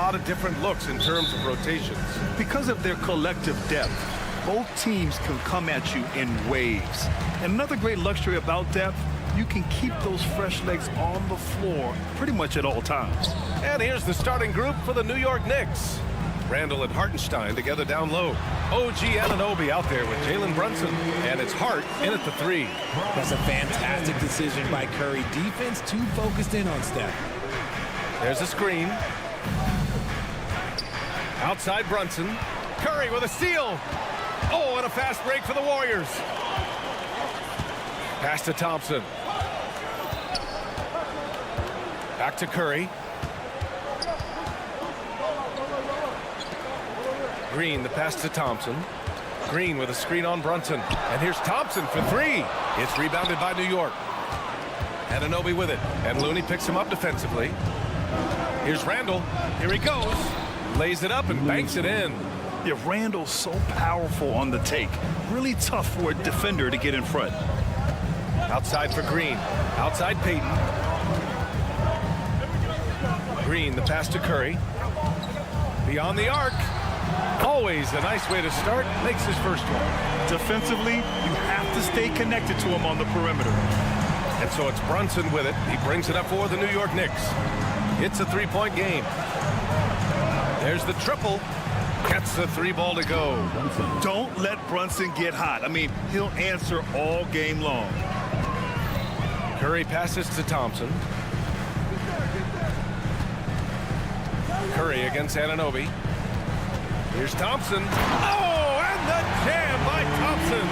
lot of different looks in terms of rotations. Because of their collective depth, both teams can come at you in waves. And another great luxury about depth, you can keep those fresh legs on the floor pretty much at all times. And here's the starting group for the New York Knicks. Randall and Hartenstein together down low. OG Anunoby out there with Jalen Brunson. And it's Hart in at the 3. That's a fantastic decision by Curry. Defense too focused in on Steph. There's a screen. Outside Brunson. Curry with a steal. Oh, and a fast break for the Warriors. Pass to Thompson. Back to Curry. Green, the pass to Thompson. Green with a screen on Brunson. And here's Thompson for 3. It's rebounded by New York. Anunoby with it. And Looney picks him up defensively. Here's Randall. Here he goes. Lays it up and banks it in. Yeah, Randall's so powerful on the take. Really tough for a defender to get in front. Outside for Green. Outside Payton. Green, the pass to Curry. Beyond the arc. Always a nice way to start. Makes his first one. Defensively, you have to stay connected to him on the perimeter. And so it's Brunson with it. He brings it up for the New York Knicks. It's a 3-point game. There's the triple. Gets the 3 ball to go. Don't let Brunson get hot. I mean, he'll answer all game long. Curry passes to Thompson. Curry against Anunoby. Here's Thompson. Oh, and the jam by Thompson.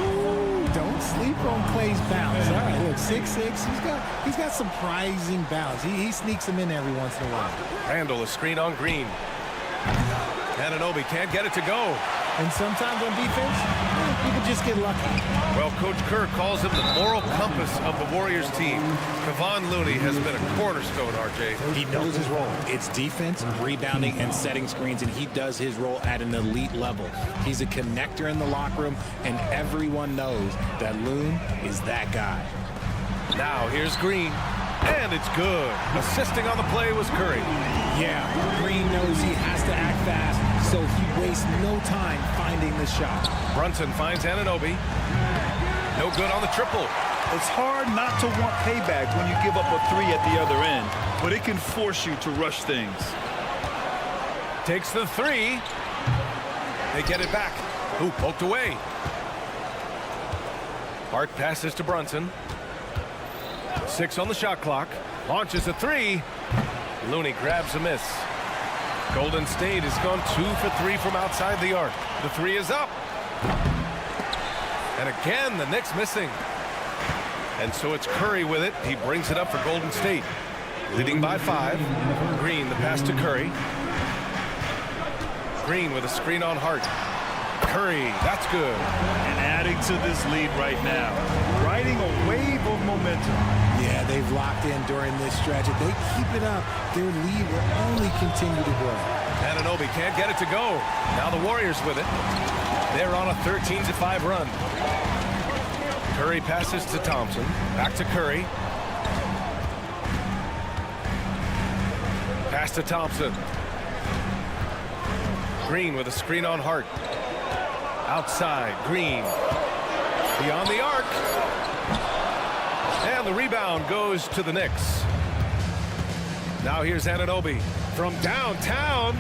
Ooh, don't sleep on Clay's bounce. All right, look, 6'6". He's got surprising bounce. He sneaks them in every once in a while. Randall, a screen on Green. Anunoby can't get it to go. And sometimes on defense, you can just get lucky. Well, Coach Kerr calls him the moral compass of the Warriors team. Kevon Looney has been a cornerstone, RJ. He knows his role. It's defense, rebounding, and setting screens, and he does his role at an elite level. He's a connector in the locker room, and everyone knows that Loon is that guy. Now here's Green, and it's good. Assisting on the play was Curry. Yeah, Green knows he has to act fast, so he wastes no time finding the shot. Brunson finds Anunoby. No good on the triple. It's hard not to want payback when you give up a 3 at the other end, but it can force you to rush things. Takes the 3. They get it back. Ooh, poked away. Hart passes to Brunson. 6 on the shot clock. Launches a 3. Looney grabs a miss. Golden State has gone 2 for 3 from outside the arc. The 3 is up. And again, the Knicks missing. And so it's Curry with it. He brings it up for Golden State. Leading by 5. Green, the pass to Curry. Green with a screen on Hart. Curry, that's good. And adding to this lead right now. Riding a wave of momentum. Yeah, they've locked in during this stretch. If they keep it up, their lead will only continue to grow. Anunoby can't get it to go. Now the Warriors with it. They're on a 13-5 run. Curry passes to Thompson. Back to Curry. Pass to Thompson. Green with a screen on Hart. Outside, Green. Beyond the arc. And the rebound goes to the Knicks. Now here's Anunoby from downtown.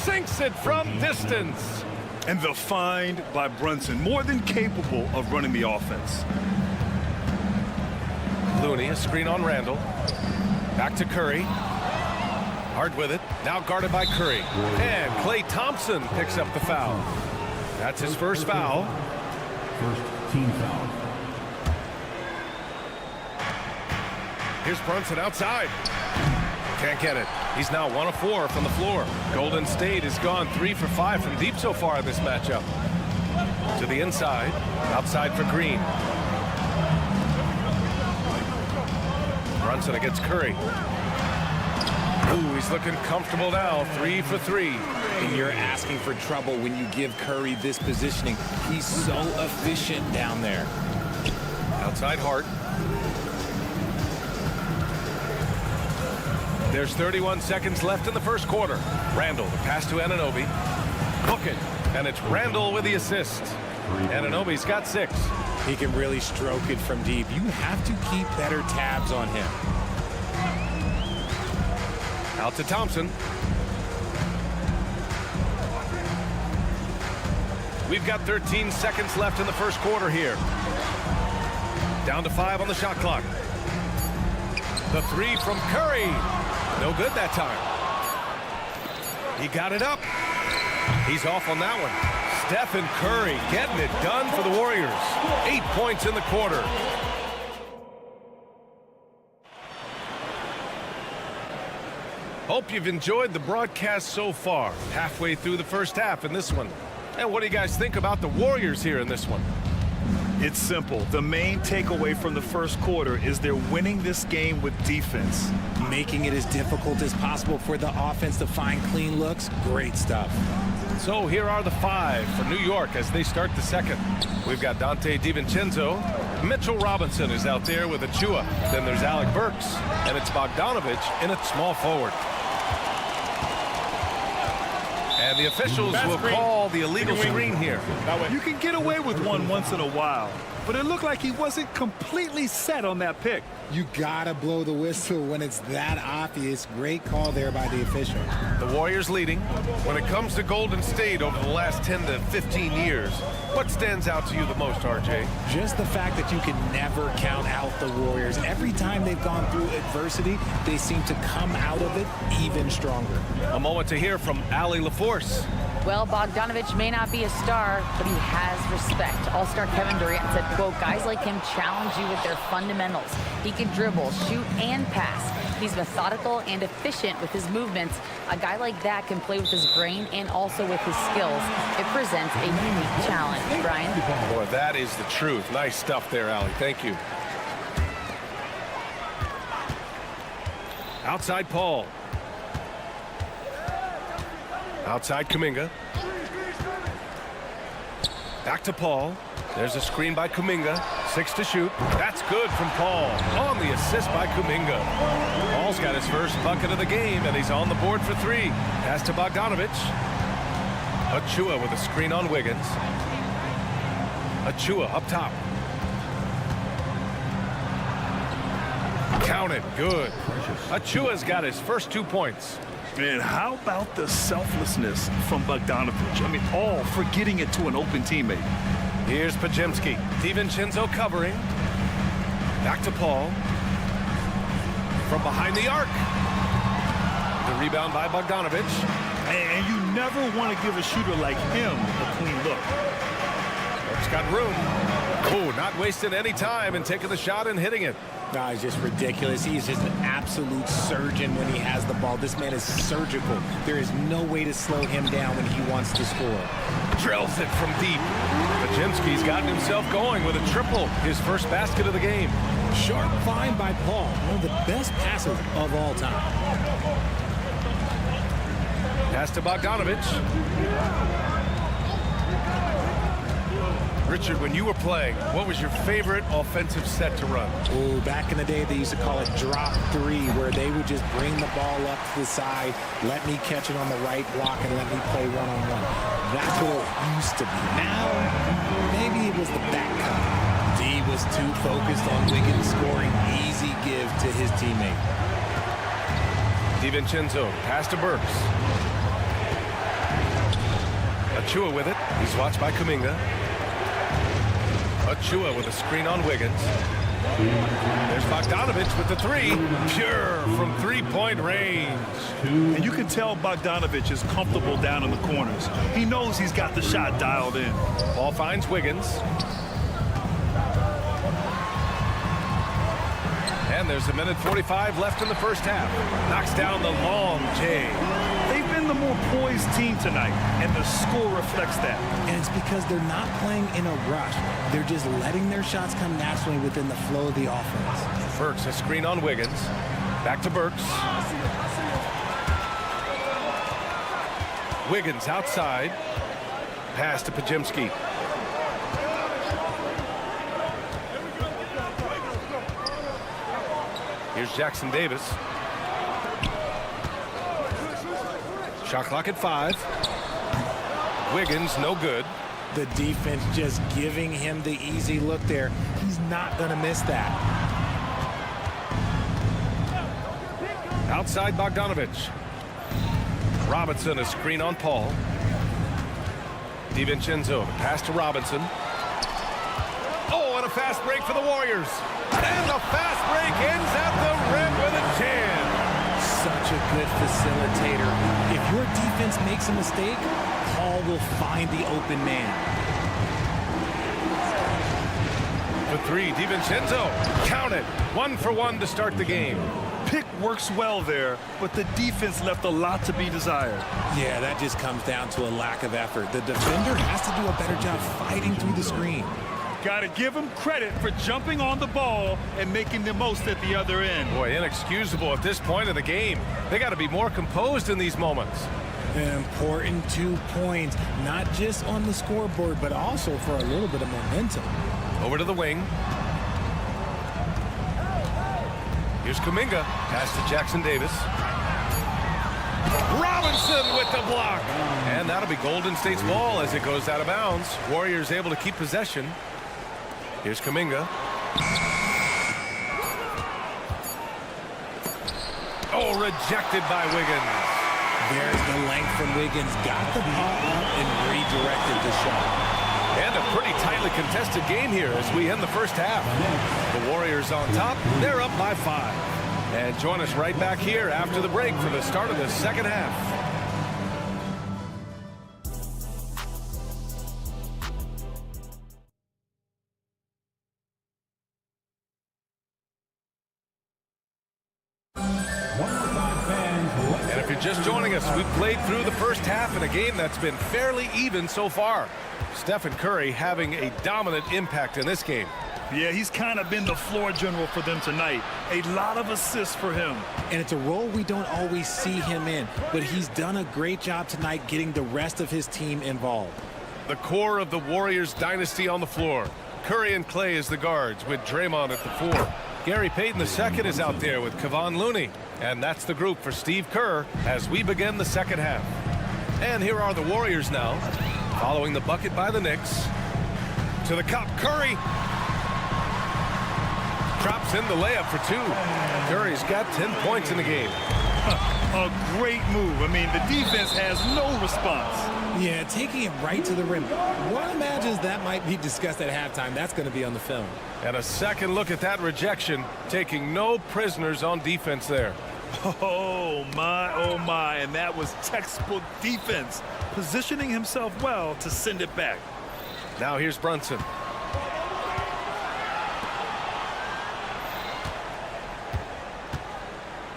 Sinks it from distance. And the find by Brunson, more than capable of running the offense. Looney, a screen on Randall. Back to Curry. Hart with it. Now guarded by Curry. And Klay Thompson picks up the foul. That's his first foul. First team foul. Here's Brunson outside. Can't get it. He's now 1 of 4 from the floor. Golden State has gone 3 for 5 from deep so far in this matchup. To the inside. Outside for Green. Brunson against Curry. Ooh, he's looking comfortable now. 3 for 3. And you're asking for trouble when you give Curry this positioning. He's so efficient down there. Outside Hart. There's 31 seconds left in the first quarter. Randall, the pass to Anunoby. Hook it, and it's Randall with the assist. Anunoby's got 6. He can really stroke it from deep. You have to keep better tabs on him. Out to Thompson. We've got 13 seconds left in the first quarter here. Down to 5 on the shot clock. The 3 from Curry. No good that time. He got it up. He's off on that one. Stephen Curry getting it done for the Warriors. 8 points in the quarter. Hope you've enjoyed the broadcast so far. Halfway through the first half in this one. And what do you guys think about the Warriors here in this one? It's simple. The main takeaway from the first quarter is they're winning this game with defense. Making it as difficult as possible for the offense to find clean looks. Great stuff. So here are the 5 for New York as they start the second. We've got Dante DiVincenzo. Mitchell Robinson is out there with Achua. Then there's Alec Burks. And it's Bogdanovich in at small forward. And the officials will call the illegal screen here. You can get away with one once in a while, but it looked like he wasn't completely set on that pick. You gotta blow the whistle when it's that obvious. Great call there by the official. The Warriors leading. When it comes to Golden State over the last 10 to 15 years, what stands out to you the most, RJ? Just the fact that you can never count out the Warriors. Every time they've gone through adversity, they seem to come out of it even stronger. A moment to hear from Allie LaForce. Well, Bogdanovich may not be a star, but he has respect. All-star Kevin Durant said, quote, guys like him challenge you with their fundamentals. He can dribble, shoot, and pass. He's methodical and efficient with his movements. A guy like that can play with his brain and also with his skills. It presents a unique challenge. Brian? Boy, that is the truth. Nice stuff there, Allie. Thank you. Outside Paul. Outside Kuminga. Back to Paul. There's a screen by Kuminga. 6 to shoot. That's good from Paul. On the assist by Kuminga. Paul's got his first bucket of the game, and he's on the board for 3. Pass to Bogdanovich. Achua with a screen on Wiggins. Achua up top. Count it. Good. Achua's got his first 2 points. Man, how about the selflessness from Bogdanovich? I mean, all for getting it to an open teammate. Here's Pajemski. DiVincenzo covering. Back to Paul. From behind the arc. The rebound by Bogdanovich. And you never want to give a shooter like him a clean look. It's got room. Oh, not wasting any time and taking the shot and hitting it. No, he's just ridiculous. He's just an absolute surgeon when he has the ball. This man is surgical. There is no way to slow him down when he wants to score. Drills it from deep. Pajemski's gotten himself going with a triple. His first basket of the game. Sharp find by Paul. One of the best passes of all time. Pass to Bogdanovich. Richard, when you were playing, what was your favorite offensive set to run? Oh, back in the day, they used to call it drop 3, where they would just bring the ball up to the side, let me catch it on the right block, and let me play one-on-one. That's what it used to be. Now, maybe it was the back cut. D was too focused on Wiggins scoring. Easy give to his teammate. DiVincenzo, pass to Burks. Achua with it. He's watched by Kuminga. Achua with a screen on Wiggins. There's Bogdanovich with the 3. Pure from 3-point range. And you can tell Bogdanovich is comfortable down in the corners. He knows he's got the shot dialed in. Ball finds Wiggins. And there's 1:45 left in the first half. Knocks down the long J. They've been the more poised team tonight, and the score reflects that. And it's because they're not playing in a rush. They're just letting their shots come naturally within the flow of the offense. Burks, a screen on Wiggins. Back to Burks. Wiggins outside. Pass to Pajemski. Here's Jackson Davis. Shot clock at 5. Wiggins, no good. The defense just giving him the easy look there. He's not going to miss that. Outside Bogdanovich. Robinson, a screen on Paul. DiVincenzo, pass to Robinson. Oh, and a fast break for the Warriors. And the fast break ends at the rim with a jam. Such a good facilitator. If your defense makes a mistake, Paul will find the open man. For 3, DiVincenzo. Count it. 1 for 1 to start the game. Pick works well there, but the defense left a lot to be desired. Yeah, that just comes down to a lack of effort. The defender has to do a better job fighting through the screen. Got to give him credit for jumping on the ball and making the most at the other end. Boy, inexcusable at this point of the game. They got to be more composed in these moments. An important 2 points, not just on the scoreboard, but also for a little bit of momentum. Over to the wing. Here's Kuminga. Pass to Jackson Davis. Robinson with the block. And that'll be Golden State's ball as it goes out of bounds. Warriors able to keep possession. Here's Kuminga. Oh, rejected by Wiggins. There's the length from Wiggins. Got the ball up and redirected the shot. And a pretty tightly contested game here as we end the first half. The Warriors on top. They're up by 5. And join us right back here after the break for the start of the second half. And if you're just joining us, we've played through the first half in a game that's been fairly even so far. Stephen Curry having a dominant impact in this game. Yeah, he's kind of been the floor general for them tonight. A lot of assists for him. And it's a role we don't always see him in, but he's done a great job tonight getting the rest of his team involved. The core of the Warriors dynasty on the floor. Curry and Clay as the guards with Draymond at the 4. Gary Payton II is out there with Kevon Looney. And that's the group for Steve Kerr as we begin the second half. And here are the Warriors now, following the bucket by the Knicks. To the cup, Curry. Drops in the layup for 2. Curry's got 10 points in the game. A great move. I mean, the defense has no response. Yeah, taking it right to the rim. One imagines that might be discussed at halftime. That's going to be on the film. And a second look at that rejection, taking no prisoners on defense there. Oh my, and that was textbook defense, positioning himself well to send it back. Now here's Brunson.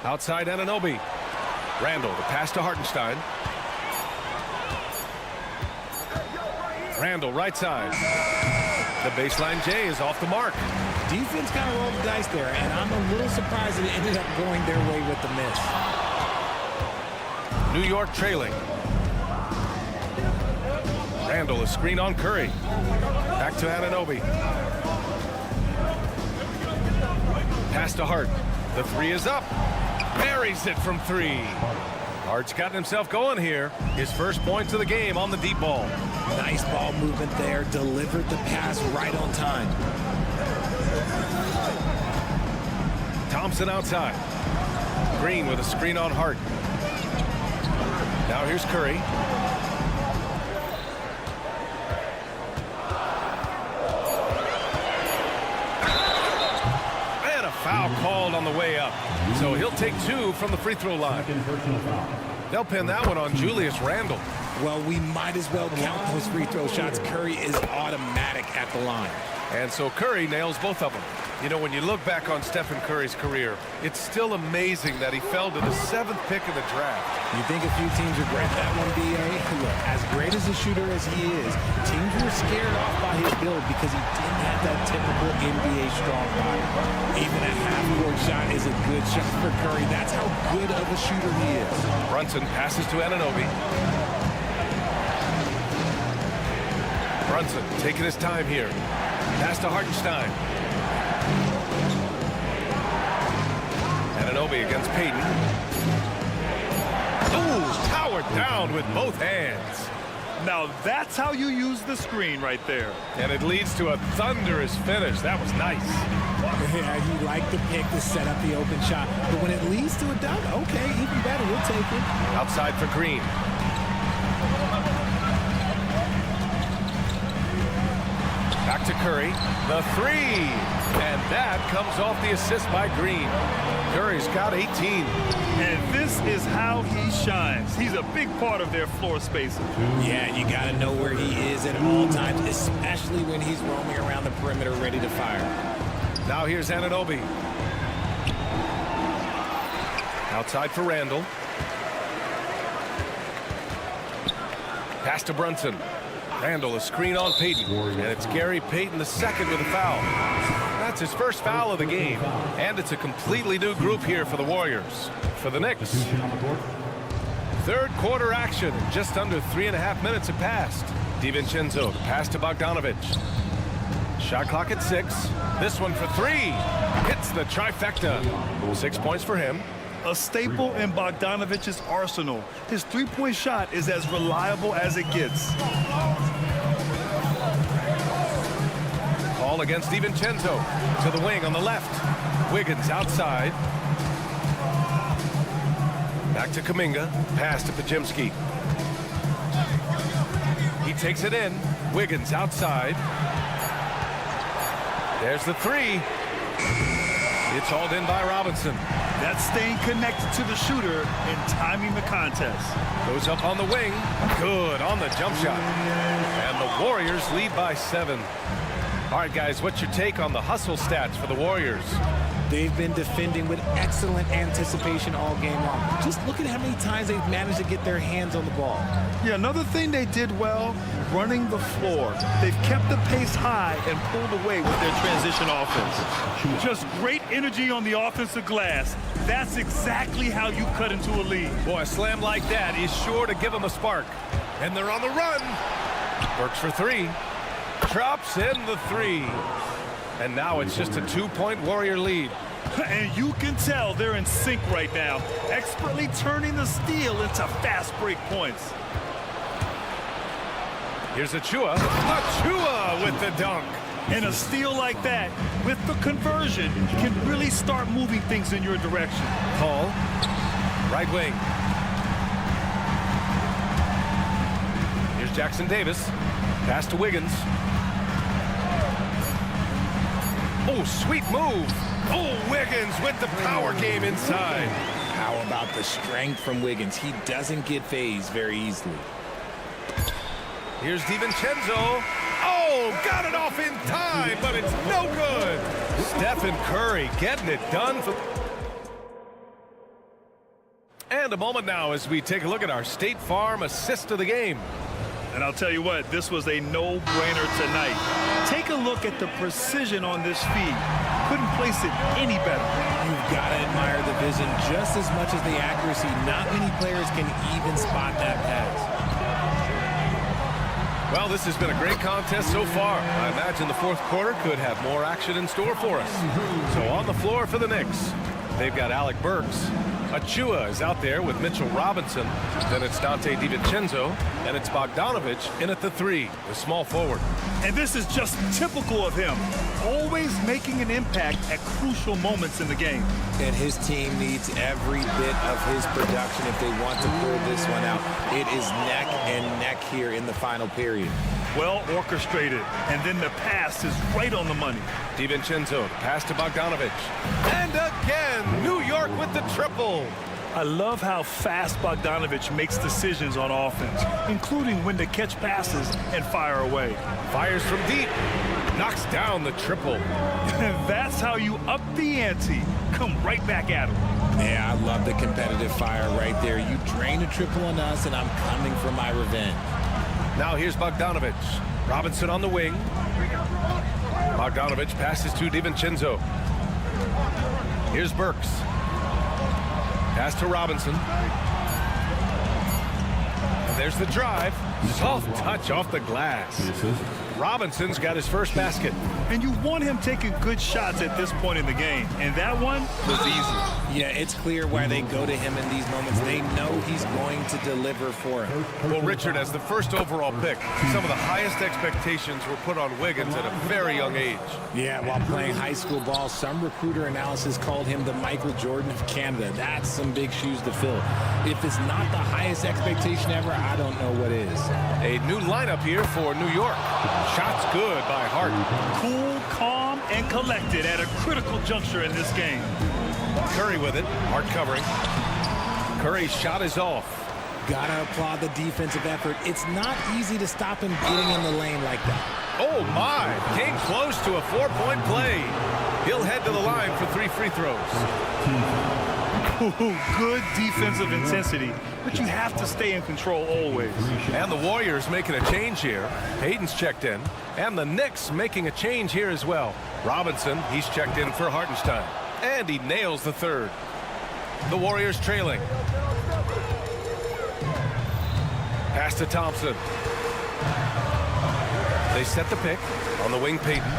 Outside Anunoby. Randall, the pass to Hartenstein. Randall, right side. The baseline J is off the mark. Defense kind of rolled the dice there, and I'm a little surprised that it ended up going their way with the miss. New York trailing. Randall, a screen on Curry. Back to Anunoby. Pass to Hart. The 3 is up. Buries it from 3. Hart's gotten himself going here. His first points of the game on the deep ball. Nice ball movement there. Delivered the pass right on time. Thompson outside. Green with a screen on Hart. Now here's Curry. And a foul called on the way up. So he'll take 2 from the free throw line. They'll pin that one on Julius Randle. Well, we might as well count those free throw shots. Curry is automatic at the line. And so Curry nails both of them. You know, when you look back on Stephen Curry's career, it's still amazing that he fell to the 7th pick in the draft. You think a few teams regret that one, B.A.? Look, as great as a shooter as he is, teams were scared off by his build because he didn't have that typical NBA strong body. Even a half-court shot is a good shot for Curry. That's how good of a shooter he is. Brunson passes to Anunoby. Brunson taking his time here. Pass to Hartenstein. Anunoby against Payton. Ooh, powered down with both hands. Now that's how you use the screen right there. And it leads to a thunderous finish. That was nice. Yeah, he liked the pick to set up the open shot. But when it leads to a dunk, okay, even better, we'll take it. Outside for Green. Back to Curry. The three. And that comes off the assist by Green. Curry's got 18. And this is how he shines. He's a big part of their floor spacing. Yeah, you got to know where he is at all times, especially when he's roaming around the perimeter ready to fire. Now here's Anunoby. Outside for Randall. Pass to Brunson. Randall, a screen on Payton. And it's Gary Payton II with a foul. That's his first foul of the game. And it's a completely new group here for the Warriors. For the Knicks. Third quarter action. Just under 3.5 minutes have passed. DiVincenzo, pass to Bogdanovich. Shot clock at 6. This one for 3. Hits the trifecta. 6 points for him. A staple in Bogdanovich's arsenal. His three-point shot is as reliable as it gets. Call against DiVincenzo. To the wing on the left. Wiggins outside. Back to Kuminga. Pass to Pajimski. He takes it in. Wiggins outside. There's the three. It's hauled in by Robinson. That's staying connected to the shooter and timing the contest. Goes up on the wing. Good on the jump shot. And the Warriors lead by 7. All right, guys, what's your take on the hustle stats for the Warriors? They've been defending with excellent anticipation all game long. Just look at how many times they've managed to get their hands on the ball. Yeah, another thing they did well, running the floor. They've kept the pace high and pulled away with their transition offense. Just great energy on the offensive glass. That's exactly how you cut into a lead. Boy, a slam like that is sure to give them a spark. And they're on the run. Works for 3. Drops in the 3. And now it's just a 2-point Warrior lead. And you can tell they're in sync right now, expertly turning the steal into fast break points. Here's Achua. Achua with the dunk. And a steal like that, with the conversion, can really start moving things in your direction. Paul, right wing. Here's Jackson Davis. Pass to Wiggins. Oh, sweet move. Oh, Wiggins with the power game inside. How about the strength from Wiggins? He doesn't get phased very easily. Here's DiVincenzo. Oh, got it off in time, but it's no good. Stephen Curry getting it done. And a moment now as we take a look at our State Farm assist of the game. And I'll tell you what, this was a no-brainer tonight. Take a look at the precision on this feed. Couldn't place it any better. You've got to admire the vision just as much as the accuracy. Not many players can even spot that pass. Well, this has been a great contest so far. I imagine the fourth quarter could have more action in store for us. So on the floor for the Knicks, they've got Alec Burks. Achua is out there with Mitchell Robinson. Then it's Dante DiVincenzo. And it's Bogdanovich in at the 3, the small forward. And this is just typical of him. Always making an impact at crucial moments in the game. And his team needs every bit of his production if they want to pull this one out. It is neck and neck here in the final period. Well orchestrated. And then the pass is right on the money. DiVincenzo, pass to Bogdanovich. And again, New York with the triple. I love how fast Bogdanovich makes decisions on offense, including when to catch passes and fire away. Fires from deep. Knocks down the triple. And that's how you up the ante. Come right back at him. Yeah, I love the competitive fire right there. You drain a triple on us, and I'm coming for my revenge. Now here's Bogdanovich. Robinson on the wing. Bogdanovich passes to DiVincenzo. Here's Burks. Pass to Robinson. And there's the drive. Soft touch off the glass. Robinson's got his first basket. And you want him taking good shots at this point in the game. And that one was easy. Yeah, it's clear why they go to him in these moments. They know he's going to deliver for him. Well, Richard, as the first overall pick, some of the highest expectations were put on Wiggins at a very young age. Yeah, while playing high school ball, some recruiter analysis called him the Michael Jordan of Canada. That's some big shoes to fill. If it's not the highest expectation ever, I don't know what is. A new lineup here for New York. Shots good by Hart. Cool, calm, and collected at a critical juncture in this game. Curry with it. Hart covering. Curry's shot is off. Gotta applaud the defensive effort. It's not easy to stop him getting in the lane like that. Oh, my. Came close to a 4-point play. He'll head to the line for 3 free throws. Good defensive intensity, but you have to stay in control always. And the Warriors making a change here. Hayden's checked in. And the Knicks making a change here as well. Robinson, he's checked in for Hartenstein. And he nails the third. The Warriors trailing. Pass to Thompson. They set the pick on the wing. Payton.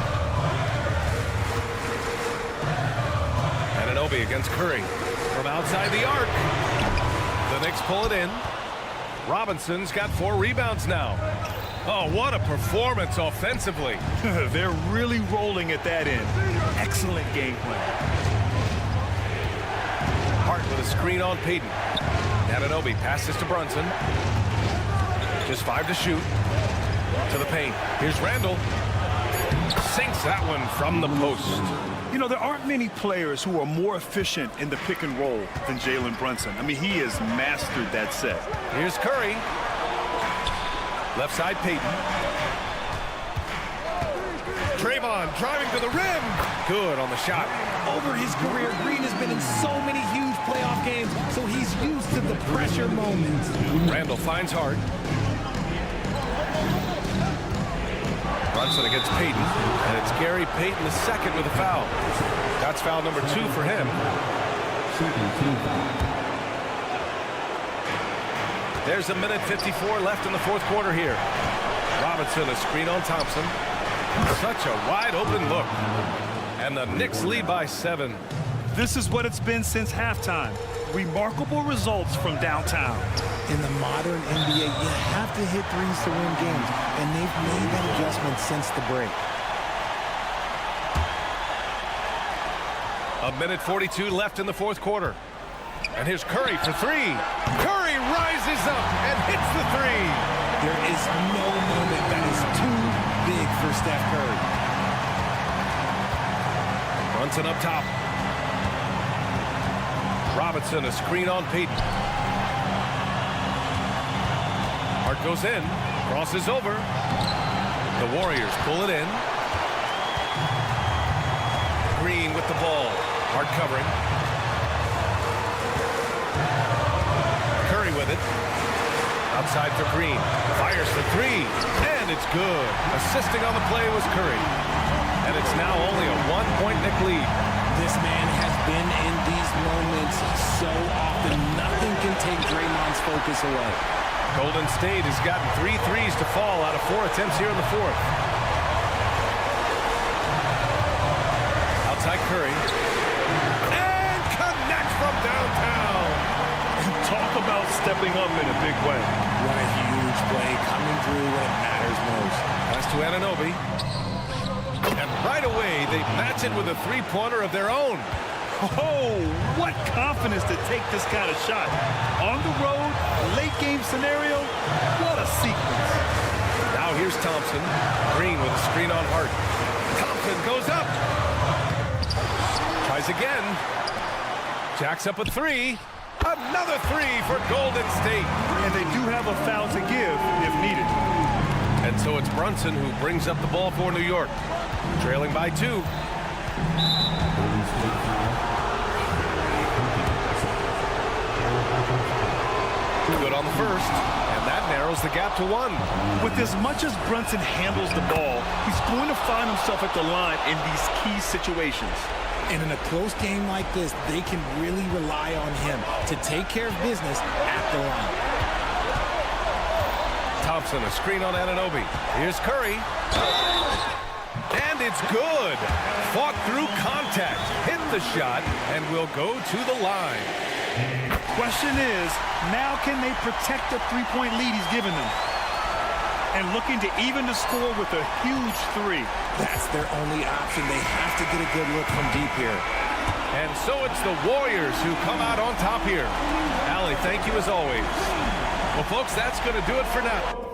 Anunoby against Curry. From outside the arc. The Knicks pull it in. Robinson's got 4 rebounds now. Oh, what a performance offensively. They're really rolling at that end. Excellent game plan. Hart with a screen on Payton. Anunoby passes to Brunson. Just 5 to shoot. To the paint. Here's Randall. Sinks that one from the post. You know, there aren't many players who are more efficient in the pick and roll than Jalen Brunson. I mean, he has mastered that set. Here's Curry. Left side, Payton. Draymond driving to the rim. Good on the shot. Over his career, Green has been in so many huge playoff games, so he's used to the pressure moments. Randall finds Hart. Brunson against Payton, and it's Gary Payton the second with a foul. That's foul number 2 for him. There's 1:54 left in the fourth quarter here. Robinson, a screen on Thompson. Such a wide open look. And the Knicks lead by 7. This is what it's been since halftime. Remarkable results from downtown. In the modern NBA, you have to hit threes to win games, and they've made that adjustment since the break. 1:42 left in the fourth quarter. And here's Curry for 3. Curry rises up and hits the 3. There is no moment that is too big for Steph Curry. Brunson up top. Robinson, a screen on Payton. Hart goes in, crosses over. The Warriors pull it in. Green with the ball. Hart covering. Curry with it. Outside for Green. Fires the 3. And it's good. Assisting on the play was Curry. And it's now only a 1-point Knick lead. This man has been in these moments so often. Nothing can take Draymond's focus away. Golden State has gotten 3 threes to fall out of 4 attempts here in the fourth. Outside Curry. And connects from downtown. Talk about stepping up in a big way. What a huge play coming through when it matters most. Pass to Anunoby. And right away, they match it with a 3-pointer of their own. Oh, what confidence to take this kind of shot. On the road, late game scenario, what a sequence. Now here's Thompson. Green with a screen on Hart. Thompson goes up. Tries again. Jacks up a 3. Another 3 for Golden State. And they do have a foul to give if needed. And so it's Brunson who brings up the ball for New York. Trailing by 2. Good on the first, and that narrows the gap to 1. With as much as Brunson handles the ball, he's going to find himself at the line in these key situations. And in a close game like this, they can really rely on him to take care of business at the line. Thompson, a screen on Anunoby. Here's Curry. And it's good. Fought through contact, hit the shot, and will go to the line. Question is, now can they protect the three-point lead he's given them? And looking to even the score with a huge three. That's their only option. They have to get a good look from deep here. And so it's the Warriors who come out on top here. Allie, thank you as always. Well, folks, that's going to do it for now.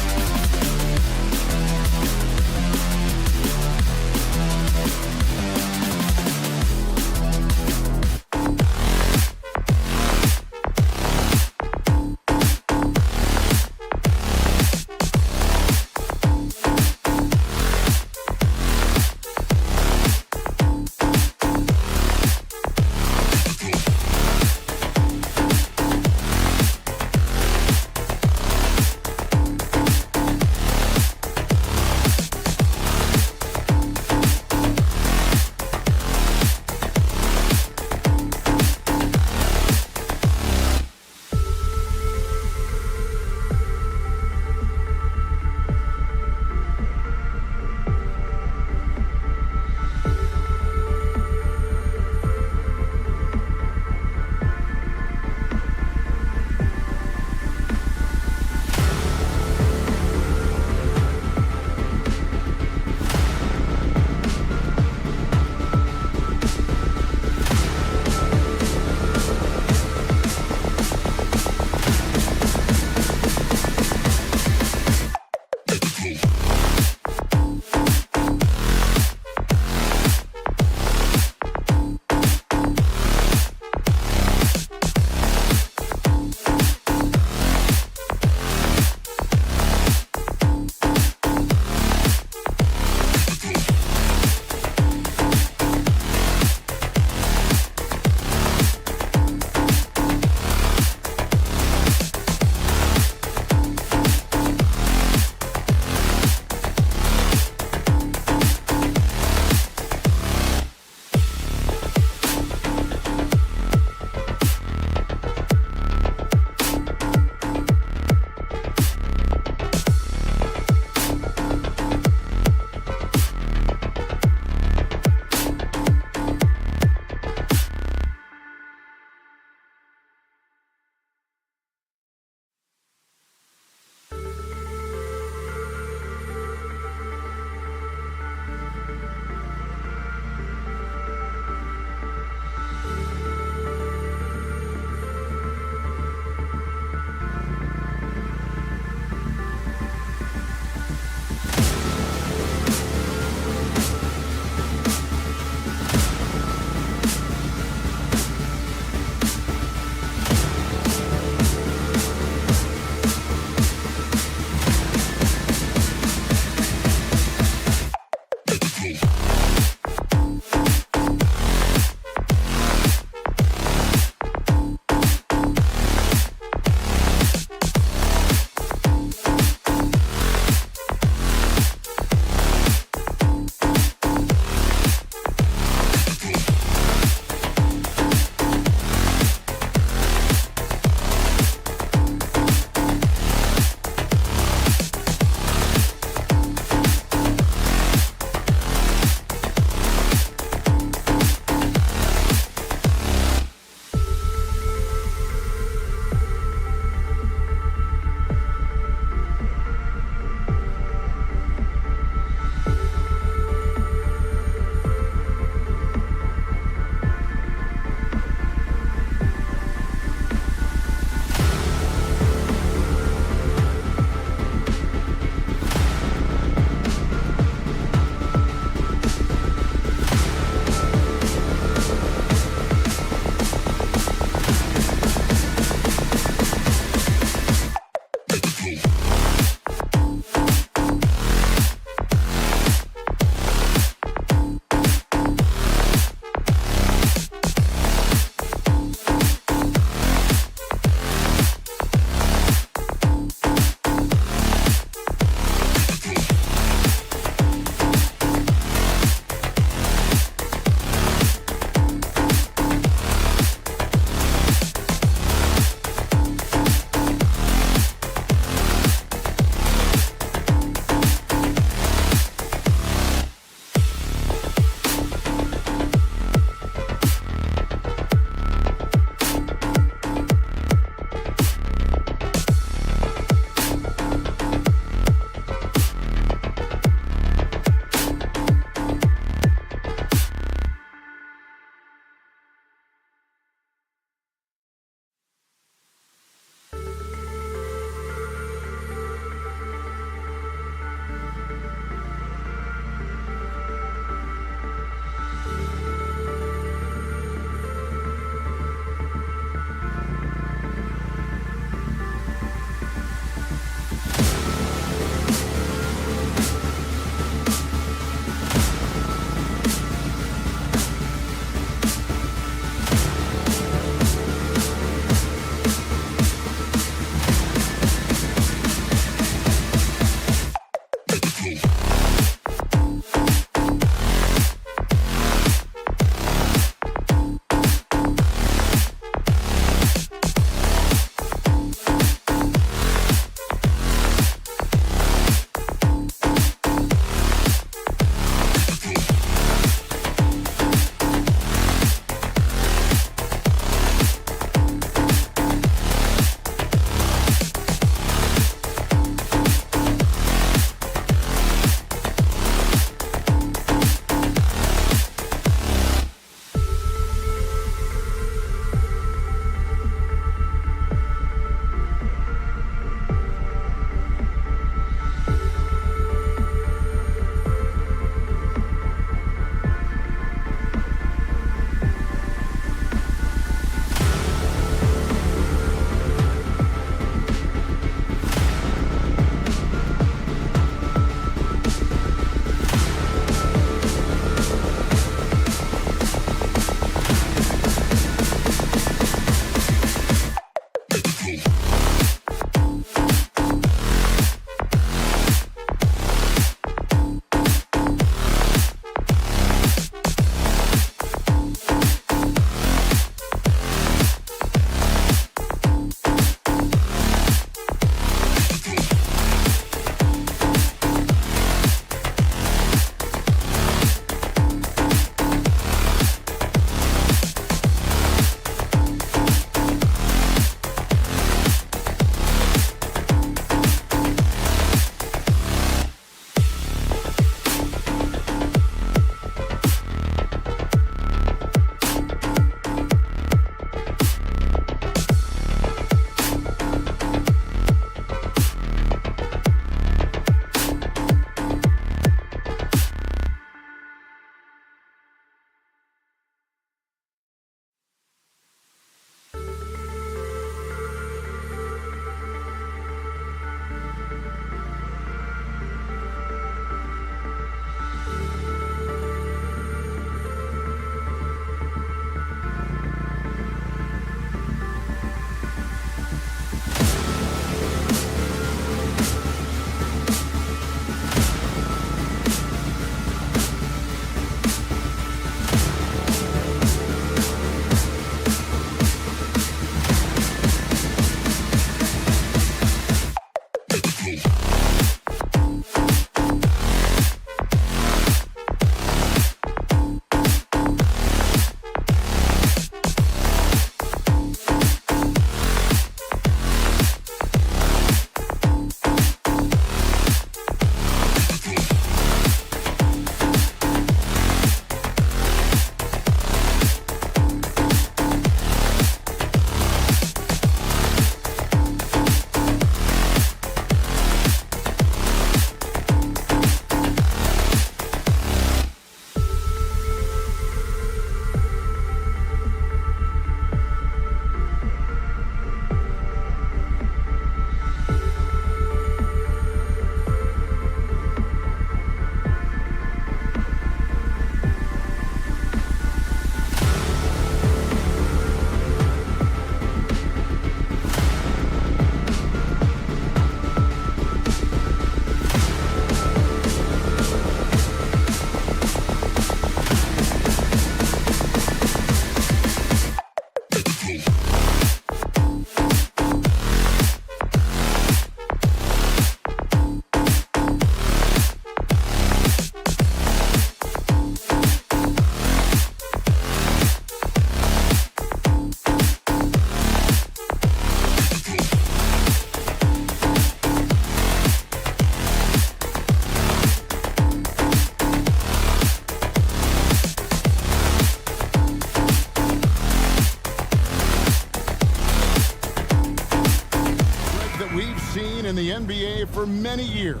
for many years.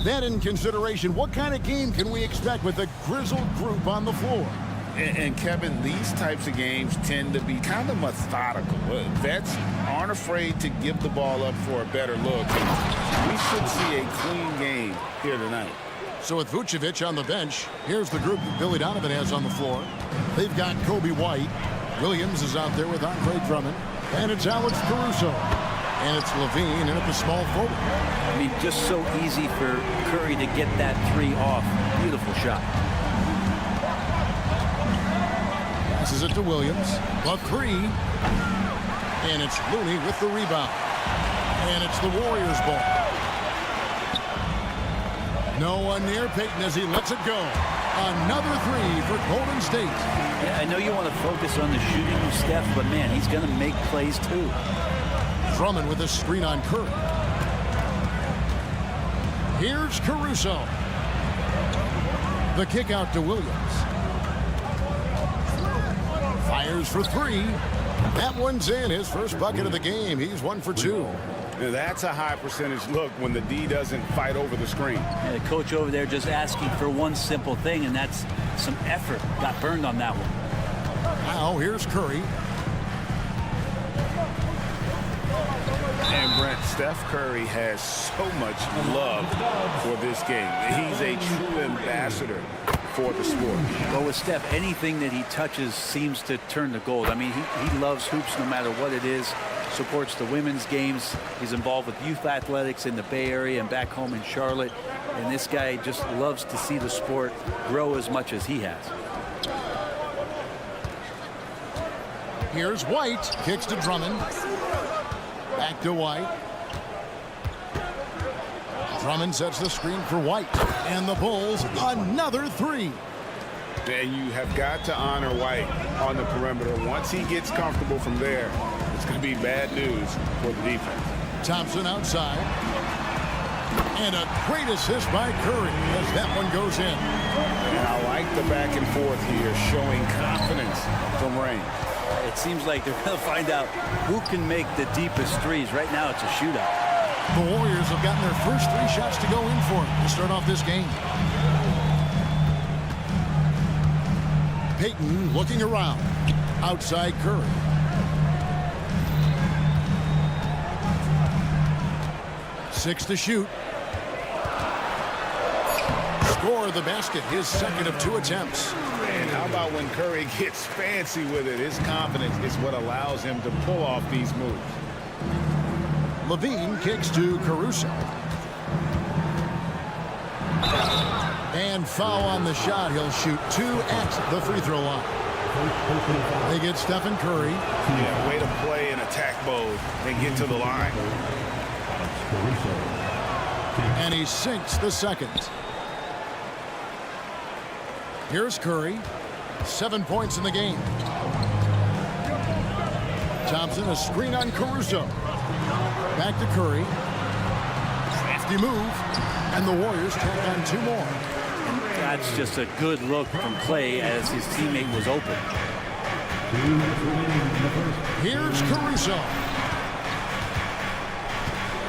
That in consideration, what kind of game can we expect with a grizzled group on the floor? And Kevin, these types of games tend to be kind of methodical. Vets aren't afraid to give the ball up for a better look. We should see a clean game here tonight. So with Vucevic on the bench, here's the group that Billy Donovan has on the floor. They've got Kobe White. Williams is out there with Andre Drummond. And it's Alex Caruso. And it's Levine in at the small forward. I mean, just so easy for Curry to get that three off. Beautiful shot. Passes it to Williams. The three. And it's Looney with the rebound. And it's the Warriors' ball. No one near Payton as he lets it go. Another three for Golden State. I know you want to focus on the shooting of Steph, but man, he's going to make plays too. Drummond with a screen on Curry. Here's Caruso. The kick out to Williams. Fires for three. That one's in. His first bucket of the game. He's 1 for 2. Now, that's a high percentage look when the D doesn't fight over the screen. Yeah, the coach over there just asking for one simple thing, and that's some effort. Got burned on that one. Now here's Curry. And Brent, Steph Curry has so much love for this game. He's a true ambassador for the sport. Well, with Steph, anything that he touches seems to turn to gold. I mean, he loves hoops no matter what it is. Supports the women's games. He's involved with youth athletics in the Bay Area and back home in Charlotte. And this guy just loves to see the sport grow as much as he has. Here's White. Kicks to Drummond. Back to White. Drummond sets the screen for White. And the Bulls, another three. And you have got to honor White on the perimeter. Once he gets comfortable from there, it's going to be bad news for the defense. Thompson outside. And a great assist by Curry as that one goes in. And I like the back and forth here, showing confidence from range. It seems like they're going to find out who can make the deepest threes. Right now, it's a shootout. The Warriors have gotten their first 3 shots to go in for it to start off this game. Payton looking around. Outside Curry. Six to shoot. Score the basket, his second of 2 attempts. And how about when Curry gets fancy with it? His confidence is what allows him to pull off these moves. Levine kicks to Caruso. And foul on the shot. He'll shoot 2 at the free throw line. They get Stephen Curry. Yeah, way to play in attack mode and get to the line. And he sinks the second. Here's Curry. 7 points in the game. Thompson, a screen on Caruso. Back to Curry. Crafty move. And the Warriors tack on 2 more. That's just a good look from Clay as his teammate was open. Here's Caruso.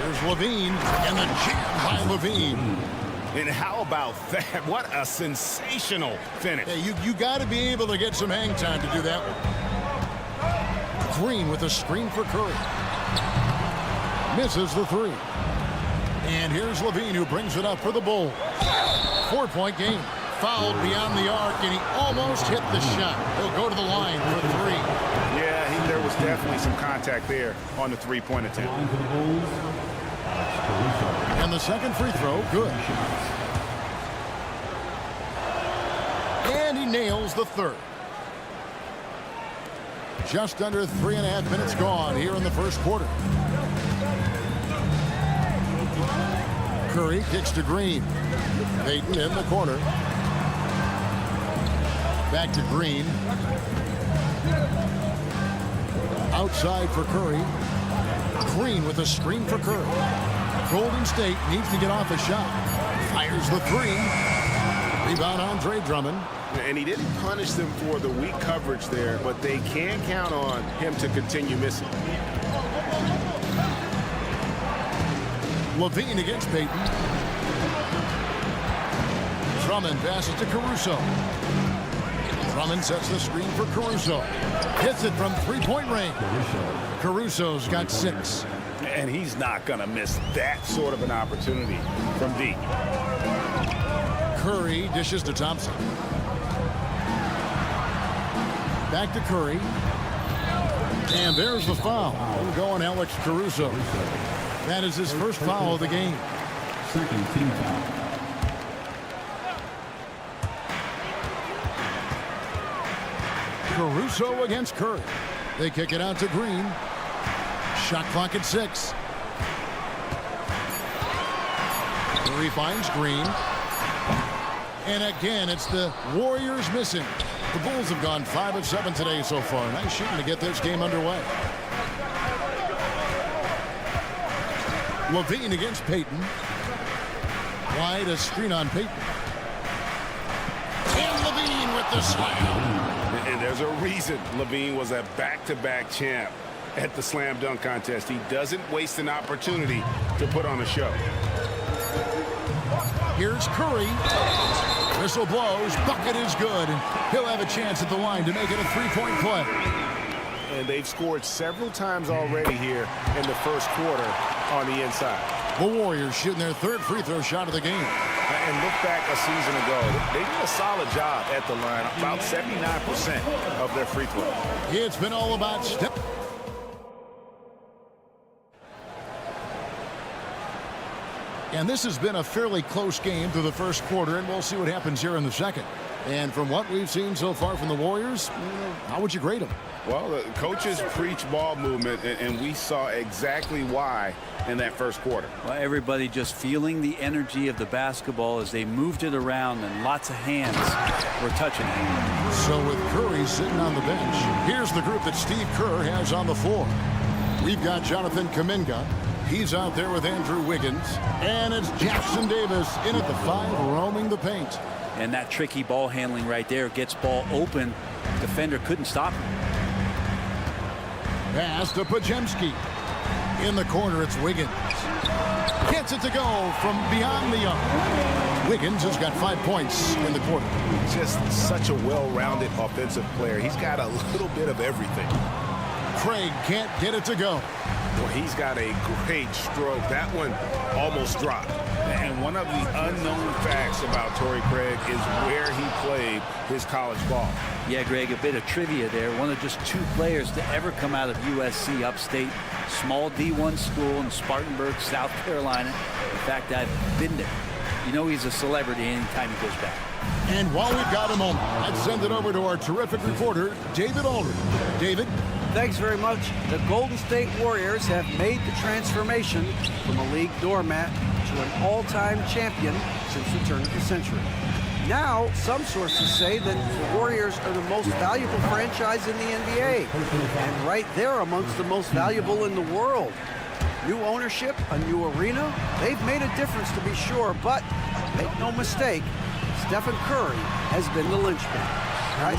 Here's Levine. And the jam by Levine. And how about that? What a sensational finish. Yeah, you got to be able to get some hang time to do that one. Green with a screen for Curry. Misses the 3. And here's Levine who brings it up for the Bulls. 4-point game. Fouled beyond the arc, and he almost hit the shot. He'll go to the line for 3. Yeah, there was definitely some contact there on the 3-point attempt. And the second free throw, good. And he nails the third. Just under 3.5 minutes gone here in the first quarter. Curry kicks to Green. Payton in the corner. Back to Green. Outside for Curry. Green with a screen for Curry. Golden State needs to get off a shot. Fires the 3. Rebound Andre Drummond. And he didn't punish them for the weak coverage there, but they can count on him to continue missing. Levine against Payton. Drummond passes to Caruso. Drummond sets the screen for Caruso. Hits it from three-point range. Caruso's got 6. And he's not going to miss that sort of an opportunity from deep. Curry dishes to Thompson. Back to Curry. And there's the foul. Going Alex Caruso. That is his first foul of the game. Second team foul. Caruso against Curry. They kick it out to Green. Shot clock at 6. Curry finds Green. And again, it's the Warriors missing. The Bulls have gone 5 of 7 today so far. Nice shooting to get this game underway. Levine against Payton. Wide, a screen on Payton. And Levine with the slam. And there's a reason Levine was a back-to-back champ at the slam dunk contest. He doesn't waste an opportunity to put on a show. Here's Curry. Whistle blows. Bucket is good. And he'll have a chance at the line to make it a three-point play. And they've scored several times already here in the first quarter on the inside. The Warriors shooting their third free throw shot of the game. And look back a season ago. They did a solid job at the line. About 79% of their free throws. It's been all about step. And this has been a fairly close game through the first quarter, and we'll see what happens here in the second. And from what we've seen so far from the Warriors, how would you grade them? Well, the coaches preach ball movement, and we saw exactly why in that first quarter. Well, everybody just feeling the energy of the basketball as they moved it around, and lots of hands were touching it. So with Curry sitting on the bench, here's the group that Steve Kerr has on the floor. We've got Jonathan Kuminga. He's out there with Andrew Wiggins. And it's Jackson Davis in at the 5, roaming the paint. And that tricky ball handling right there gets ball open. Defender couldn't stop him. Pass to Pajemski. In the corner, it's Wiggins. Gets it to go from beyond the arc. Wiggins has got 5 points in the quarter. Just such a well-rounded offensive player. He's got a little bit of everything. Craig can't get it to go. Well, he's got a great stroke. That one almost dropped. And one of the unknown facts about Torrey Craig is where he played his college ball. Yeah, Greg, a bit of trivia there. One of just 2 players to ever come out of USC upstate. Small D1 school in Spartanburg, South Carolina. In fact, I've been there. You know he's a celebrity anytime he goes back. And while we've got a moment, let's send it over to our terrific reporter, David Aldridge. David? Thanks very much. The Golden State Warriors have made the transformation from a league doormat to an all-time champion since the turn of the century. Now, some sources say that the Warriors are the most valuable franchise in the NBA, and right there amongst the most valuable in the world. New ownership, a new arena, they've made a difference to be sure, but make no mistake, Stephen Curry has been the linchpin. Right?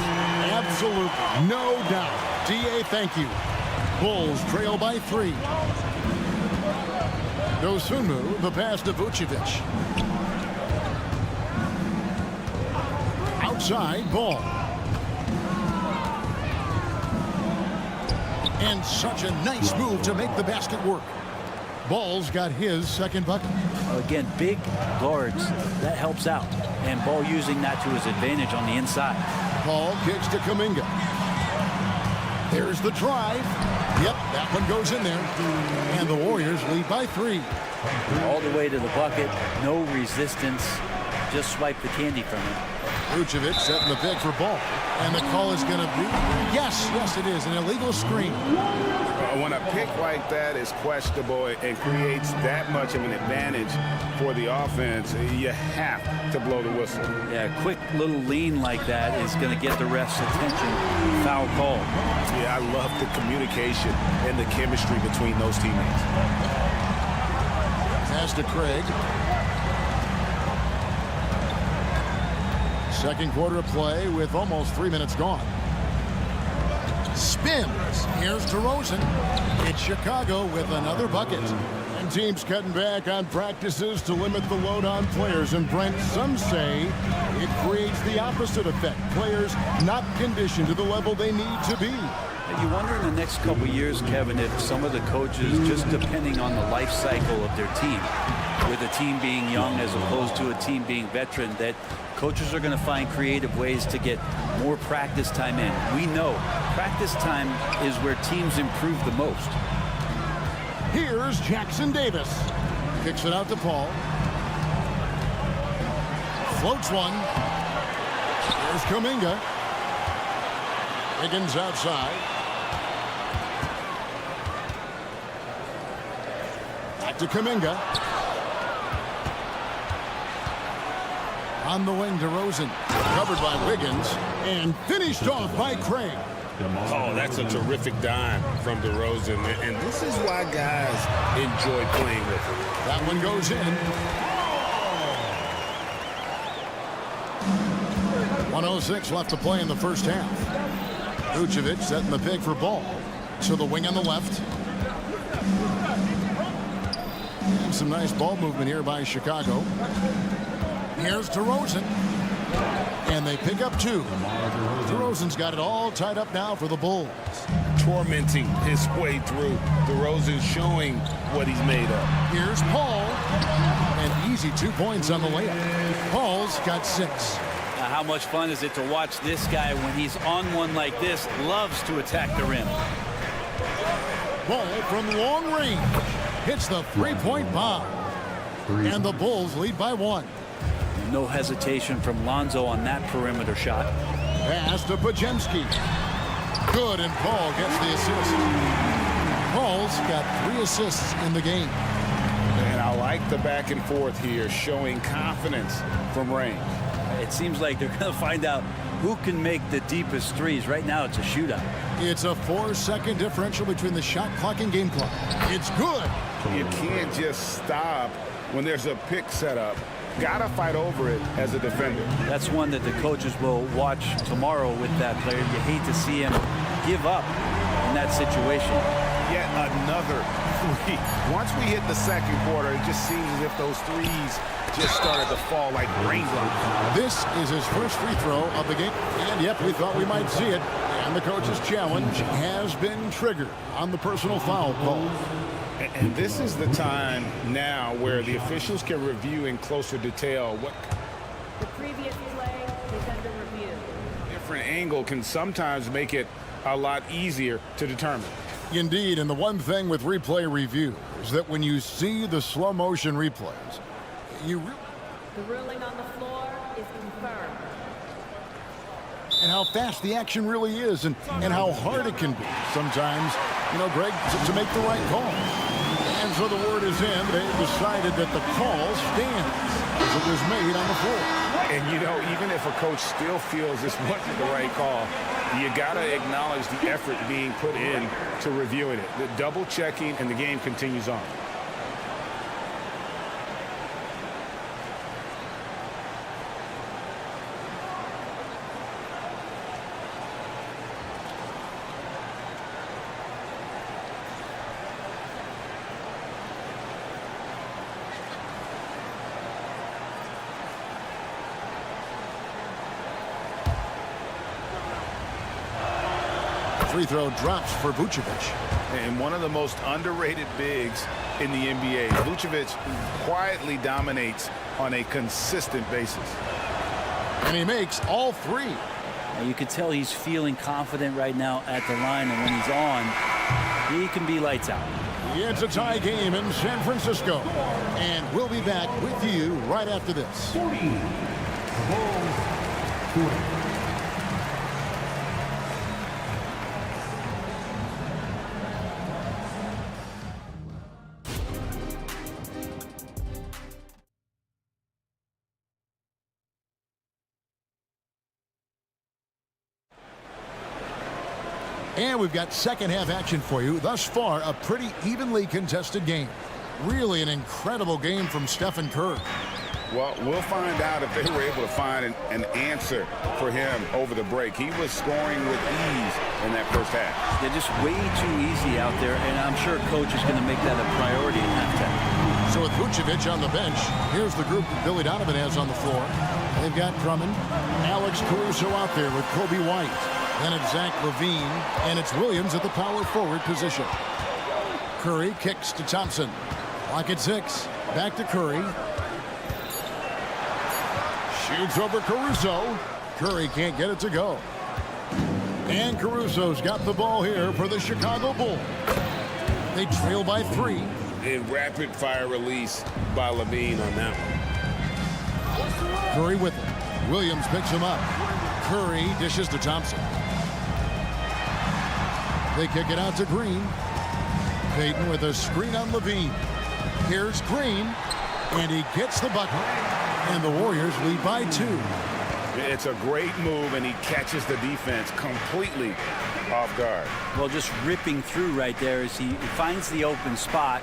Absolutely, no doubt. DA, thank you. Bulls trail by 3. Dosunmu, the pass to Vucevic. Outside, Ball. And such a nice move to make the basket work. Ball's got his second bucket. Again, big guards, that helps out. And Ball using that to his advantage on the inside. Ball kicks to Kuminga. There's the drive. Yep, that one goes in there. And the Warriors lead by 3. All the way to the bucket, no resistance. Just swipe the candy from him. Vucevic setting the pick for Ball. And the call is going to be, yes, it is, an illegal screen. When a pick like that is questionable and creates that much of an advantage for the offense, you have to blow the whistle. Yeah, a quick little lean like that is going to get the ref's attention. Foul call. Yeah, I love the communication and the chemistry between those teammates. Pass to Craig. Second quarter of play with almost 3 minutes gone. Spins. Here's DeRozan. It's Chicago with another bucket. And And teams cutting back on practices to limit the load on players. And Brent, some say it creates the opposite effect. Players not conditioned to the level they need to be. You wonder in the next couple years, Kevin, if some of the coaches, just depending on the life cycle of their team, with a team being young as opposed to a team being veteran, that coaches are going to find creative ways to get more practice time in. We know practice time is where teams improve the most. Here's Jackson Davis. Kicks it out to Paul. Floats one. Here's Kuminga. Higgins outside. Back to Kuminga. On the wing to Rosen. Covered by Wiggins. And finished off by Craig. Oh, that's a terrific dime from DeRozan. And this is why guys enjoy playing with him. That one goes in. 1:06 left to play in the first half. Vucevic setting the pick for Ball. To the wing on the left. And some nice ball movement here by Chicago. Here's DeRozan. And they pick up two. DeRozan's got it all tied up now for the Bulls. Tormenting his way through. DeRozan showing what he's made of. Here's Paul. And easy 2 points on the layup. Paul's got 6. How much fun is it to watch this guy when he's on one like this? Loves to attack the rim. Ball from long range. Hits the three-point bomb. And the Bulls lead by 1. No hesitation from Lonzo on that perimeter shot. Pass to Pajemski. Good, and Paul gets the assist. Paul's got 3 assists in the game. And I like the back and forth here, showing confidence from range. It seems like they're going to find out who can make the deepest threes. Right now, it's a shootout. It's a 4-second differential between the shot clock and game clock. It's good. You can't just stop when there's a pick set up. Gotta fight over it as a defender. That's one that the coaches will watch tomorrow with that player. You hate to see him give up in that situation. Yet another three. Once we hit the second quarter, it just seems as if those threes just started to fall like raindrops. This is his first free throw of the game. And yep, we thought we might see it. And the coach's challenge has been triggered on the personal foul call. And this is the time now where the officials can review in closer detail what the previous play is under review. Different angle can sometimes make it a lot easier to determine. Indeed, and the one thing with replay review is that when you see the slow motion replays, you really... The ruling on the floor is confirmed. And how fast the action really is and how hard it can be sometimes, you know, Greg, to make the right call. And so the word is in. They decided that the call stands as it was made on the floor. And, you know, even if a coach still feels this wasn't the right call, you got to acknowledge the effort being put in to reviewing it. The double checking, and the game continues on. Free throw drops for Vucevic. And one of the most underrated bigs in the NBA. Vucevic quietly dominates on a consistent basis. And he makes all 3. And you can tell he's feeling confident right now at the line, and when he's on, he can be lights out. It's a tie game in San Francisco. And we'll be back with you right after this. 40. Bulls 40. And we've got second half action for you. Thus far, a pretty evenly contested game. Really an incredible game from Stephen Curry. Well, we'll find out if they were able to find an answer for him over the break. He was scoring with ease in that first half. They're just way too easy out there, and I'm sure coach is going to make that a priority in halftime. So with Vucevic on the bench, here's the group that Billy Donovan has on the floor. They've got Drummond, Alex Caruso out there with Kobe White. Then it's Zach LaVine, and it's Williams at the power forward position. Curry kicks to Thompson. Clock at 6. Back to Curry. Shoots over Caruso. Curry can't get it to go. And Caruso's got the ball here for the Chicago Bulls. They trail by 3. And rapid-fire release by LaVine on that one. Curry with it. Williams picks him up. Curry dishes to Thompson. They kick it out to Green. Payton with a screen on LaVine. Here's Green, and he gets the bucket. And the Warriors lead by 2. It's a great move, and he catches the defense completely off guard. Well, just ripping through right there as he finds the open spot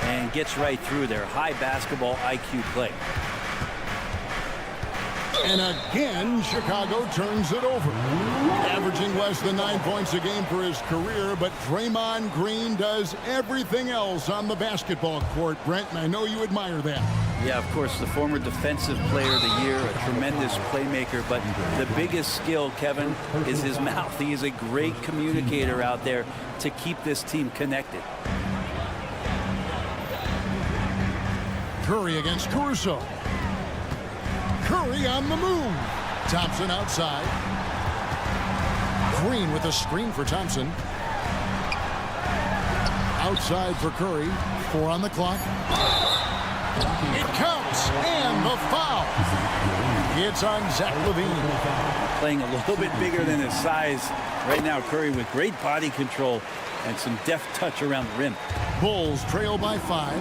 and gets right through there. High basketball IQ play. And again, Chicago turns it over. Averaging less than 9 points a game for his career, but Draymond Green does everything else on the basketball court, Brent, and I know you admire that. Yeah, of course, the former Defensive Player of the Year, a tremendous playmaker, but the biggest skill, Kevin, is his mouth. He is a great communicator out there to keep this team connected. Curry against Caruso. Curry on the move. Thompson outside. Green with a screen for Thompson. Outside for Curry. 4 on the clock. It counts, and the foul. It's on Zach LaVine. Playing a little bit bigger than his size right now. Curry with great body control and some deft touch around the rim. Bulls trail by 5.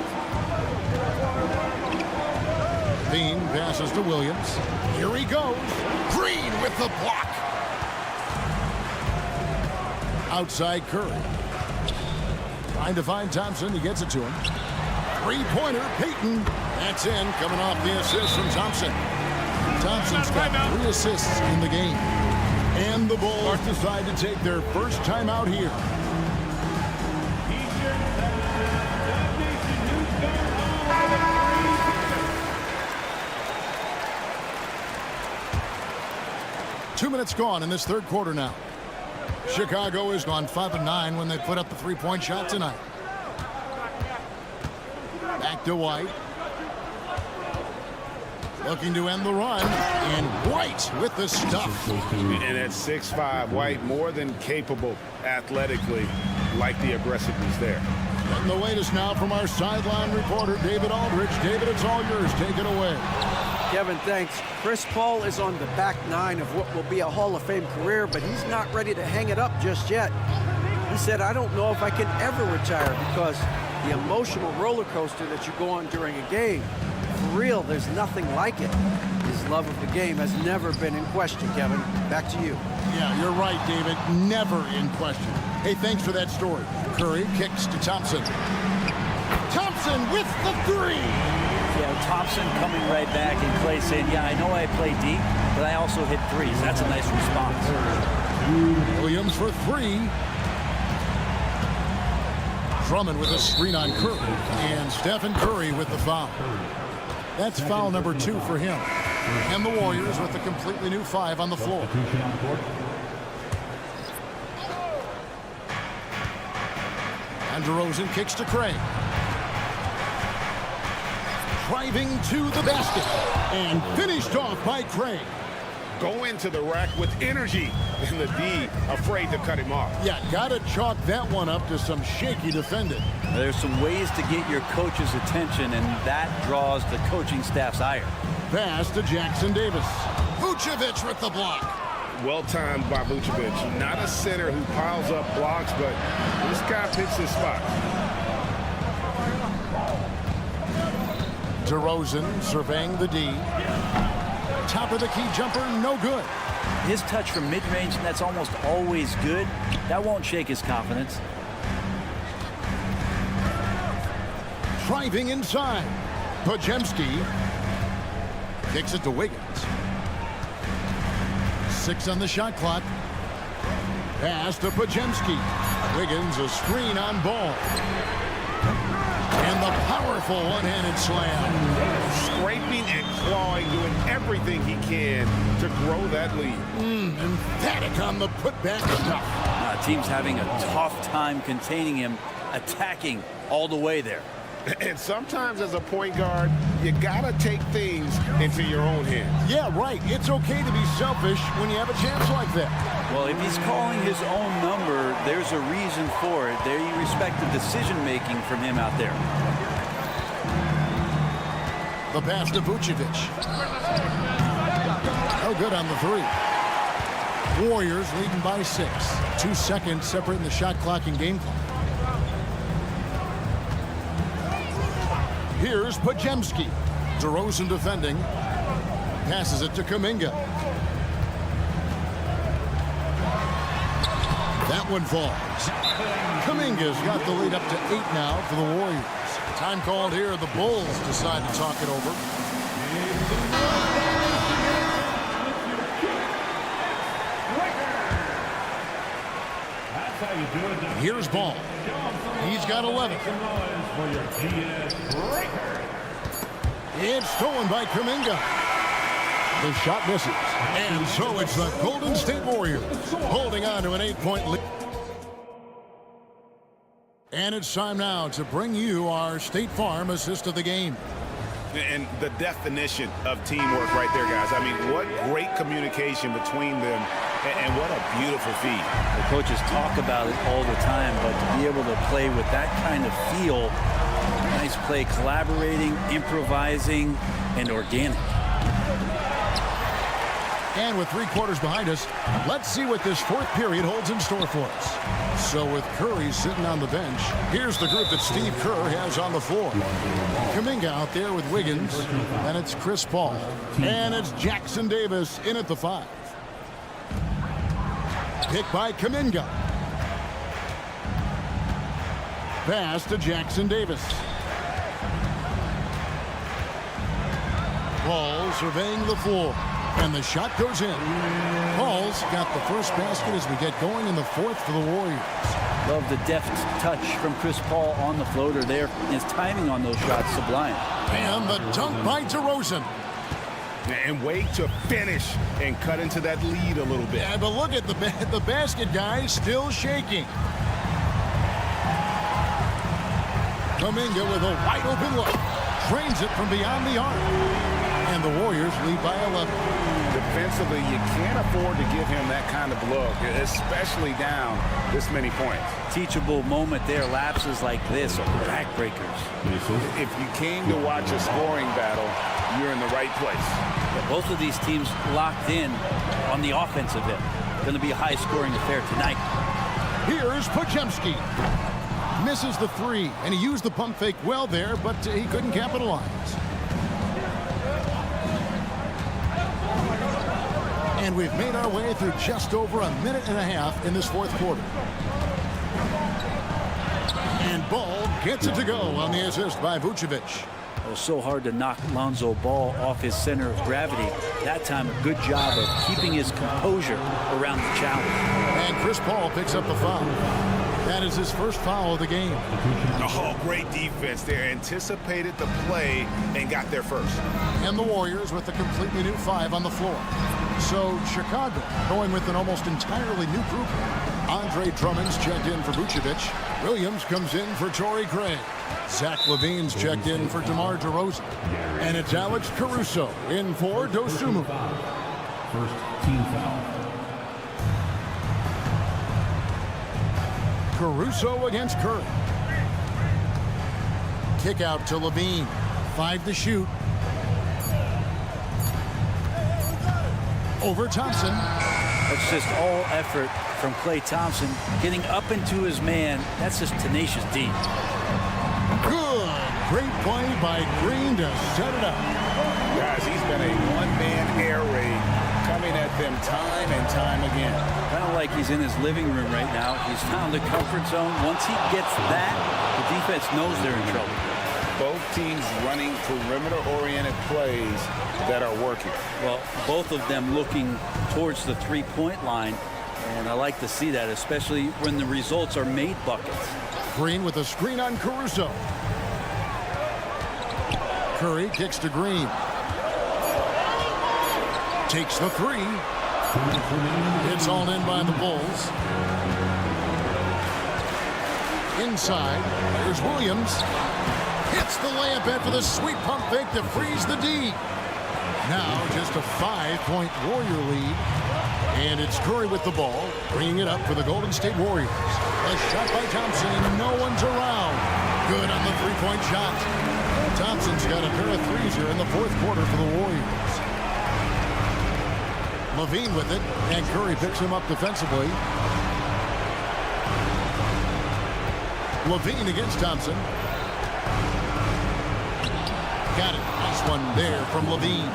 LaVine passes to Williams. Here he goes. Green with the block. Outside Curry. Trying to find Thompson. He gets it to him. Three-pointer, Payton. That's in, coming off the assist from Thompson. Thompson's got 3 assists in the game. And the Bulls decide to take their first time out here. Two minutes gone in this third quarter now. Chicago has gone 5-9 when they put up the 3-point shot tonight. Back to White. Looking to end the run. And White with the stuff. And at 6'5", White more than capable athletically, like the aggressiveness there. And the latest now from our sideline reporter, David Aldridge. David, it's all yours. Take it away. Kevin, thanks. Chris Paul is on the back 9 of what will be a Hall of Fame career, but he's not ready to hang it up just yet. He said, I don't know if I can ever retire because the emotional roller coaster that you go on during a game, for real, there's nothing like it. His love of the game has never been in question, Kevin. Back to you. Yeah, you're right, David. Never in question. Hey, thanks for that story. Curry kicks to Thompson. Thompson with the 3. Yeah, Thompson coming right back and Clay saying, yeah, I know I play deep, but I also hit 3s. That's a nice response. Williams for 3. Drummond with a screen on Curry. And Stephen Curry with the foul. That's foul number 2 for him. And the Warriors with a completely new 5 on the floor. And DeRozan kicks to Craig. Driving to the basket. And finished off by Craig. Go into the rack with energy. And the D afraid to cut him off. Yeah, gotta chalk that one up to some shaky defending. There's some ways to get your coach's attention, and that draws the coaching staff's ire. Pass to Jackson Davis. Vucevic with the block. Well timed by Vucevic. Not a center who piles up blocks, but this guy picks his spot. DeRozan surveying the D. Top of the key jumper, no good. His touch from mid-range, and that's almost always good. That won't shake his confidence. Driving inside. Podziemski kicks it to Wiggins. 6 on the shot clock. Pass to Podziemski. Wiggins a screen on Ball. And the powerful one-handed slam. Scraping and clawing, doing everything he can to grow that lead. Emphatic on the putback stuff. Team's having a tough time containing him, attacking all the way there. And sometimes as a point guard, you gotta take things into your own hands. Yeah, right. It's okay to be selfish when you have a chance like that. Well, if he's calling his own number, there's a reason for it. There you respect the decision-making from him out there. The pass to Vucevic. No good on the three. Warriors leading by 6. 2 seconds separating the shot clock and game clock. Here's Pajemski. DeRozan defending. Passes it to Kuminga. That one falls. Kuminga's got the lead up to 8 now for the Warriors. Time called here. The Bulls decide to talk it over. Here's Ball. He's got 11. It's stolen by Kuminga. The shot misses. And so it's the Golden State Warriors holding on to an 8-point lead. And it's time now to bring you our State Farm assist of the game. And the definition of teamwork right there, guys. I mean, what great communication between them, and what a beautiful feed. The coaches talk about it all the time, but to be able to play with that kind of feel, nice play, collaborating, improvising, and organic. And with 3 quarters behind us, let's see what this 4th period holds in store for us. So with Curry sitting on the bench, here's the group that Steve Kerr has on the floor. Kuminga out there with Wiggins, and it's Chris Paul. And it's Jackson Davis in at the 5. Pick by Kuminga. Pass to Jackson Davis. Paul surveying the floor. And the shot goes in. Paul's got the first basket as we get going in the 4th for the Warriors. Love the deft touch from Chris Paul on the floater there. His timing on those shots sublime. And the dunk by DeRozan. And way to finish and cut into that lead a little bit. Yeah, but look at the basket, guys, still shaking. Kuminga with a wide open look. Drains it from beyond the arc. And the Warriors lead by 11. Defensively, you can't afford to give him that kind of look, especially down this many points. Teachable moment there. Lapses like this are backbreakers. If you came to watch a scoring battle, you're in the right place. Yeah, both of these teams locked in on the offensive end. Going to be a high-scoring affair tonight. Here's Pajemski. Misses the 3, and he used the pump fake well there, but he couldn't capitalize. And we've made our way through just over a minute and a half in this 4th quarter. And Ball gets it to go on the assist by Vucevic. It was so hard to knock Lonzo Ball off his center of gravity. That time, a good job of keeping his composure around the challenge. And Chris Paul picks up the foul. That is his first foul of the game. Oh, great defense there. Anticipated the play and got there first. And the Warriors with a completely new 5 on the floor. So Chicago going with an almost entirely new group. Andre Drummond's checked in for Vucevic. Williams comes in for Torrey Craig. Zach LaVine's checked in for DeMar DeRozan. And it's Alex Caruso in for Dosunmu. First team foul. Caruso against Curry. Kick out to LaVine. 5 to shoot. Over Thompson. That's just all effort from Klay Thompson. Getting up into his man, that's just tenacious D. Good. Great play by Green to set it up. Guys, he's been a one-man air raid coming at them time and time again. Kind of like he's in his living room right now. He's found the comfort zone. Once he gets that, the defense knows they're in trouble. Both teams running perimeter-oriented plays that are working. Well, both of them looking towards the three-point line, and I like to see that, especially when the results are made buckets. Green with a screen on Caruso. Curry kicks to Green. Takes the three. It's all in by the Bulls. Inside, there's Williams. Hits the layup in for the sweet pump fake to freeze the D. Now just a 5-point Warrior lead. And it's Curry with the ball, bringing it up for the Golden State Warriors. A shot by Thompson, and no one's around. Good on the three-point shot. Thompson's got a pair of threes here in the fourth quarter for the Warriors. Levine with it, and Curry picks him up defensively. Levine against Thompson. Got it. Nice one there from Levine.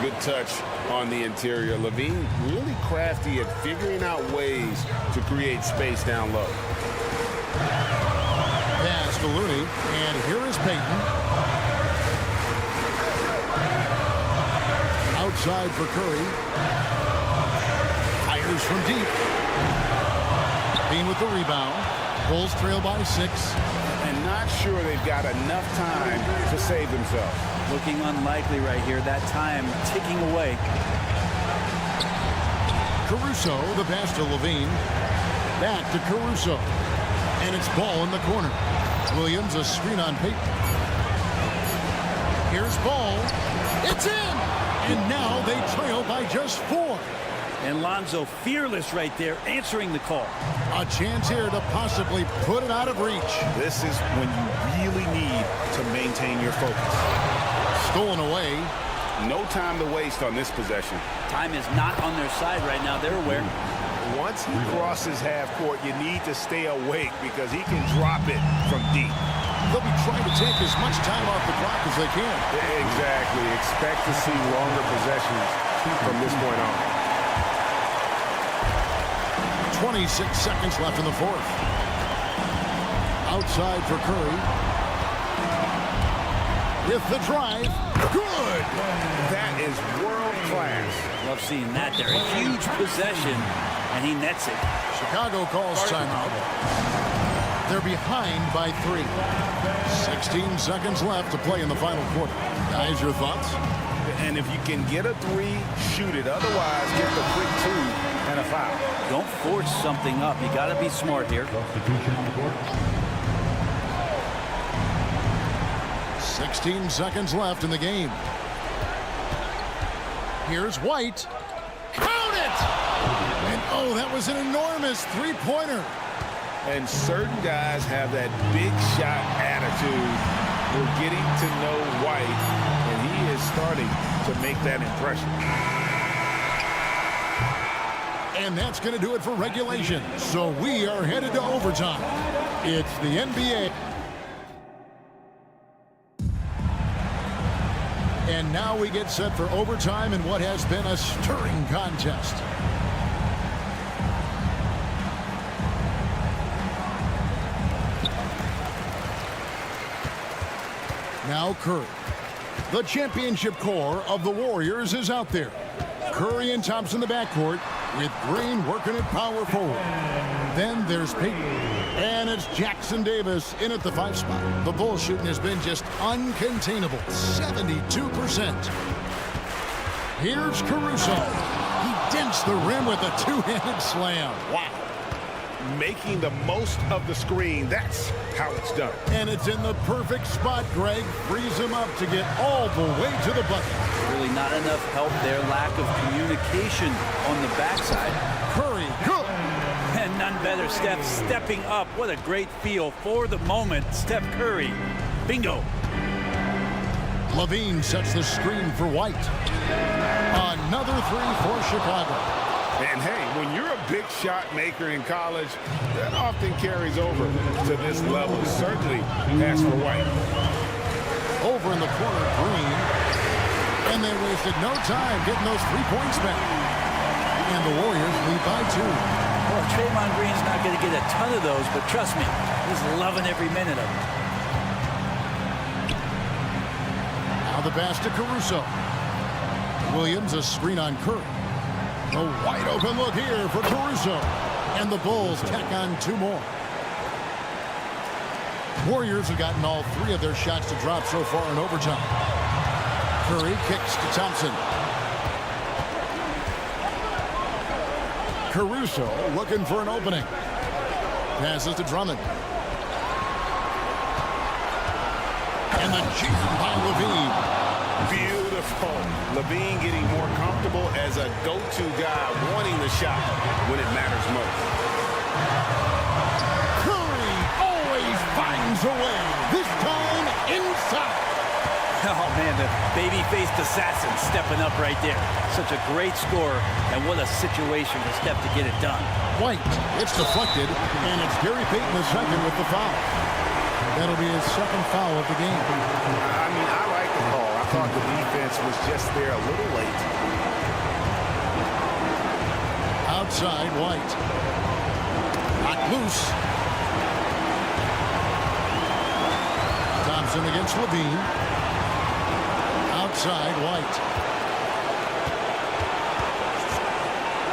Good touch on the interior. Levine really crafty at figuring out ways to create space down low. Pass to Looney, and here is Payton. Outside for Curry. Fires from deep. Bean with the rebound. Bulls trail by 6. And not sure they've got enough time to save themselves. Looking unlikely right here. That time ticking away. Caruso, the pass to Levine. Back to Caruso. And it's ball in the corner. Williams, a screen on Payton. Here's ball. It's in! And now they trail by just 4. And Lonzo fearless right there, answering the call. A chance here to possibly put it out of reach. This is when you really need to maintain your focus. Stolen away. No time to waste on this possession. Time is not on their side right now. They're aware. Once he crosses half court, you need to stay awake because he can drop it from deep. They'll be trying to take as much time off the clock as they can. Exactly. Expect to see longer possessions from this point on. 26 seconds left in the fourth. Outside for Curry. With the drive. Good! That is world class. Love seeing that there. A huge possession, and he nets it. Chicago calls timeout. They're behind by 3. 16 seconds left to play in the final quarter. Guys, your thoughts? And if you can get a 3, shoot it. Otherwise, get the quick 2 and a foul. Don't force something up. You got to be smart here. 16 seconds left in the game. Here's White. Count it! And oh, that was an enormous three-pointer. And certain guys have that big shot attitude. We're getting to know White, and he is starting to make that impression. And that's going to do it for regulation. So we are headed to overtime. It's the NBA. And now we get set for overtime in what has been a stirring contest. Now Curry. The championship core of the Warriors is out there. Curry and Thompson in the backcourt with Green working at power forward. Then there's Payton. And it's Jackson Davis in at the 5 spot. The Bulls shooting has been just uncontainable. 72%. Here's Caruso. He dents the rim with a 2-handed slam. Wow. Making the most of the screen. That's how it's done. And it's in the perfect spot, Greg. Frees him up to get all the way to the bucket. Really not enough help there. Lack of communication on the backside. Curry, good. And none better, Steph stepping up. What a great feel for the moment. Steph Curry. Bingo. Levine sets the screen for White. Another 3 for Chicago. And hey, when you're a big shot maker in college, that often carries over to this level. Certainly as for White. Over in the corner, Green. And they wasted no time getting those 3 points back. And the Warriors lead by 2. Well, Draymond Green's not going to get a ton of those, but trust me, he's loving every minute of it. Now the pass to Caruso. Williams, a screen on Curry. A wide open look here for Caruso. And the Bulls tack on 2 more. Warriors have gotten all 3 of their shots to drop so far in overtime. Curry kicks to Thompson. Caruso looking for an opening. Passes to Drummond. And the jam by Levine. Beautiful. Levine getting more comfortable as a go-to guy, wanting the shot when it matters most. Curry always finds a way. This time inside. Oh, man, the baby-faced assassin stepping up right there. Such a great scorer, and what a situation to step to get it done. White, it's deflected, and it's Gary Payton the second with the foul. That'll be his second foul of the game. I mean, I like the call. I thought the defense was just there a little late. Outside, White. Not loose. Thompson against Levine. Outside, White.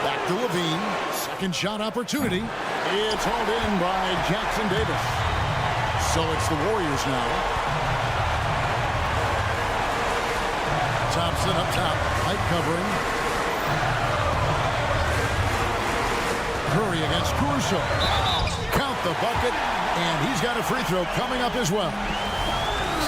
Back to Levine. Second shot opportunity. It's hauled in by Jackson Davis. So it's the Warriors now. Thompson up top. Light covering. Curry against Caruso. Count the bucket. And he's got a free throw coming up as well.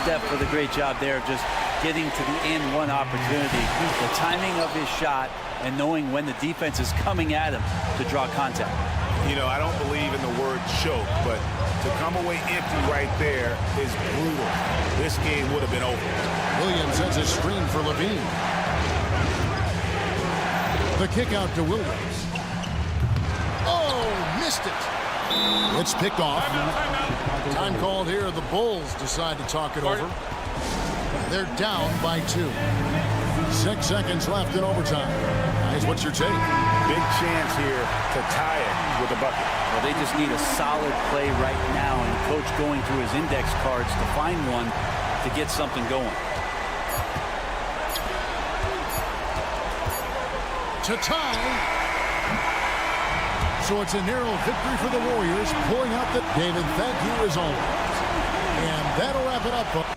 Steph with a great job there, just getting to the and one opportunity. The timing of his shot and knowing when the defense is coming at him to draw contact. You know, I don't believe in the word choke, but to come away empty right there is brutal. This game would have been over. Williams has a screen for Levine. The kick out to Williams. Oh, missed it. It's picked off. Time called here. The Bulls decide to talk it over. They're down by 2. 6 seconds left in overtime. Guys, what's your take? Big chance here to tie it with a bucket. Well, they just need a solid play right now, and Coach going through his index cards to find one to get something going. To tie. So it's a narrow victory for the Warriors, pulling out the David. Thank you as always. And that'll wrap it up.